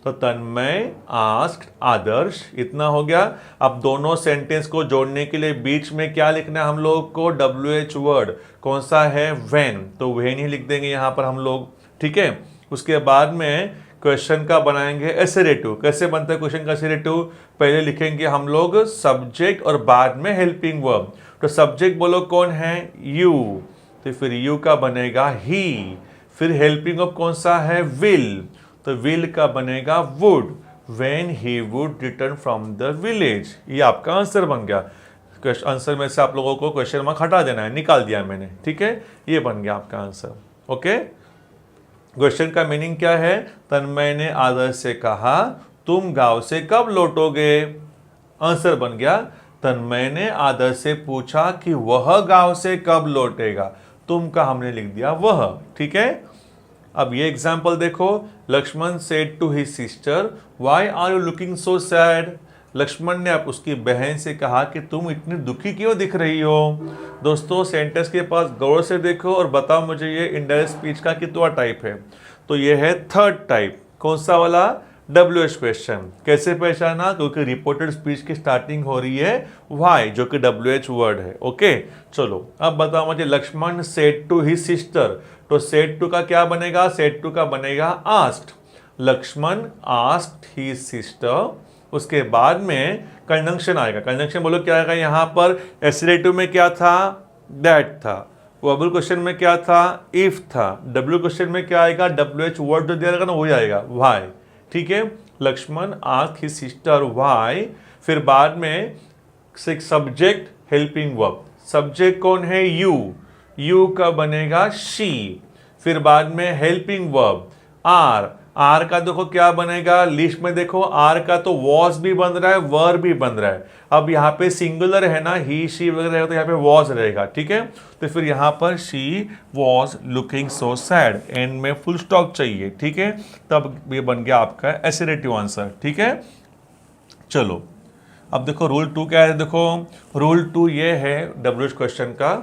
तो तन्मय आस्क्ड आदर्श, इतना हो गया। अब दोनों सेंटेंस को जोड़ने के लिए बीच में क्या लिखना है हम लोग को, WH वर्ड, कौन सा है, व्हेन, तो व्हेन ही लिख देंगे यहाँ पर हम लोग, ठीक है। उसके बाद में क्वेश्चन का बनाएंगे एसिरेटिव। कैसे बनता है क्वेश्चन का एसिरेटिव, पहले लिखेंगे हम लोग सब्जेक्ट और बाद में हेल्पिंग वर्ब। तो सब्जेक्ट बोलो कौन है, यू, तो फिर यू का बनेगा ही। फिर हेल्पिंग वर्ब कौन सा है, विल, तो विल का बनेगा would, when he would return from the village. ये आपका आंसर बन गया। आंसर में से आप लोगों को क्वेश्चन मार्क हटा देना है, निकाल दिया मैंने, ठीक है। ये बन गया आपका आंसर, ओके। क्वेश्चन का मीनिंग क्या है, तन्मय ने आदर्श से कहा तुम गांव से कब लौटोगे। आंसर बन गया, तन्मय ने आदर्श से पूछा कि वह गांव से कब लौटेगा। तुम का हमने लिख दिया वह, ठीक है। अब ये एग्जाम्पल देखो, Laxman said to his sister why are you looking so sad. Laxman ने अब उसकी बहन से कहा कि तुम इतनी दुखी क्यों दिख रही हो। दोस्तों सेंटेंस के पास गौर से देखो और बताओ मुझे ये इनडायरेक्ट स्पीच का कितना टाइप है। तो ये है थर्ड टाइप, कौन सा वाला, WH क्वेश्चन। कैसे पहचाना, क्योंकि रिपोर्टेड स्पीच की स्टार्टिंग हो रही है व्हाई, जो कि WH वर्ड है, ओके। चलो अब बताओ मुझे, Laxman said to his sister, तो सेड टू का क्या बनेगा, सेड टू का बनेगा asked. Laxman asked his sister, उसके बाद में कंजंक्शन आएगा। कंजंक्शन बोलो क्या आएगा यहाँ पर, एसिरेटिव में क्या था, दैट था, वर्बल क्वेश्चन में क्या था, इफ था, W क्वेश्चन में क्या आएगा, WH वर्ड जो दिया रहेगा ना वही आएगा, व्हाई, ठीक है। Laxman asked his sister why, फिर बाद में सब्जेक्ट हेल्पिंग वर्ब, सब्जेक्ट कौन है, यू का बनेगा शी। फिर बाद में हेल्पिंग वर्ब आर का देखो क्या बनेगा, लिस्ट में देखो आर का तो वॉज भी बन रहा है, वर भी बन रहा है। अब यहाँ पे सिंगुलर है ना, ही शी वगैरह रहेगा तो यहाँ पे वॉज रहेगा, ठीक है। तो फिर यहाँ पर she was looking so sad, and में फुल स्टॉप चाहिए, ठीक है। तब ये बन गया आपका एसिरेटिव आंसर, ठीक है। चलो अब देखो रूल 2 क्या है, देखो रूल 2 ये है WH क्वेश्चन का,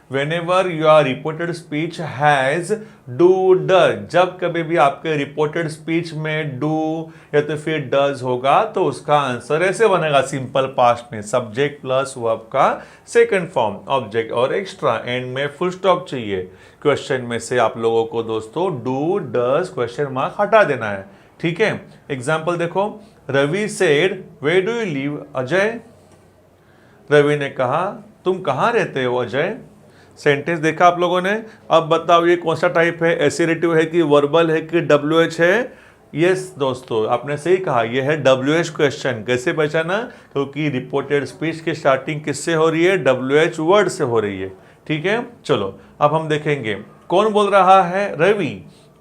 whenever your reported speech has do does, जब कभी भी आपके रिपोर्टेड स्पीच में do या तो फिर does होगा तो उसका आंसर ऐसे बनेगा सिंपल पास्ट में, सब्जेक्ट प्लस वर्ब का सेकंड फॉर्म, ऑब्जेक्ट और एक्स्ट्रा, एंड में फुल स्टॉप चाहिए। क्वेश्चन में से आप लोगों को दोस्तों do does क्वेश्चन मार्क हटा देना है, ठीक है। एग्जाम्पल देखो, Ravi said where do you live Ajay, Ravi ने कहा तुम कहाँ रहते हो अजय। सेंटेंस देखा आप लोगों ने। अब बताओ ये कौन सा टाइप है, एसिरेटिव है कि वर्बल है कि WH है। यस दोस्तों, आपने सही कहा, यह है WH क्वेश्चन। कैसे पहचाना, क्योंकि रिपोर्टेड स्पीच की स्टार्टिंग किससे हो रही है, WH वर्ड से हो रही है, ठीक है। चलो अब हम देखेंगे कौन बोल रहा है, रवि।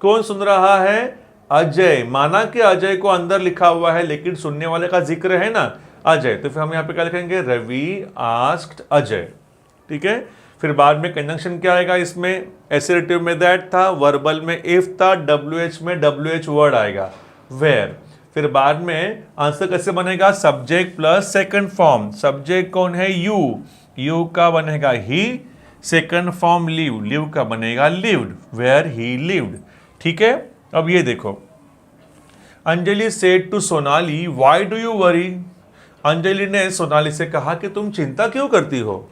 कौन सुन रहा है, अजय। माना कि अजय को अंदर लिखा हुआ है लेकिन सुनने वाले का जिक्र है ना, अजय, तो फिर हम यहाँ पे क्या लिखेंगे, रवि आस्क्ड अजय, ठीक है। फिर बाद में कंजंक्शन क्या आएगा इसमें, एसिरेटिव में दैट था, वर्बल में इफ था, WH में WH वर्ड आएगा वेयर। फिर बाद में आंसर कैसे बनेगा, subject plus second form. Subject कौन है, यू का बनेगा ही, सेकंड फॉर्म लिव का बनेगा लिव्ड, वेयर ही लिव्ड, ठीक है। अब ये देखो, Anjali said to Sonali why do you worry. Anjali ने सोनाली से कहा कि तुम चिंता क्यों करती हो।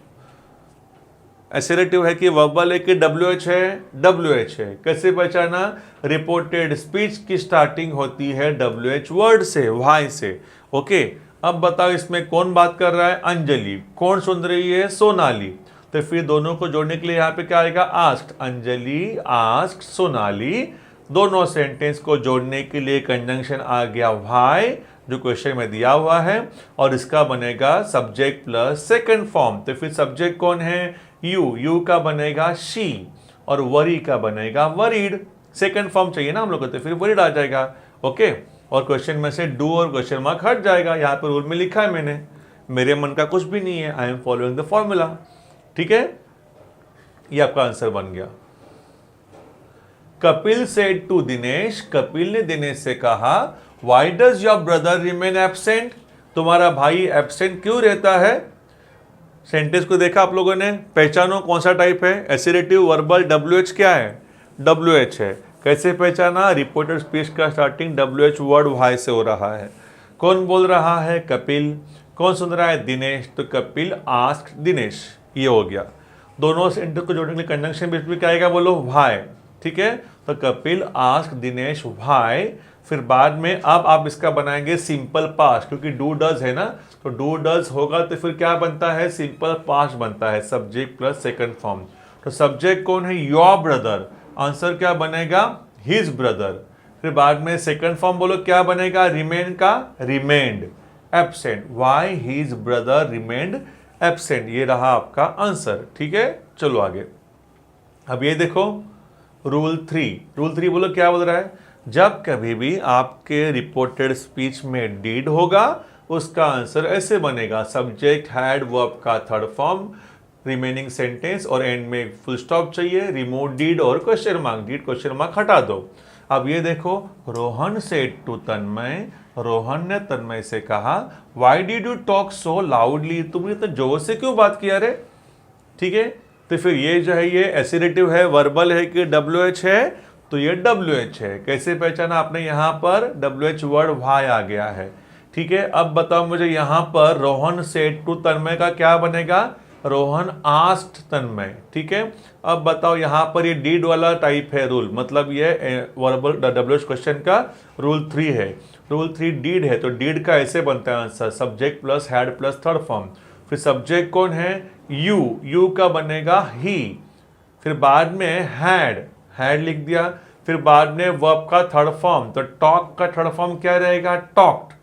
एसिरेटिव है कि वर्बल है कि WH है, WH है। कैसे पहचाना, रिपोर्टेड स्पीच की स्टार्टिंग होती है WH वर्ड से, वाई से, ओके। अब बताओ इसमें कौन बात कर रहा है, अंजलि। कौन सुन रही है, सोनाली। तो फिर दोनों को जोड़ने के लिए यहाँ पे क्या आएगा, आस्क्ड, अंजलि आस्क्ड सोनाली। दोनों सेंटेंस को जोड़ने के लिए कंजंक्शन आ गया वाई, जो क्वेश्चन में दिया हुआ है, और इसका बनेगा सब्जेक्ट प्लस सेकंड फॉर्म। तो फिर सब्जेक्ट कौन है, यू का बनेगा शी, और वरी का बनेगा वरीड। सेकंड फॉर्म चाहिए ना हम लोग को, तो फिर वरीड आ जाएगा, ओके। और क्वेश्चन में से डू और क्वेश्चन मार्क हट जाएगा। यहाँ पर रूल में लिखा है मैंने, मेरे मन का कुछ भी नहीं है, I am following the formula, ठीक है। ये आपका आंसर बन गया। कपिल सेड टू दिनेश, कपिल ने दिनेश से कहा why does your brother remain absent, तुम्हारा भाई एब्सेंट क्यों रहता है। सेंटेंस को देखा आप लोगों ने, पहचानो कौन सा टाइप है, एसिरेटिव, वर्बल, WH क्या है, WH है। कैसे पहचाना, रिपोर्टेड स्पीच का स्टार्टिंग WH वर्ड वाई से हो रहा है। कौन बोल रहा है, कपिल। कौन सुन रहा है, दिनेश। तो कपिल आस्क्ड दिनेश, ये हो गया। दोनों सेंटेंस को जोड़ने के लिए कंजंक्शन बीच में क्या आएगा, बोलो व्हाई, ठीक है। तो कपिल आस्क्ड दिनेश व्हाई। फिर बाद में अब आप इसका बनाएंगे सिंपल पास्ट, क्योंकि डू डज है ना, तो डू डज होगा तो फिर क्या बनता है, सिंपल पास्ट बनता है, सब्जेक्ट प्लस सेकंड फॉर्म। तो सब्जेक्ट कौन है, योर ब्रदर, आंसर क्या बनेगा, हिज ब्रदर। फिर बाद में सेकंड फॉर्म बोलो क्या बनेगा, रिमेन का remained, absent, why his brother remained absent. ये रहा आपका आंसर, ठीक है। चलो आगे। अब ये देखो रूल 3 बोलो क्या बोल रहा है, जब कभी भी आपके रिपोर्टेड स्पीच में डीड होगा उसका आंसर ऐसे बनेगा, सब्जेक्ट हैड वर्ब का थर्ड फॉर्म, रिमेनिंग सेंटेंस और एंड में फुल स्टॉप चाहिए, रिमूव डीड और question mark, did question mark हटा दो। अब ये देखो, रोहन सेड टू तन्मय, रोहन ने तन्मय से कहा why did you talk so loudly, तुमने तो जोर से क्यों बात किया रे, ठीक है। तो फिर ये जो है ये एसिरेटिव है, वर्बल है कि WH है, तो ये WH है। कैसे पहचाना आपने, यहाँ पर WH वर्ड वाई आ गया है, ठीक है। अब बताओ मुझे यहाँ पर रोहन सेड टू तन्मय का क्या बनेगा, रोहन आस्क्ड तन्मय, ठीक है। अब बताओ यहाँ पर ये डीड वाला टाइप है रूल, मतलब ये वर्बल WH क्वेश्चन का रूल 3 है। रूल 3 डीड है, तो डीड का ऐसे बनता है answer, subject plus had plus third form. फिर सब्जेक्ट कौन है, यू का बनेगा ही। फिर बाद में हैड लिख दिया। फिर बाद में वर्ब का थर्ड फॉर्म, तो टॉक का थर्ड फॉर्म क्या रहेगा, टॉक्ड।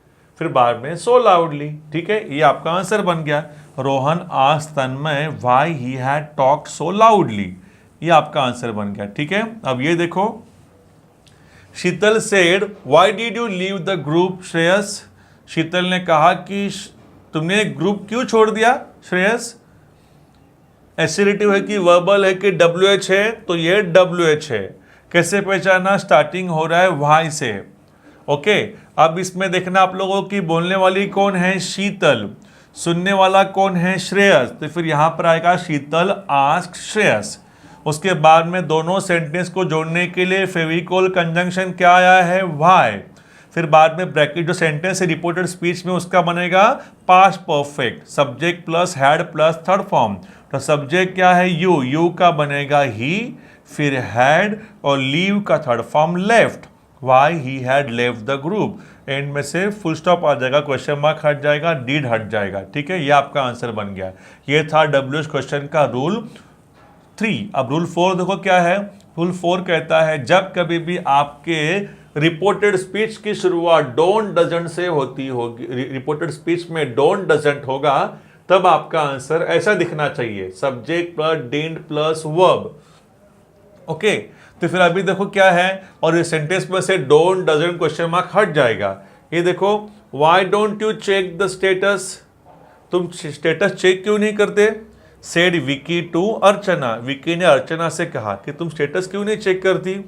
फिर बाद में सो लाउडली, ठीक है। ये आपका आंसर बन गया, Rohan asked Tanmay why he had talked so loudly. ये आपका आंसर बन गया, ठीक है। अब ये देखो, Sheetal said why did you leave the group Shreyas, Sheetal ने कहा कि तुमने ग्रुप क्यों छोड़ दिया श्रेयस। एसिरेटिव है कि वर्बल है कि WH है, तो ये WH है। कैसे पहचाना, स्टार्टिंग हो रहा है वाई से, ओके। अब इसमें देखना आप लोगों की बोलने वाली कौन है, शीतल। सुनने वाला कौन है? श्रेयस। तो फिर यहाँ पर आएगा शीतल आस्क श्रेयस। उसके बाद में दोनों सेंटेंस को जोड़ने के लिए फेविकोल कंजंक्शन क्या आया है? वाई। फिर बाद में ब्रैकेट जो सेंटेंस है रिपोर्टेड स्पीच में उसका बनेगा past perfect, subject plus had plus third form. तो सब्जेक्ट क्या है? यू, यू का बनेगा ही, फिर हैड और लीव का third form left, why he had left the group. And में से फुल स्टॉप आ जाएगा, क्वेश्चन मार्क हट जाएगा, डीड हट जाएगा। ठीक है, ये आपका आंसर बन गया। ये था डब्ल्यूएच क्वेश्चन का रूल 3। अब रूल 4 देखो क्या है। रूल 4 कहता है जब कभी भी आपके रिपोर्टेड स्पीच की शुरुआत डोंट डजंट से होती होगी, रिपोर्टेड स्पीच में डोंट डजंट होगा, तब आपका आंसर ऐसा दिखना चाहिए, subject plus didn't plus verb. Okay, तो फिर अभी देखो क्या है, और इस सेंटेंस में से डोंट डजंट क्वेश्चन मार्क हट जाएगा। ये देखो, why don't you check the status, तुम स्टेटस चेक क्यों नहीं करते? सेड विकी टू अर्चना, विकी ने अर्चना से कहा कि तुम स्टेटस क्यों नहीं चेक करती।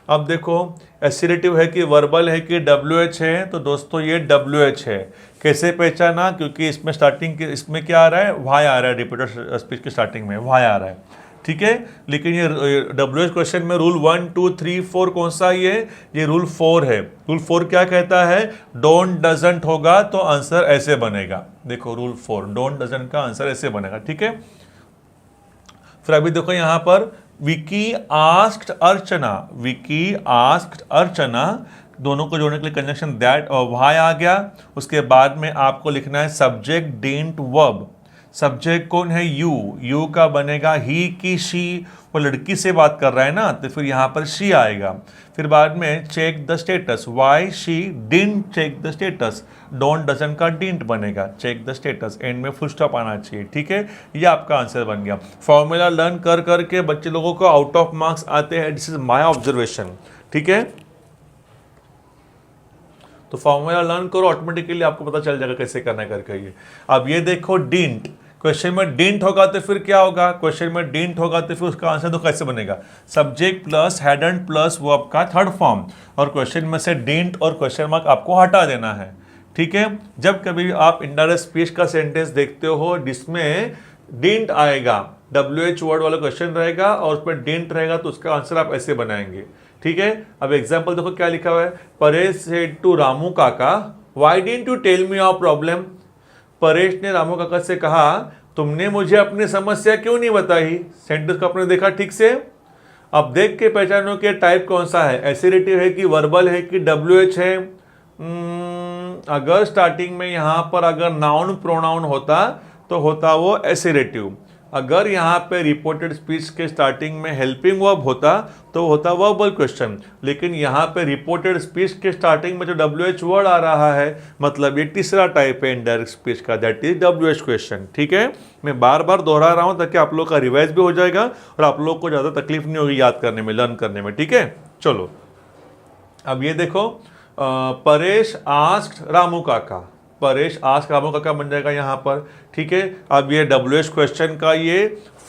अब देखो एसिरेटिव है कि वर्बल है कि WH है, तो दोस्तों ये WH है। कैसे पहचाना? क्योंकि इसमें स्टार्टिंग के इसमें क्या आ रहा है? वाई आ रहा है, रिपीटेड स्पीच की स्टार्टिंग में वाई आ रहा है। ठीक है, लेकिन ये WH क्वेश्चन में रूल 1 2 3 4 कौन सा ये रूल 4 है। रूल 4 क्या कहता है? डोंट डजंट होगा तो आंसर ऐसे बनेगा। देखो रूल 4, डोंट डजंट का आंसर ऐसे बनेगा। ठीक है, फिर अभी देखो यहां पर विकी आस्क्ड अर्चना, विकी आस्क्ड अर्चना, दोनों को जोड़ने के लिए कंजंक्शन दैट और व्हाई आ गया। उसके बाद में आपको लिखना है सब्जेक्ट डिडंट वर्ब। सब्जेक्ट कौन है? यू, यू का बनेगा ही की शी, वो लड़की से बात कर रहा है ना, तो फिर यहाँ पर शी आएगा। फिर बाद में check the status, why she didn't check the status, don't doesn't का डिडंट बनेगा, चेक द स्टेटस, एंड में फुल स्टॉप आना चाहिए। ठीक है, ये आपका आंसर बन गया। फॉर्मूला लर्न कर करके बच्चे लोगों को आउट ऑफ मार्क्स आते हैं, दिस इज माई ऑब्जर्वेशन। ठीक है, तो फॉर्मूला लर्न करो, ऑटोमेटिकली आपको पता चल जाएगा कैसे करना है करके। ये अब ये देखो डिडंट, क्वेश्चन में डिडंट होगा तो फिर क्या होगा? क्वेश्चन में डिडंट होगा तो फिर उसका आंसर तो कैसे बनेगा? Subject plus hadn't plus verb का थर्ड फॉर्म, और क्वेश्चन में से डिडंट और क्वेश्चन मार्क आपको हटा देना है। ठीक है, जब कभी आप इनडायरेक्ट स्पीच का सेंटेंस देखते हो जिसमें डिडंट आएगा, WH वर्ड वाला क्वेश्चन रहेगा और उसमें डिडंट रहेगा, तो उसका आंसर आप ऐसे बनाएंगे। ठीक है, अब एग्जाम्पल देखो क्या लिखा हुआ है। Paresh said to Ramu Kaka, why didn't you tell me your problem. Paresh ने रामू काका से कहा तुमने मुझे अपनी समस्या क्यों नहीं बताई। सेंटेंस को आपने देखा ठीक से। अब देख के पहचानो कि टाइप कौन सा है, एसिरेटिव है कि वर्बल है कि WH है। अगर स्टार्टिंग में यहां पर अगर नाउन प्रोनाउन होता तो होता वो एसिरेटिव। अगर यहाँ पे रिपोर्टेड स्पीच के स्टार्टिंग में हेल्पिंग वर्ब होता तो होता वर्बल क्वेश्चन, लेकिन यहाँ पे रिपोर्टेड स्पीच के स्टार्टिंग में जो WH वर्ड आ रहा है, मतलब ये तीसरा टाइप है इनडायरेक्ट स्पीच का, दैट इज WH क्वेश्चन। ठीक है, मैं बार बार दोहरा रहा हूँ ताकि आप लोग का रिवाइज भी हो जाएगा और आप लोग को ज़्यादा तकलीफ नहीं होगी याद करने में, लर्न करने में। ठीक है, चलो अब ये देखो, परेश आस्क्ड रामू काका, परेश आस्क रामू काका बन जाएगा यहाँ पर। ठीक है, अब ये WH क्वेश्चन का ये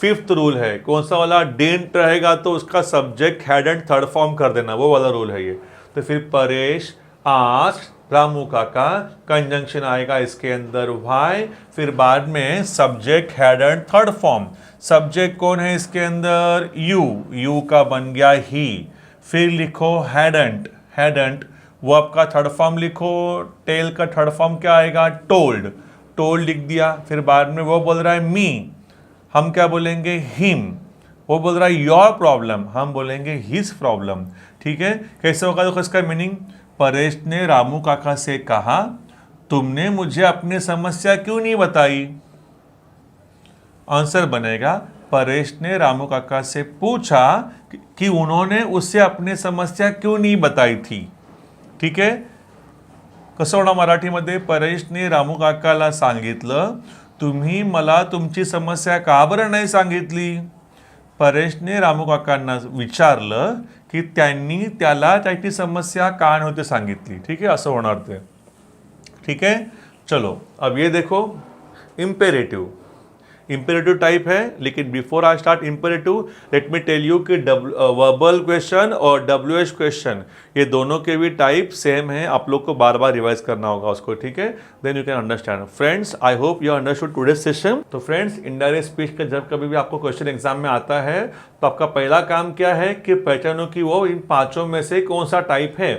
5th रूल है, कौन सा वाला? डिडंट रहेगा तो उसका सब्जेक्ट हैडंट थर्ड फॉर्म कर देना, वो वाला रूल है ये। तो फिर परेश आस्क रामू काका, कंजंक्शन आएगा इसके अंदर व्हाई, फिर बाद में subject hadn't third form. Subject कौन है इसके अंदर? यू, यू का बन गया ही, फिर लिखो हैडंट, हैडंट वर्ब का थर्ड फॉर्म लिखो, टेल का थर्ड फॉर्म क्या आएगा? टोल्ड, टोल्ड लिख दिया। फिर बाद में वो बोल रहा है मी, हम क्या बोलेंगे? हिम। वो बोल रहा है योर प्रॉब्लम, हम बोलेंगे हिज प्रॉब्लम। ठीक है, कैसे होगा देखो इसका मीनिंग। परेश ने रामू काका से कहा तुमने मुझे अपनी समस्या क्यों नहीं बताई। आंसर बनेगा परेश ने रामू काका से पूछा कि उन्होंने उससे अपनी समस्या क्यों नहीं बताई थी। ठीक आहे, कसं होणार मराठीमध्ये? परेशने रामू काकाला सांगितलं तुम्ही मला तुमची समस्या का बरं नाही सांगितली। परेशने रामू काकांना विचारलं की त्यांनी त्याला त्याची समस्या का नव्हती सांगितली। ठीक आहे, असं होणार ते। ठीक है, चलो अब ये देखो इम्पेरेटिव। इंपेरेटिव टाइप है, लेकिन before I start imperative let me tell you कि वर्बल क्वेश्चन और WH क्वेश्चन ये दोनों के भी टाइप सेम है, आप लोग को बार बार रिवाइज करना होगा उसको, ठीक है, then you can understand. Friends, I hope you understood today session. तो फ्रेंड्स, इनडायरेक्ट स्पीच का जब कभी भी आपको क्वेश्चन एग्जाम में आता है तो आपका पहला काम क्या है कि पहचानो कि वो इन पांचों में से कौन सा टाइप है।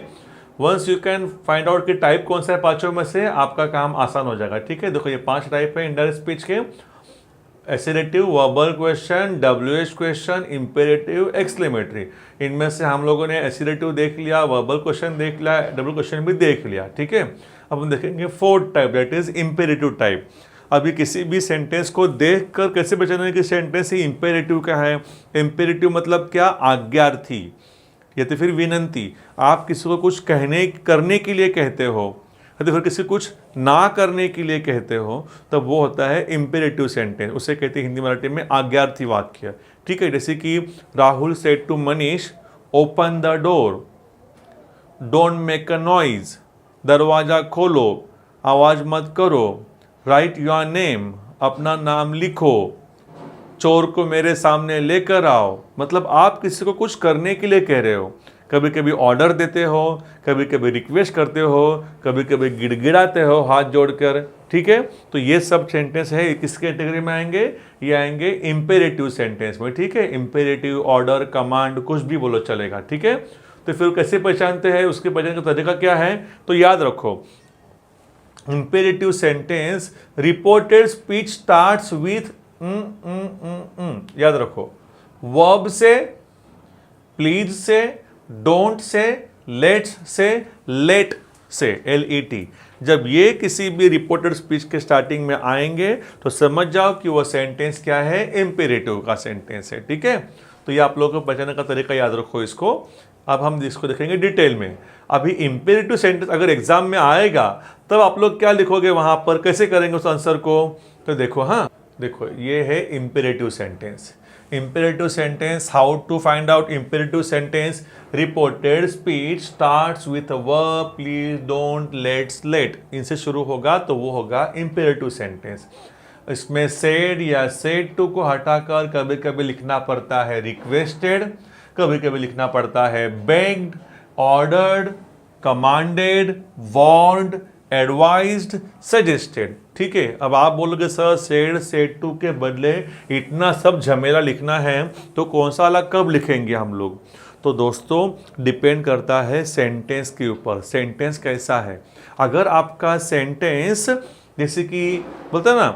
Once you can find out कि टाइप कौन सा है पांचों में से, आपका काम आसान हो जाएगा, ठीक है। देखो ये 5 टाइप है इनडायरेक्ट स्पीच के, assertive, verbal question, WH question, imperative, exclamatory. इनमें से हम लोगों ने एसिडेटिव देख लिया, वर्बल क्वेश्चन देख लिया, W क्वेश्चन भी देख लिया, ठीक है। अब हम देखेंगे 4th type, that is imperative type. अभी किसी भी सेंटेंस को देखकर कैसे पहचानें कि सेंटेंस ही इंपेरेटिव का है। इंपेरेटिव मतलब क्या? आज्ञार्थी या तो फिर विनंती। आप किसी को कुछ करने के लिए कहते हो या तो फिर किसी कुछ ना करने के लिए कहते हो, तब वो होता है इंपेरेटिव सेंटेंस। उसे कहते हैं हिंदी मराठी में आज्ञार्थी वाक्य, ठीक है। जैसे कि Rahul said to Manish, open the door, don't make a noise, दरवाजा खोलो, आवाज मत करो, राइट योर नेम, अपना नाम लिखो, चोर को मेरे सामने लेकर आओ। मतलब आप किसी को कुछ करने के लिए कह रहे हो, कभी कभी ऑर्डर देते हो, कभी कभी रिक्वेस्ट करते हो, कभी कभी गिड़गिड़ाते हो हाथ जोड़कर, ठीक है। तो ये सब सेंटेंस है, किस कैटेगरी में आएंगे? ये आएंगे इंपेरेटिव सेंटेंस में, ठीक है। इंपेरेटिव, ऑर्डर, कमांड, कुछ भी बोलो चलेगा, ठीक है। तो फिर कैसे पहचानते हैं, उसके पहचान का तरीका क्या है? तो याद रखो, imperative sentence reported speech starts with याद रखो, वर्ब से, प्लीज से, don't say, let's say, late से, LET। जब ये किसी भी रिपोर्टेड स्पीच के स्टार्टिंग में आएंगे तो समझ जाओ कि वो सेंटेंस क्या है, इंपेरेटिव का सेंटेंस है, ठीक है। तो ये आप लोगों को पहचानने का तरीका याद रखो इसको। अब हम इसको देखेंगे डिटेल में। अभी इंपेरेटिव सेंटेंस अगर एग्जाम में आएगा तब आप लोग क्या लिखोगे वहां पर, कैसे करेंगे उस आंसर को? तो देखो, हाँ देखो, ये है imperative sentence. Imperative sentence, how to find out imperative sentence? Reported speech starts with verb, please, don't, let's, let, इनसे शुरू होगा तो वो होगा इंपेरेटिव सेंटेंस। इसमें सेड या सेड टू को हटाकर कभी कभी लिखना पड़ता है रिक्वेस्टेड, कभी कभी लिखना पड़ता है begged, ordered, commanded, warned, advised, suggested, ठीक है। अब आप बोलोगे सर सेड, सेड टू के बदले इतना सब झमेला लिखना है तो कौन सा वाला कब लिखेंगे हम लोग? तो दोस्तों डिपेंड करता है सेंटेंस के ऊपर, सेंटेंस कैसा है। अगर आपका सेंटेंस जैसे कि बोलते हैं ना,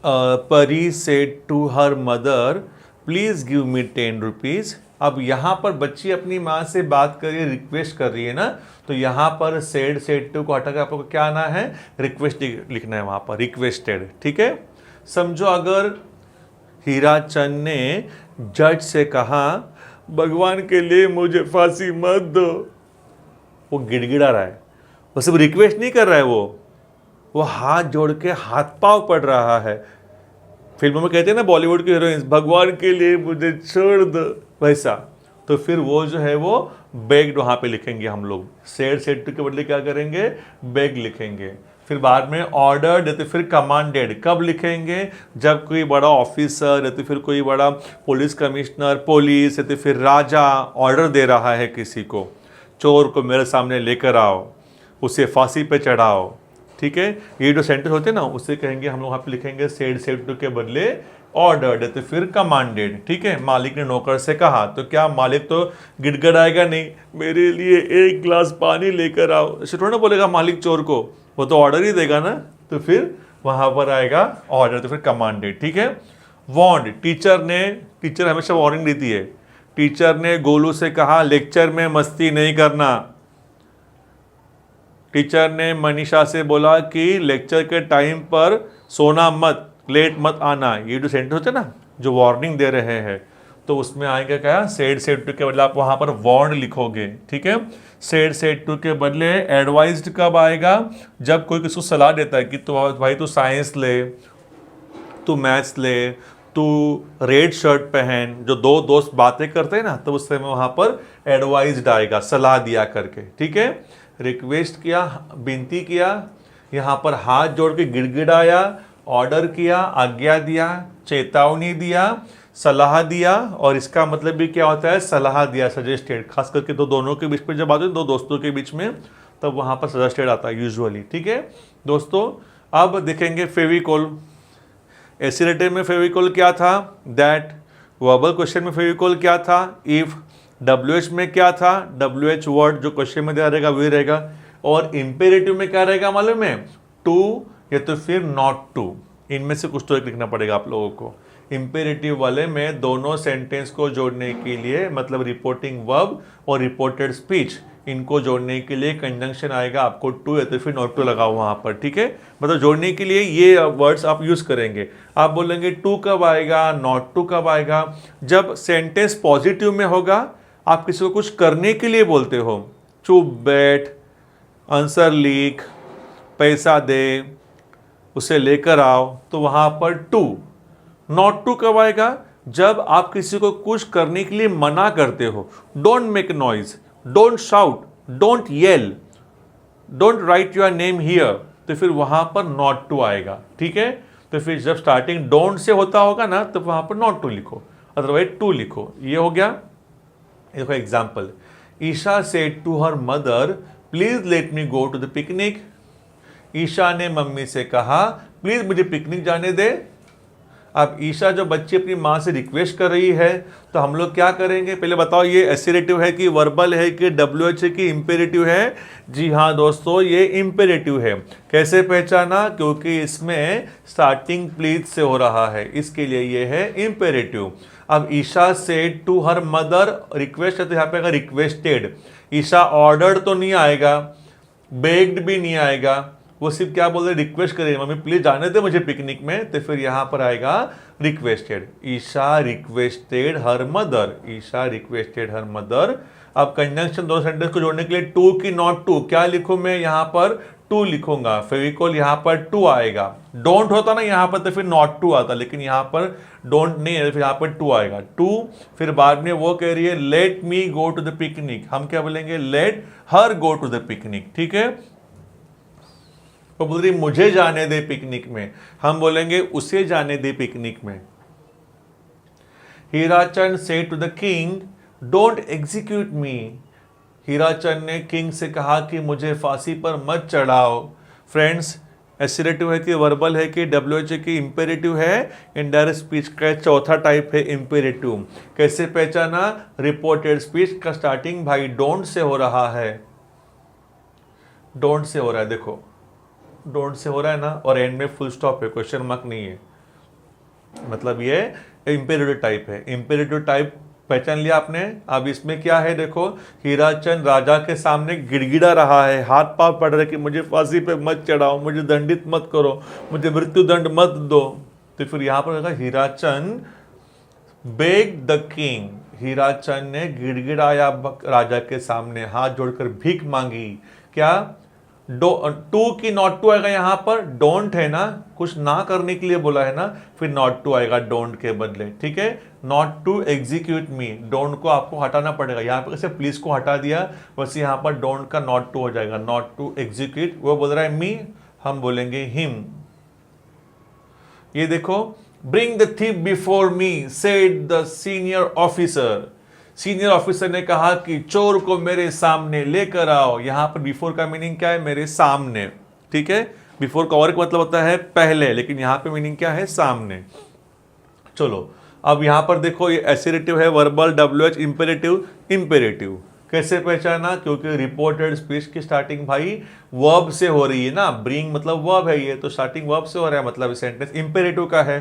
Pari said to her mother, please give me 10 rupees. अब यहाँ पर बच्ची अपनी माँ से बात कर रही है, रिक्वेस्ट कर रही है ना, तो यहाँ पर सेड टू को हटाकर आपको क्या आना है? रिक्वेस्ट लिखना है वहाँ पर, रिक्वेस्टेड, ठीक है। समझो अगर हीरा चंद ने जज से कहा, भगवान के लिए मुझे फांसी मत दो, वो गिड़गिड़ा रहा है, वो सिर्फ रिक्वेस्ट नहीं कर रहा है, वो हाथ जोड़ के हाथ पांव पड़ रहा है। फिल्मों में कहते हैं ना बॉलीवुड की हीरोइंस, भगवान के लिए मुझे छोड़ दो, वैसा। तो फिर वो जो है वो बेग्ड वहाँ पे लिखेंगे हम लोग। सेड टू के बदले क्या करेंगे? बेग लिखेंगे। फिर बाद में ऑर्डर्ड या तो फिर कमांडेड कब लिखेंगे? जब कोई बड़ा ऑफिसर या तो फिर कोई बड़ा पुलिस कमिश्नर, पुलिस या तो फिर राजा ऑर्डर दे रहा है किसी को, चोर को मेरे सामने लेकर आओ, उसे फांसी पे चढ़ाओ, ठीक है। ये जो सेंटेंस होते हैं ना, उसे कहेंगे हम लोग वहाँ पे लिखेंगे सेड टू के बदले ऑर्डर्ड तो फिर कमांडेड, ठीक है। मालिक ने नौकर से कहा, तो क्या मालिक तो गिड़गिड़ाएगा नहीं, मेरे लिए 1 गिलास पानी लेकर आओ, ऐसे थोड़ा ना बोलेगा मालिक चोर को, वो तो ऑर्डर ही देगा ना। तो फिर वहाँ पर आएगा ऑर्डर तो फिर कमांडेड, ठीक है। वार्नड, टीचर हमेशा वार्निंग देती है। टीचर ने गोलू से कहा, लेक्चर में मस्ती नहीं करना। टीचर ने मनीषा से बोला कि लेक्चर के टाइम पर सोना मत, लेट मत आना। ये जो सेंटेंस होते हैं ना जो वार्निंग दे रहे हैं, तो उसमें आएगा क्या? सेड टू के बदले आप वहाँ पर वार्न लिखोगे, ठीक है। सेड टू के बदले एडवाइज्ड कब आएगा? जब कोई किसी को सलाह देता है कि तो भाई तू साइंस ले, तू मैथ्स ले, तू रेड शर्ट पहन, जो 2 दोस्त बातें करते हैं ना, तो उस समय वहाँ पर एडवाइज्ड आएगा, सलाह दिया करके, ठीक है। रिक्वेस्ट किया, विनती किया, यहाँ पर हाथ जोड़ के गिड़गिड़ाया, ऑर्डर किया, आज्ञा दिया, चेतावनी दिया, सलाह दिया, और इसका मतलब भी क्या होता है, सलाह दिया, सजेस्टेड। खास करके तो दोनों के बीच में जब आते हैं, दो दोस्तों के बीच में, तब वहां पर सजेस्टेड आता है यूजुअली। ठीक है दोस्तों, अब देखेंगे फेविकोल। एसिलेटिव में फेविकोल क्या था, दैट। वर्बल क्वेश्चन में फेविकोल क्या था, इफ। WH में क्या था, WH वर्ड जो क्वेश्चन में दिया रहेगा वही रहेगा। और इंपेरेटिव में क्या रहेगा मालूम है, टू या तो फिर नॉट टू, इनमें से कुछ तो एक लिखना पड़ेगा आप लोगों को। इंपेरेटिव वाले में दोनों सेंटेंस को जोड़ने के लिए, मतलब रिपोर्टिंग वर्ब और रिपोर्टेड स्पीच, इनको जोड़ने के लिए कंजंक्शन आएगा आपको टू या तो फिर नॉट टू लगाओ वहां पर। ठीक है, मतलब जोड़ने के लिए ये वर्ड्स आप यूज करेंगे। आप बोलेंगे टू कब आएगा, नॉट टू कब आएगा, जब सेंटेंस पॉजिटिव में होगा, आप किसी को कुछ करने के लिए बोलते हो, चुप बैठ, आंसर लिख, पैसा दे, उसे लेकर आओ, तो वहां पर टू। नॉट टू कब आएगा, जब आप किसी को कुछ करने के लिए मना करते हो, don't make noise, don't shout, don't yell, don't write your name here, तो फिर वहां पर नॉट टू आएगा। ठीक है, तो फिर जब स्टार्टिंग डोंट से होता होगा ना, तो वहां पर नॉट टू लिखो, अदरवाइज टू लिखो। ये हो गया। देखो example, Isha said to her mother please let me go to the picnic. Isha ने मम्मी से कहा प्लीज मुझे पिकनिक जाने दे। अब ईशा जो बच्ची अपनी माँ से रिक्वेस्ट कर रही है, तो हम लोग क्या करेंगे, पहले बताओ ये एसिरेटिव है कि वर्बल है कि WH है कि इंपेरेटिव है। जी हाँ दोस्तों, ये इंपेरेटिव है। कैसे पहचाना, क्योंकि इसमें स्टार्टिंग प्लीज से हो रहा है, इसके लिए ये है इंपेरेटिव। अब Isha said to her mother, request है तो यहाँ पे अगर रिक्वेस्टेड, ईशा ऑर्डर तो नहीं आएगा, बेग्ड भी नहीं आएगा, वो सिर्फ क्या बोल रहे, रिक्वेस्ट करें मम्मी प्लीज जाने दे मुझे पिकनिक में, तो फिर यहां पर आएगा requested. Isha requested her mother, Isha requested her mother. अब कंजंक्शन दोनों सेंटेंस को जोड़ने के लिए टू की नॉट टू, क्या लिखूं मैं, यहां पर टू लिखूंगा। फेविकोल यहां पर टू आएगा। डोंट होता ना यहां पर तो फिर नॉट टू आता, लेकिन यहां पर डोंट नहीं है, फिर यहां पर टू आएगा, टू। फिर बाद में वो कह रही है let me go to the picnic, हम क्या बोलेंगे, let her go to the picnic. ठीक है, वो बोल रही मुझे जाने दे पिकनिक में, हम बोलेंगे उसे जाने दे पिकनिक में। Hirachand said to the king don't execute me. Hirachand ने किंग से कहा कि मुझे फांसी पर मत चढ़ाओ। फ्रेंड्स, एसिरेटिव है कि वर्बल है कि WH है कि इंपेरेटिव है, इनडायरेक्ट स्पीच का चौथा टाइप है इंपेरेटिव। कैसे पहचाना, रिपोर्टेड स्पीच का स्टार्टिंग भाई डोंट से हो रहा है, डोंट से हो रहा है, देखो डोंट से हो रहा है ना, और एंड में फुल स्टॉप है, क्वेश्चन मार्क नहीं है, मतलब ये इंपेरेटिव टाइप है। इंपेरेटिव टाइप पहचान लिया आपने। अब इसमें क्या है, देखो हीराचंद राजा के सामने गिड़गिड़ा रहा है, हाथ पांव पड़ रहे कि मुझे फांसी पे मत चढ़ाओ, मुझे दंडित मत करो, मुझे मृत्यु दंड मत दो। तो फिर यहां पर होगा Hirachand beg the king, Hirachand ने गिड़गिड़ाया राजा के सामने, हाथ जोड़कर भीख मांगी। क्या, टू की नॉट टू आएगा, यहां पर डोंट है ना, कुछ ना करने के लिए बोला है ना, फिर नॉट टू आएगा डोंट के बदले। ठीक है, not to execute me, don't को आपको हटाना पड़ेगा, यहां पर कैसे प्लीज को हटा दिया, बस यहां पर डोंट का नॉट टू हो जाएगा, नॉट टू एग्जीक्यूट। वो बोल रहा है मी, हम बोलेंगे हिम। ये देखो, bring the thief before me said the senior officer. Senior officer ने कहा कि चोर को मेरे सामने लेकर आओ। यहां पर बिफोर का मीनिंग क्या है, मेरे सामने। ठीक है, बिफोर का और मतलब होता है पहले, लेकिन यहां पे मीनिंग क्या है, सामने। चलो अब यहां पर देखो, ये एसिरेटिव है, वर्बल, WH, इंपेरेटिव। इंपेरेटिव कैसे पहचाना, क्योंकि रिपोर्टेड स्पीच की स्टार्टिंग भाई वर्ब से हो रही है ना, ब्रिंग मतलब वर्ब है ये, तो स्टार्टिंग वर्ब से हो रहा है, मतलब सेंटेंस इंपेरेटिव का है।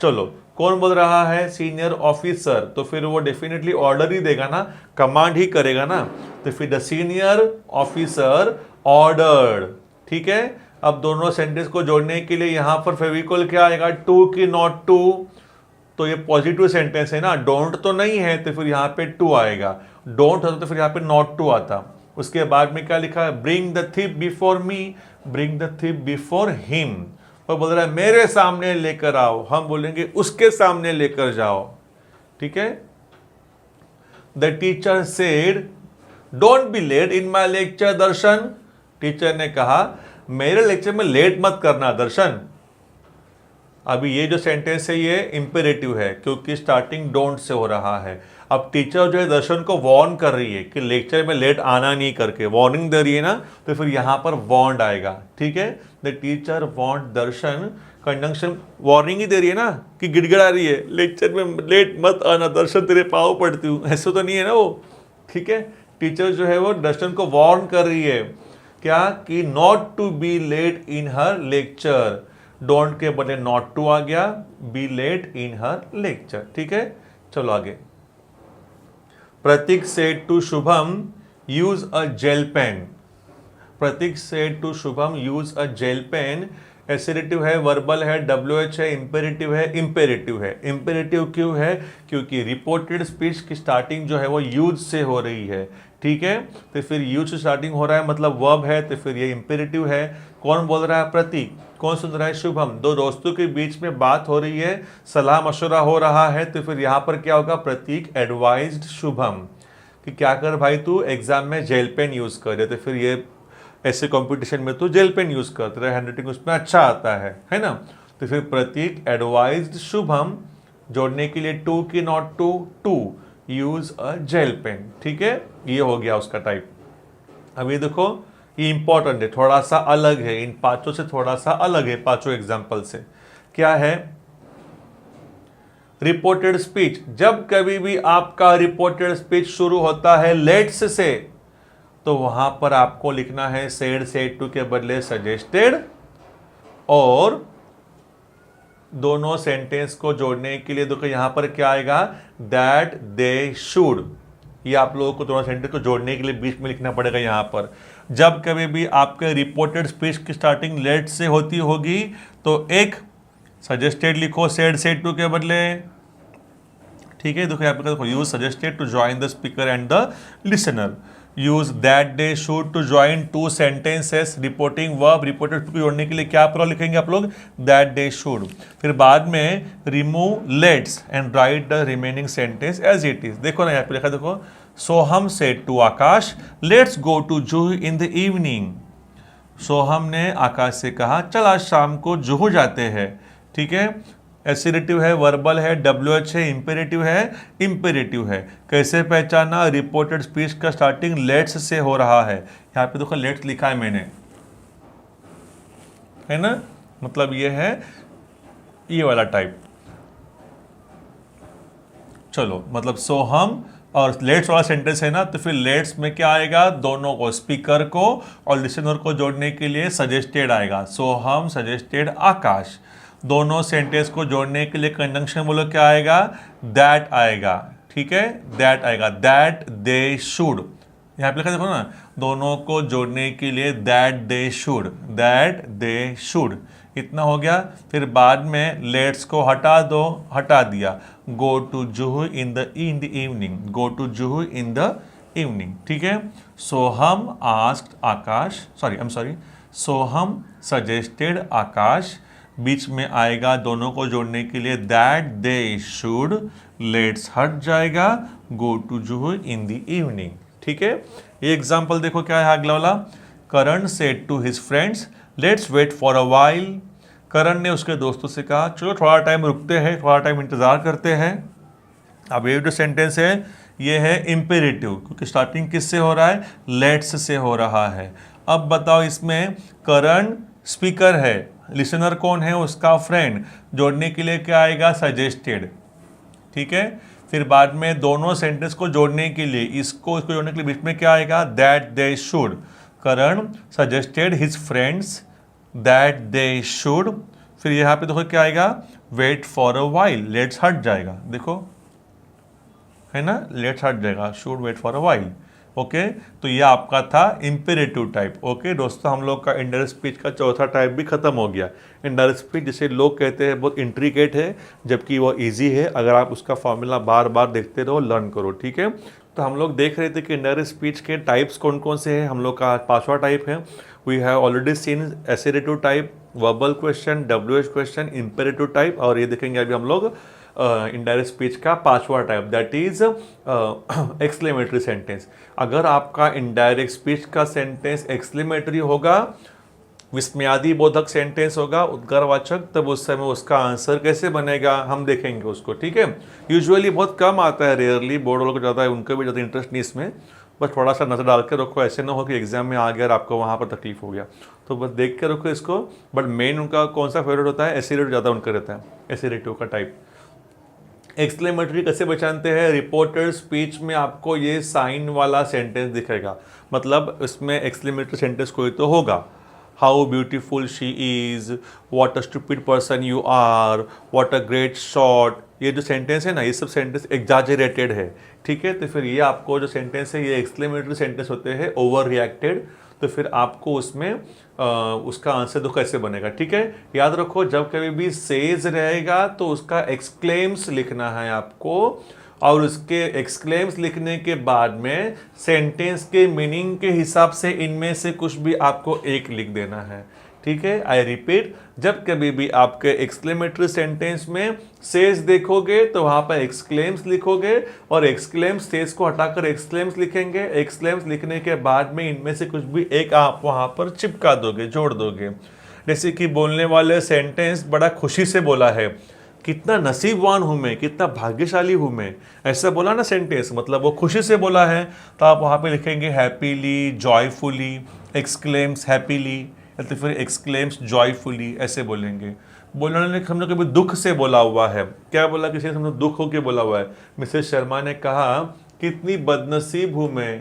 चलो कौन बोल रहा है, सीनियर ऑफिसर, तो फिर वो डेफिनेटली ऑर्डर ही देगा ना, कमांड ही करेगा ना, तो फिर द सीनियर ऑफिसर ऑर्डर्ड। ठीक है, अब दोनों सेंटेंस को जोड़ने के लिए यहां पर फेविकोल क्या आएगा, टू की नॉट टू, तो ये पॉजिटिव सेंटेंस है ना, डोंट तो नहीं है, तो फिर यहाँ पे टू आएगा, डोंट होता तो फिर यहाँ पे नॉट टू आता। उसके बाद में क्या लिखा है, bring the thief before me, bring the thief before him. वो बोल रहा है मेरे सामने लेकर आओ, हम बोलेंगे उसके सामने लेकर जाओ। ठीक है, the teacher said don't be late in my lecture Darshan. Teacher ने कहा मेरे लेक्चर में लेट मत करना दर्शन। अभी ये जो सेंटेंस है ये इंपेरेटिव है क्योंकि स्टार्टिंग डोंट से हो रहा है। अब टीचर जो है दर्शन को वार्न कर रही है कि लेक्चर में लेट आना नहीं करके वार्निंग दे रही है ना, तो फिर यहाँ पर वार्नड आएगा। ठीक है, the teacher warned Darshan, conjunction warning ही दे रही है ना कि गिड़गिड़ा रही है लेक्चर में लेट मत आना दर्शन तेरे पाँव पड़ती हूँ, ऐसे तो नहीं है ना वो। ठीक है, टीचर जो है वो दर्शन को वार्न कर रही है क्या कि not to be late in her lecture, don't के बदले नॉट टू आ गया, be late in her lecture. ठीक है, चलो आगे। Prateek said to Shubham use a gel pen, Prateek said to Shubham use a gel pen, assertive है, वर्बल है, WH है, इंपेरेटिव है, इंपेरेटिव है। इंपेरेटिव क्यों है? क्योंकि रिपोर्टेड स्पीच की स्टार्टिंग जो है वो यूज से हो रही है। ठीक है, तो फिर यूज से स्टार्टिंग हो रहा है मतलब वर्ब है, तो फिर ये इंपेरेटिव है। कौन बोल रहा है? प्रतीक। कौन सुन रहा है? शुभम। दो दोस्तों के बीच में बात हो रही है, सलाह मशवरा हो रहा है, तो फिर यहाँ पर क्या होगा? प्रतीक एडवाइज्ड शुभम कि क्या कर भाई तू एग्जाम में जेल पेन यूज कर, तो फिर ये ऐसे कंपटीशन में तो जेल पेन यूज कर, तेरा हैंडराइटिंग उसमें अच्छा आता है ना। तो फिर प्रतीक एडवाइज्ड शुभम, जोड़ने के लिए टू की not to use a gel pen. ठीक है, ये हो गया उसका टाइप। अब ये देखो, ये इंपॉर्टेंट है, थोड़ा सा अलग है, इन पांचों से थोड़ा सा अलग है, पांचों एग्जाम्पल से। क्या है? Reported speech. जब कभी भी आपका रिपोर्टेड स्पीच शुरू होता है लेट्स से, तो वहां पर आपको लिखना है सेड, सेड टू के बदले सजेस्टेड, और दोनों सेंटेंस को जोड़ने के लिए देखो यहां पर क्या आएगा? That they should. ये आप लोगों को दोनों सेंटेंस को जोड़ने के लिए बीच में लिखना पड़ेगा। यहां पर जब कभी भी आपके रिपोर्टेड स्पीच की स्टार्टिंग लेट से होती होगी तो एक सजेस्टेड लिखो सेड, सेड टू के बदले। ठीक है, देखो यहाँ पे देखो, use suggested to join the speaker and the listener, use that they should to join two sentences, reporting verb, reported को जोड़ने के लिए क्या प्रोनाउन लिखेंगे आप लोग? That they should. फिर बाद में remove let's and write the remaining sentence as it is. देखो ना यहाँ पे लिखा, देखो, Soham said to Aakash let's go to Juhu in the evening. Soham ने आकाश से कहा चल आज शाम को जुहू जाते हैं। ठीक है, एसिरेटिव है, वर्बल है, WH है, इंपेरेटिव है, इंपेरेटिव है। कैसे पहचाना? रिपोर्टेड स्पीच का स्टार्टिंग लेट्स से हो रहा है। यहाँ पे देखो लेट्स लिखा है मैंने, है ना, मतलब ये है ये वाला टाइप। चलो, मतलब सोहम और लेट्स वाला सेंटेंस है ना, तो फिर लेट्स में क्या आएगा? दोनों को, स्पीकर को और लिसनर को जोड़ने के लिए सजेस्टेड आएगा। सोहम सजेस्टेड आकाश। दोनों सेंटेंस को जोड़ने के लिए कंजंक्शन बोलो क्या आएगा? दैट आएगा। ठीक है, दैट आएगा, दैट दे शुड। यहाँ पे लिखा देखो ना, दोनों को जोड़ने के लिए that they should, that they should. इतना हो गया। फिर बाद में लेट्स को हटा दो, हटा दिया, go to Juhu in the evening, go to Juhu in the evening. ठीक है, सोहम आस्क्ड आकाश, सोहम सजेस्टेड आकाश। बीच में आएगा दोनों को जोड़ने के लिए दैट दे शुड, लेट्स हट जाएगा, go to Juhu in the evening. ठीक है, ये एग्जाम्पल देखो क्या है अगला वाला। Karan said to his friends let's wait for a while. Karan ने उसके दोस्तों से कहा चलो थोड़ा टाइम रुकते हैं, थोड़ा टाइम इंतजार करते हैं। अब ये जो सेंटेंस है ये है इंपेरेटिव, क्योंकि स्टार्टिंग किससे हो रहा है? लेट्स से हो रहा है। अब बताओ, इसमें करण स्पीकर है, लिसनर कौन है? उसका फ्रेंड। जोड़ने के लिए क्या आएगा? सजेस्टेड। ठीक है, फिर बाद में दोनों सेंटेंस को जोड़ने के लिए इसको जोड़ने के लिए बीच में क्या आएगा? That they should. Karan suggested his friends that they should. फिर यहाँ पे देखो क्या आएगा? Wait for a while, let's हट जाएगा, देखो है ना, लेट्स हट जाएगा, should wait for a while. Okay, तो ये आपका था इंपेरेटिव टाइप। ओके दोस्तों, हम लोग का इंडायरेक्ट स्पीच का चौथा टाइप भी खत्म हो गया। इंडायरेक्ट स्पीच जिसे लोग कहते हैं बहुत इंट्रिकेट है, जबकि वो इजी है अगर आप उसका फॉर्मूला बार बार देखते रहो, लर्न करो। ठीक है, तो हम लोग देख रहे थे कि इंडायरेक्ट स्पीच के टाइप्स कौन कौन से हैं। हम लोग का पांचवा टाइप है, we have already seen assertive type, verbal question, WH question, imperative type, और ये देखेंगे अभी हम लोग इनडायरेक्ट स्पीच का पांचवा type, that is exclamatory sentence. अगर आपका इनडायरेक्ट स्पीच का सेंटेंस एक्सक्लेमेटरी होगा विस्मयादि बोधक सेंटेंस होगा उद्गारवाचक, तब उस समय उसका आंसर कैसे बनेगा हम देखेंगे उसको, ठीक है। यूजुअली बहुत कम आता है, रेयरली, बोर्ड वालों को ज़्यादा है, उनको भी ज़्यादा इंटरेस्ट नहीं इसमें, बस थोड़ा सा नज़र डाल के रखो, ऐसे ना हो कि एग्जाम में आ गया और आपको वहाँ पर तकलीफ हो गया, तो बस देख के रखो इसको। बट मेन उनका कौन सा फेवरेट होता है, एसिरेटिव ज़्यादा उनका रहता है, एसिरेटिव का टाइप। एक्सक्लेमेटरी कैसे पहचानते हैं, रिपोर्टेड स्पीच में आपको ये साइन वाला सेंटेंस दिखेगा, मतलब इसमें एक्सक्लेमेटरी सेंटेंस कोई तो होगा। How beautiful she is, what a stupid person you are, what a great shot, ये जो सेंटेंस है ना, ये सब सेंटेंस एग्जाजरेटेड है, ठीक है। तो फिर ये आपको जो सेंटेंस है ये एक्सक्लेमेटरी सेंटेंस होते हैं, ओवर रिएक्टेड, तो फिर आपको उसमें उसका आंसर तो कैसे बनेगा, ठीक है। याद रखो जब कभी भी सेज रहेगा तो उसका एक्सक्लेम्स लिखना है आपको, और उसके एक्सक्लेम्स लिखने के बाद में सेंटेंस के मीनिंग के हिसाब से इनमें से कुछ भी आपको एक लिख देना है, ठीक है। आई रिपीट, जब कभी भी आपके एक्सक्लेमेटरी सेंटेंस में सेज देखोगे तो वहां पर एक्सक्लेम्स लिखोगे, और एक्सक्लेम्स सेज को हटाकर एक्सक्लेम्स लिखेंगे, एक्सक्लेम्स लिखने के बाद में इनमें से कुछ भी एक आप वहां पर चिपका दोगे, जोड़ दोगे। जैसे कि बोलने वाले सेंटेंस बड़ा खुशी से बोला है, कितना नसीबवान हूं मैं, कितना भाग्यशाली हूं मैं, ऐसा बोला ना सेंटेंस, मतलब वो खुशी से बोला है, तो आप वहां पे लिखेंगे हैप्पीली, जॉयफुली, एक्सक्लेम्स हैप्पीली, या तो फिर एक्सक्लेम्स जॉयफुली, ऐसे बोलेंगे। बोलने ने हमने कभी दुख से बोला हुआ है, क्या बोला, किसी ने हमने दुख होके बोला हुआ है। मिसेस शर्मा ने कहा कितनी बदनसीब हूं मैं,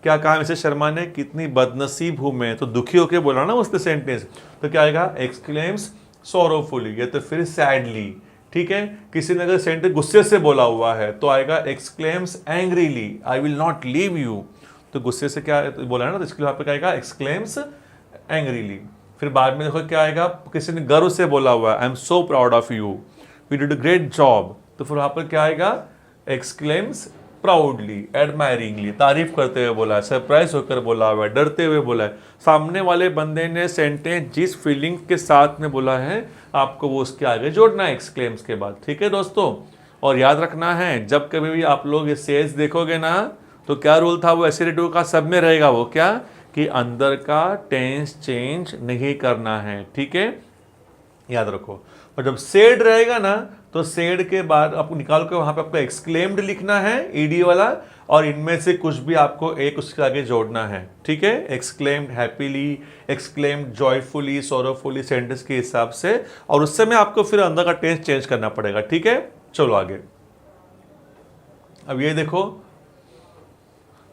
क्या कहा मिसेस शर्मा ने, कितनी बदनसीब हूं मैं, तो दुखी होके बोला ना उसने सेंटेंस, तो क्या आएगा, एक्सक्लेम्स सोरोफुली, या तो फिर सैडली, ठीक है। किसी ने अगर सेंटेंस गुस्से से बोला हुआ है तो आएगा exclaims angrily, I will not leave you, तो गुस्से से क्या बोला है ना, तो इसके लिए वहां पे क्या आएगा, एक्सक्लेम्स एंग्रीली। फिर बाद में देखो क्या आएगा, किसी ने गर्व से बोला हुआ है, I am so proud of you, we did a great job, तो फिर वहां पर क्या आएगा, एक्सक्लेम्स प्राउडली, एडमायरिंगली, तारीफ करते हुए बोला है, सरप्राइज होकर बोला हुआ है, डरते हुए बोला है, सामने वाले बंदे ने सेंटेंस जिस फीलिंग के साथ में बोला है आपको वो उसके आगे जोड़ना है एक्सक्लेम्स के बाद, ठीक है दोस्तों। और याद रखना है जब कभी भी आप लोग ये सेज देखोगे ना, तो क्या रूल था वो एसिरेटिव का, सब में रहेगा वो, क्या कि अंदर का टेंस चेंज नहीं करना है, ठीक है, याद रखो। और जब सेड रहेगा ना, तो सेड के बाद आपको निकाल के वहां पे आपको एक्सक्लेम्ड लिखना है, ईडी वाला, और इनमें से कुछ भी आपको एक उसके आगे जोड़ना है, ठीक है। Exclaimed happily, exclaimed joyfully, sorrowfully, sentence के हिसाब से, और उस समय आपको फिर अंदर का टेंस चेंज करना पड़ेगा, ठीक है। चलो आगे, अब ये देखो,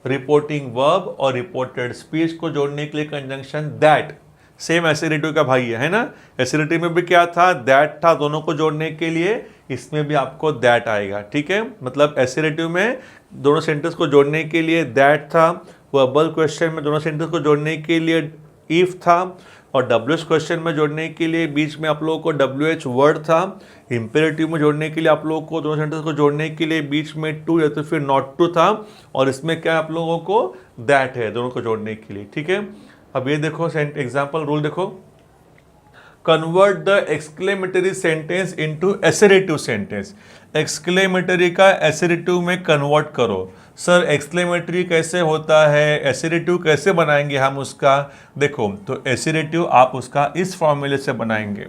रिपोर्टिंग वर्ब और रिपोर्टेड स्पीच को जोड़ने के लिए कंजंक्शन दैट, सेम एसिरेटिव का भाई है ना, एसिरेटिव में भी क्या था, दैट था, दोनों को जोड़ने के लिए इसमें भी आपको दैट आएगा, ठीक है। मतलब एसिरेटिव में दोनों सेंटेंस को जोड़ने के लिए दैट था, वर्बल क्वेश्चन में दोनों सेंटेंस को जोड़ने के लिए इफ था, और WH क्वेश्चन में जोड़ने के लिए बीच में आप लोगों को WH वर्ड था, इंपेरेटिव में जोड़ने के लिए आप लोगों को दोनों सेंटेंस को जोड़ने के लिए बीच में टू या तो फिर नॉट टू था, और इसमें क्या आप लोगों को दैट है दोनों को जोड़ने के लिए, ठीक है। अब ये देखो एग्जाम्पल रूल देखो, convert the exclamatory sentence into assertive sentence, exclamatory का एसरेटिव में कन्वर्ट करो। सर एक्सक्लेमेटरी कैसे होता है, एसरेटिव कैसे बनाएंगे हम उसका, देखो तो एसरेटिव आप उसका इस फॉर्मूले से बनाएंगे,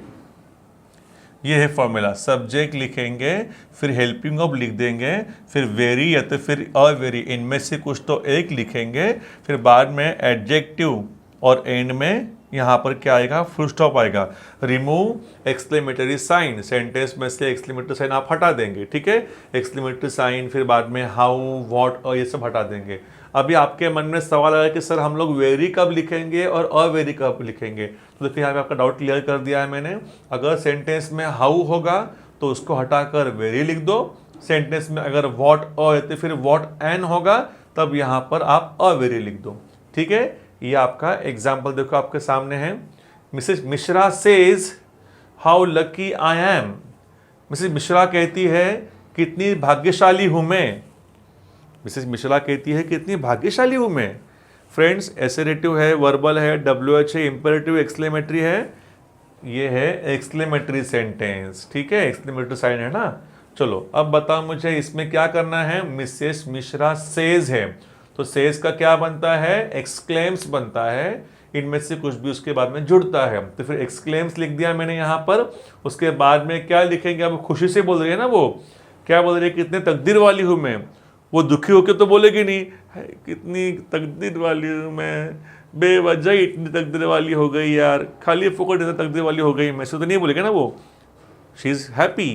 ये है फॉर्मूला, सब्जेक्ट लिखेंगे, फिर हेल्पिंग ऑफ लिख देंगे, फिर वेरी या तो फिर अवेरी, इनमें से कुछ तो एक लिखेंगे, फिर बाद में एडजेक्टिव, और एंड में यहाँ पर क्या आएगा, फुल स्टॉप आएगा। रिमूव एक्सक्लेमेटरी साइन, सेंटेंस में से एक्सक्लेमेटरी साइन आप हटा देंगे, ठीक है, एक्सक्लेमेटरी साइन, फिर बाद में हाउ, व्हाट, और ये सब हटा देंगे। अभी आपके मन में सवाल आया कि सर हम लोग वेरी कब लिखेंगे और अवेरी कब लिखेंगे, तो देखिए यहाँ पे आपका डाउट क्लियर कर दिया है मैंने। अगर सेंटेंस में हाउ होगा तो उसको हटाकर वेरी लिख दो, सेंटेंस में अगर व्हाट और तो फिर व्हाट एन होगा तब यहाँ पर आप अवेरी लिख दो, ठीक है। ये आपका एग्जाम्पल देखो आपके सामने है, Mrs Mishra says how lucky I am, Mrs Mishra कहती है कितनी भाग्यशाली हूं मैं, मिसेस मिश्रा कहती है कितनी भाग्यशाली हूं मैं। फ्रेंड्स एसरेटिव है, वर्बल है, WH है, इंपेरेटिव, एक्सक्लेमेटरी है, ये है एक्सक्लेमेटरी सेंटेंस, ठीक है, एक्सक्लेमेटरी साइन है ना। चलो अब बताओ मुझे इसमें क्या करना है, मिसेस मिश्रा सेज है, तो सेज का क्या बनता है, एक्सक्लेम्स बनता है, इनमें से कुछ भी उसके बाद में जुड़ता है। तो फिर एक्सक्लेम्स लिख दिया मैंने यहाँ पर। उसके बाद में क्या लिखेंगे, अब खुशी से बोल रही है ना, वो क्या बोल रही है, कितने तकदीर वाली हूँ मैं। वो दुखी होकर तो बोलेगी नहीं कितनी तकदीर वाली हूँ मैं, बेवजह इतनी तकदीर वाली हो गई यार, खाली फोकट इतनी तकदीर वाली हो गई, मैं से तो नहीं बोलेगा ना वो, शी इज हैप्पी।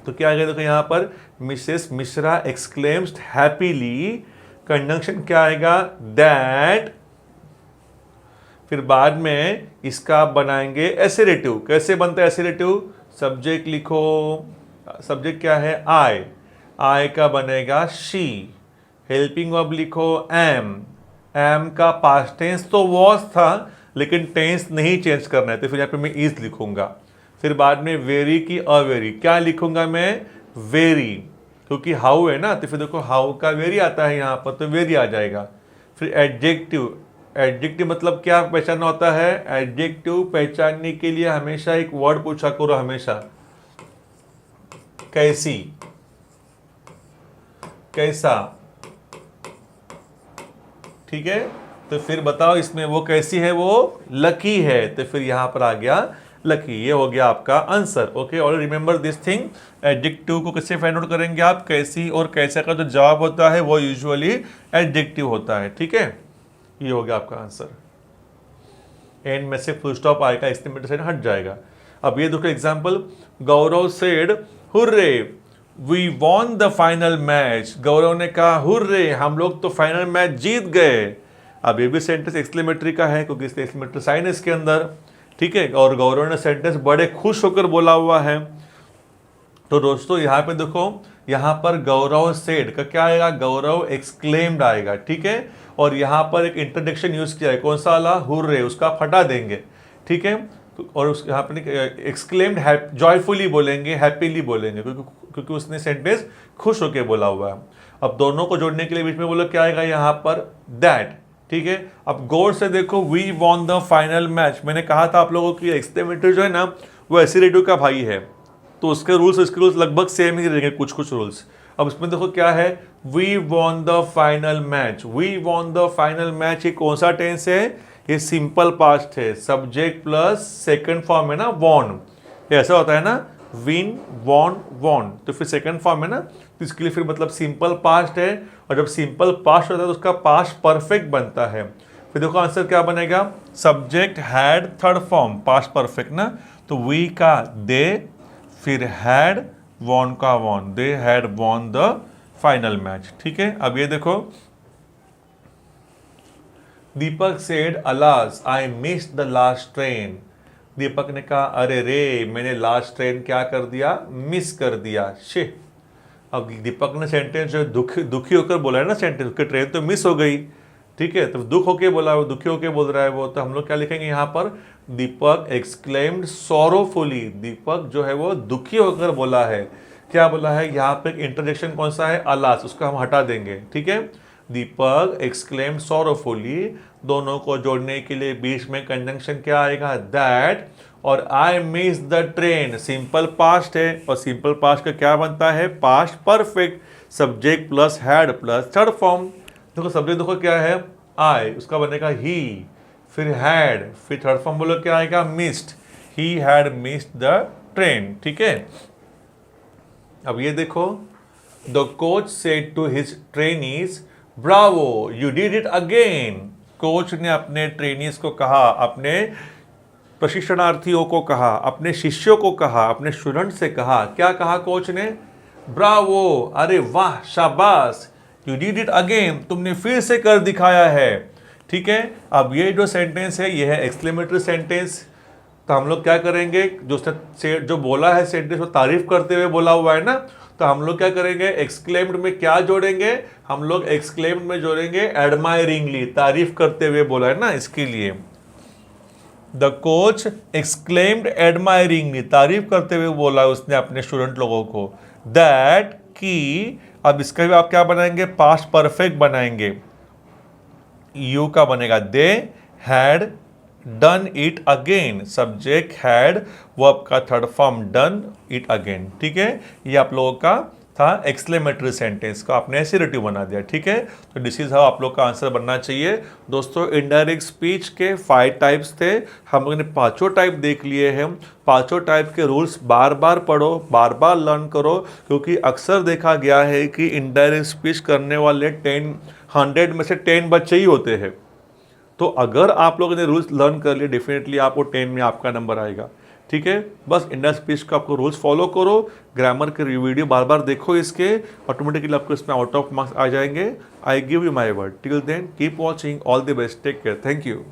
तो क्या आएगा देखो यहाँ पर, Mrs Mishra exclaims happily, conjunction क्या आएगा, दैट। फिर बाद में इसका बनाएंगे एसेरेटिव। कैसे बनता है एसेरेटिव, सब्जेक्ट लिखो, सब्जेक्ट क्या है, आई, आई का बनेगा शी, हेल्पिंग वर्ब लिखो एम, एम का पास्ट टेंस तो वॉज था लेकिन टेंस नहीं चेंज करना है, तो फिर यहाँ पे मैं इज लिखूंगा। फिर बाद में वेरी की अवेरी, क्या लिखूंगा मैं, वेरी, क्योंकि हाउ है ना, तो फिर देखो हाउ का वेरी आता है यहाँ पर, तो वेरी आ जाएगा। फिर एडजेक्टिव, एडजेक्टिव मतलब क्या पहचानना होता है, एडजेक्टिव पहचानने के लिए हमेशा एक वर्ड पूछा करो, हमेशा कैसी, कैसा, ठीक है। तो फिर बताओ इसमें वो कैसी है, वो लकी है, तो फिर यहां पर आ गया लकी, ये हो गया आपका आंसर। ओके, और रिमेंबर दिस थिंग, एडजेक्टिव को कैसे फाइंड आउट करेंगे आप, कैसी और कैसा का जो जवाब होता है वो यूजुअली एडजेक्टिव होता है, ठीक है। ये हो गया आपका आंसर। एंड में से फुल स्टॉप आएगा, एस्टिमेटेड साइन हट जाएगा। अब ये देखो example, Gaurav said hurray we won the final match, Gaurav ने कहा हुर्रे हम लोग तो फाइनल मैच जीत गए। अब ये भी सेंटेंस एक्सक्लेमेटरी का है क्योंकि इसके एक्सक्लेमेटरी साइन है इसके अंदर, ठीक है। और गौरव ने सेंटेंस बड़े खुश होकर बोला हुआ है। तो दोस्तों यहाँ पे देखो, यहाँ पर गौरव सेड का क्या आएगा, गौरव एक्सक्लेम्ड आएगा, ठीक है। और यहाँ पर एक इंट्रोडक्शन यूज किया है, कौन सा वाला, हुर्रे, उसका आप हटा देंगे, ठीक है। और उस यहाँ पर एक्सक्लेम्ड जॉयफुली बोलेंगे, हैप्पीली बोलेंगे, क्योंकि उसने सेंटेंस खुश होकर बोला हुआ है। अब दोनों को जोड़ने के लिए बीच में बोलो क्या आएगा यहाँ पर, दैट, ठीक है। अब गौर से देखो, we won the final match, मैंने कहा था आप लोगों की एक्सक्लेमेटरी जो है ना वो एसिरेटिव का भाई है, तो उसके रूल्स इसके रूल्स लगभग सेम ही रहेंगे, कुछ कुछ रूल्स। अब इसमें देखो क्या है, we won the final match, we won the final match, ये कौन सा टेंस है, ये सिंपल पास्ट है, सब्जेक्ट प्लस सेकंड फॉर्म है ना, वॉन, ये ऐसा होता है ना, विन वॉन वॉन, तो फिर सेकंड फॉर्म है ना, तो इसके लिए फिर मतलब सिंपल पास्ट है। और जब सिंपल पास्ट होता है तो उसका पास्ट परफेक्ट बनता है। फिर देखो आंसर क्या बनेगा, subject had third form past perfect ना, तो वी का दे, फिर हैड, वॉन का won, they had won the final match, ठीक है। अब ये देखो, Deepak said alas I missed the last train, Deepak ने कहा अरे रे मैंने लास्ट ट्रेन क्या कर दिया, मिस कर दिया, शे। अब दीपक ने सेंटेंस जो दुखी होकर बोला है ना सेंटेंस, उसकी ट्रेन तो मिस हो गई, ठीक है, तो दुख होके बोला है वो, दुखी होके बोल रहा है वो, तो हम लोग क्या लिखेंगे यहाँ पर, दीपक एक्सक्लेम्ड सोरोफुली, दीपक जो है वो दुखी होकर बोला है। क्या बोला है यहाँ पे, इंटरजेक्शन कौन सा है, अलास, उसको हम हटा देंगे, ठीक है। दीपक एक्सक्लेम्ड सोरोफुली, दोनों को जोड़ने के लिए बीच में कंजंक्शन क्या आएगा, दैट, और I miss the train simple past है, और सिंपल पास्ट का क्या बनता है, past perfect, subject plus had plus third form. देखो सब्जेक्ट देखो क्या है, आई, उसका बनेगा ही, फिर हैड, फिर थर्ड फॉर्म बोलो क्या आएगा, missed, he had missed the train, ठीक है। अब ये देखो, the coach said to his trainees bravo you did it again, coach ने अपने ट्रेनीज को कहा, अपने प्रशिक्षणार्थियों को कहा, अपने शिष्यों को कहा, अपने स्टूडेंट से कहा, क्या कहा कोच ने, ब्रावो, अरे वाह शाबाश, यू डिड इट अगेन, तुमने फिर से कर दिखाया है, ठीक है। अब ये जो सेंटेंस है ये है एक्सक्लेमेटरी सेंटेंस, तो हम लोग क्या करेंगे, जो बोला है सेंटेंस वो तारीफ करते हुए बोला हुआ है ना, तो हम लोग क्या करेंगे, एक्सक्लेम्ड में क्या जोड़ेंगे, हम लोग एक्सक्लेम्ड में जोड़ेंगे एडमायरिंगली, तारीफ करते हुए बोला है ना, इसके लिए द कोच एक्सक्लेम्ड एडमायरिंगली, तारीफ करते हुए बोला उसने अपने स्टूडेंट लोगों को, दैट की, अब इसका भी आप क्या बनाएंगे, पास्ट परफेक्ट बनाएंगे, यू का बनेगा they had done it again, subject had, वो आपका third form done it again, ठीक है। ये आप लोगों का था एक्सक्लेमेटरी सेंटेंस का, आपने एसिरेटिव बना दिया, ठीक है। तो दिस इज हाउ आप लोग का आंसर बनना चाहिए। दोस्तों इनडायरेक्ट स्पीच के 5 टाइप्स थे, हम लोगों ने 5 टाइप देख लिए हैं। 5 टाइप के रूल्स बार बार पढ़ो, बार बार लर्न करो, क्योंकि अक्सर देखा गया है कि इनडायरेक्ट स्पीच करने वाले 100 में से 10 बच्चे ही होते हैं। तो अगर आप लोगों ने रूल्स लर्न कर लिए, डेफिनेटली आपको 10 में आपका नंबर आएगा, ठीक है। बस इंडायरेक्ट स्पीच का आपको रूल्स फॉलो करो, ग्रामर के वीडियो बार बार देखो, इसके ऑटोमेटिकली आपको इसमें आउट ऑफ मार्क्स आ जाएंगे। I give you my word. Till then keep watching, all the best, take care, thank you.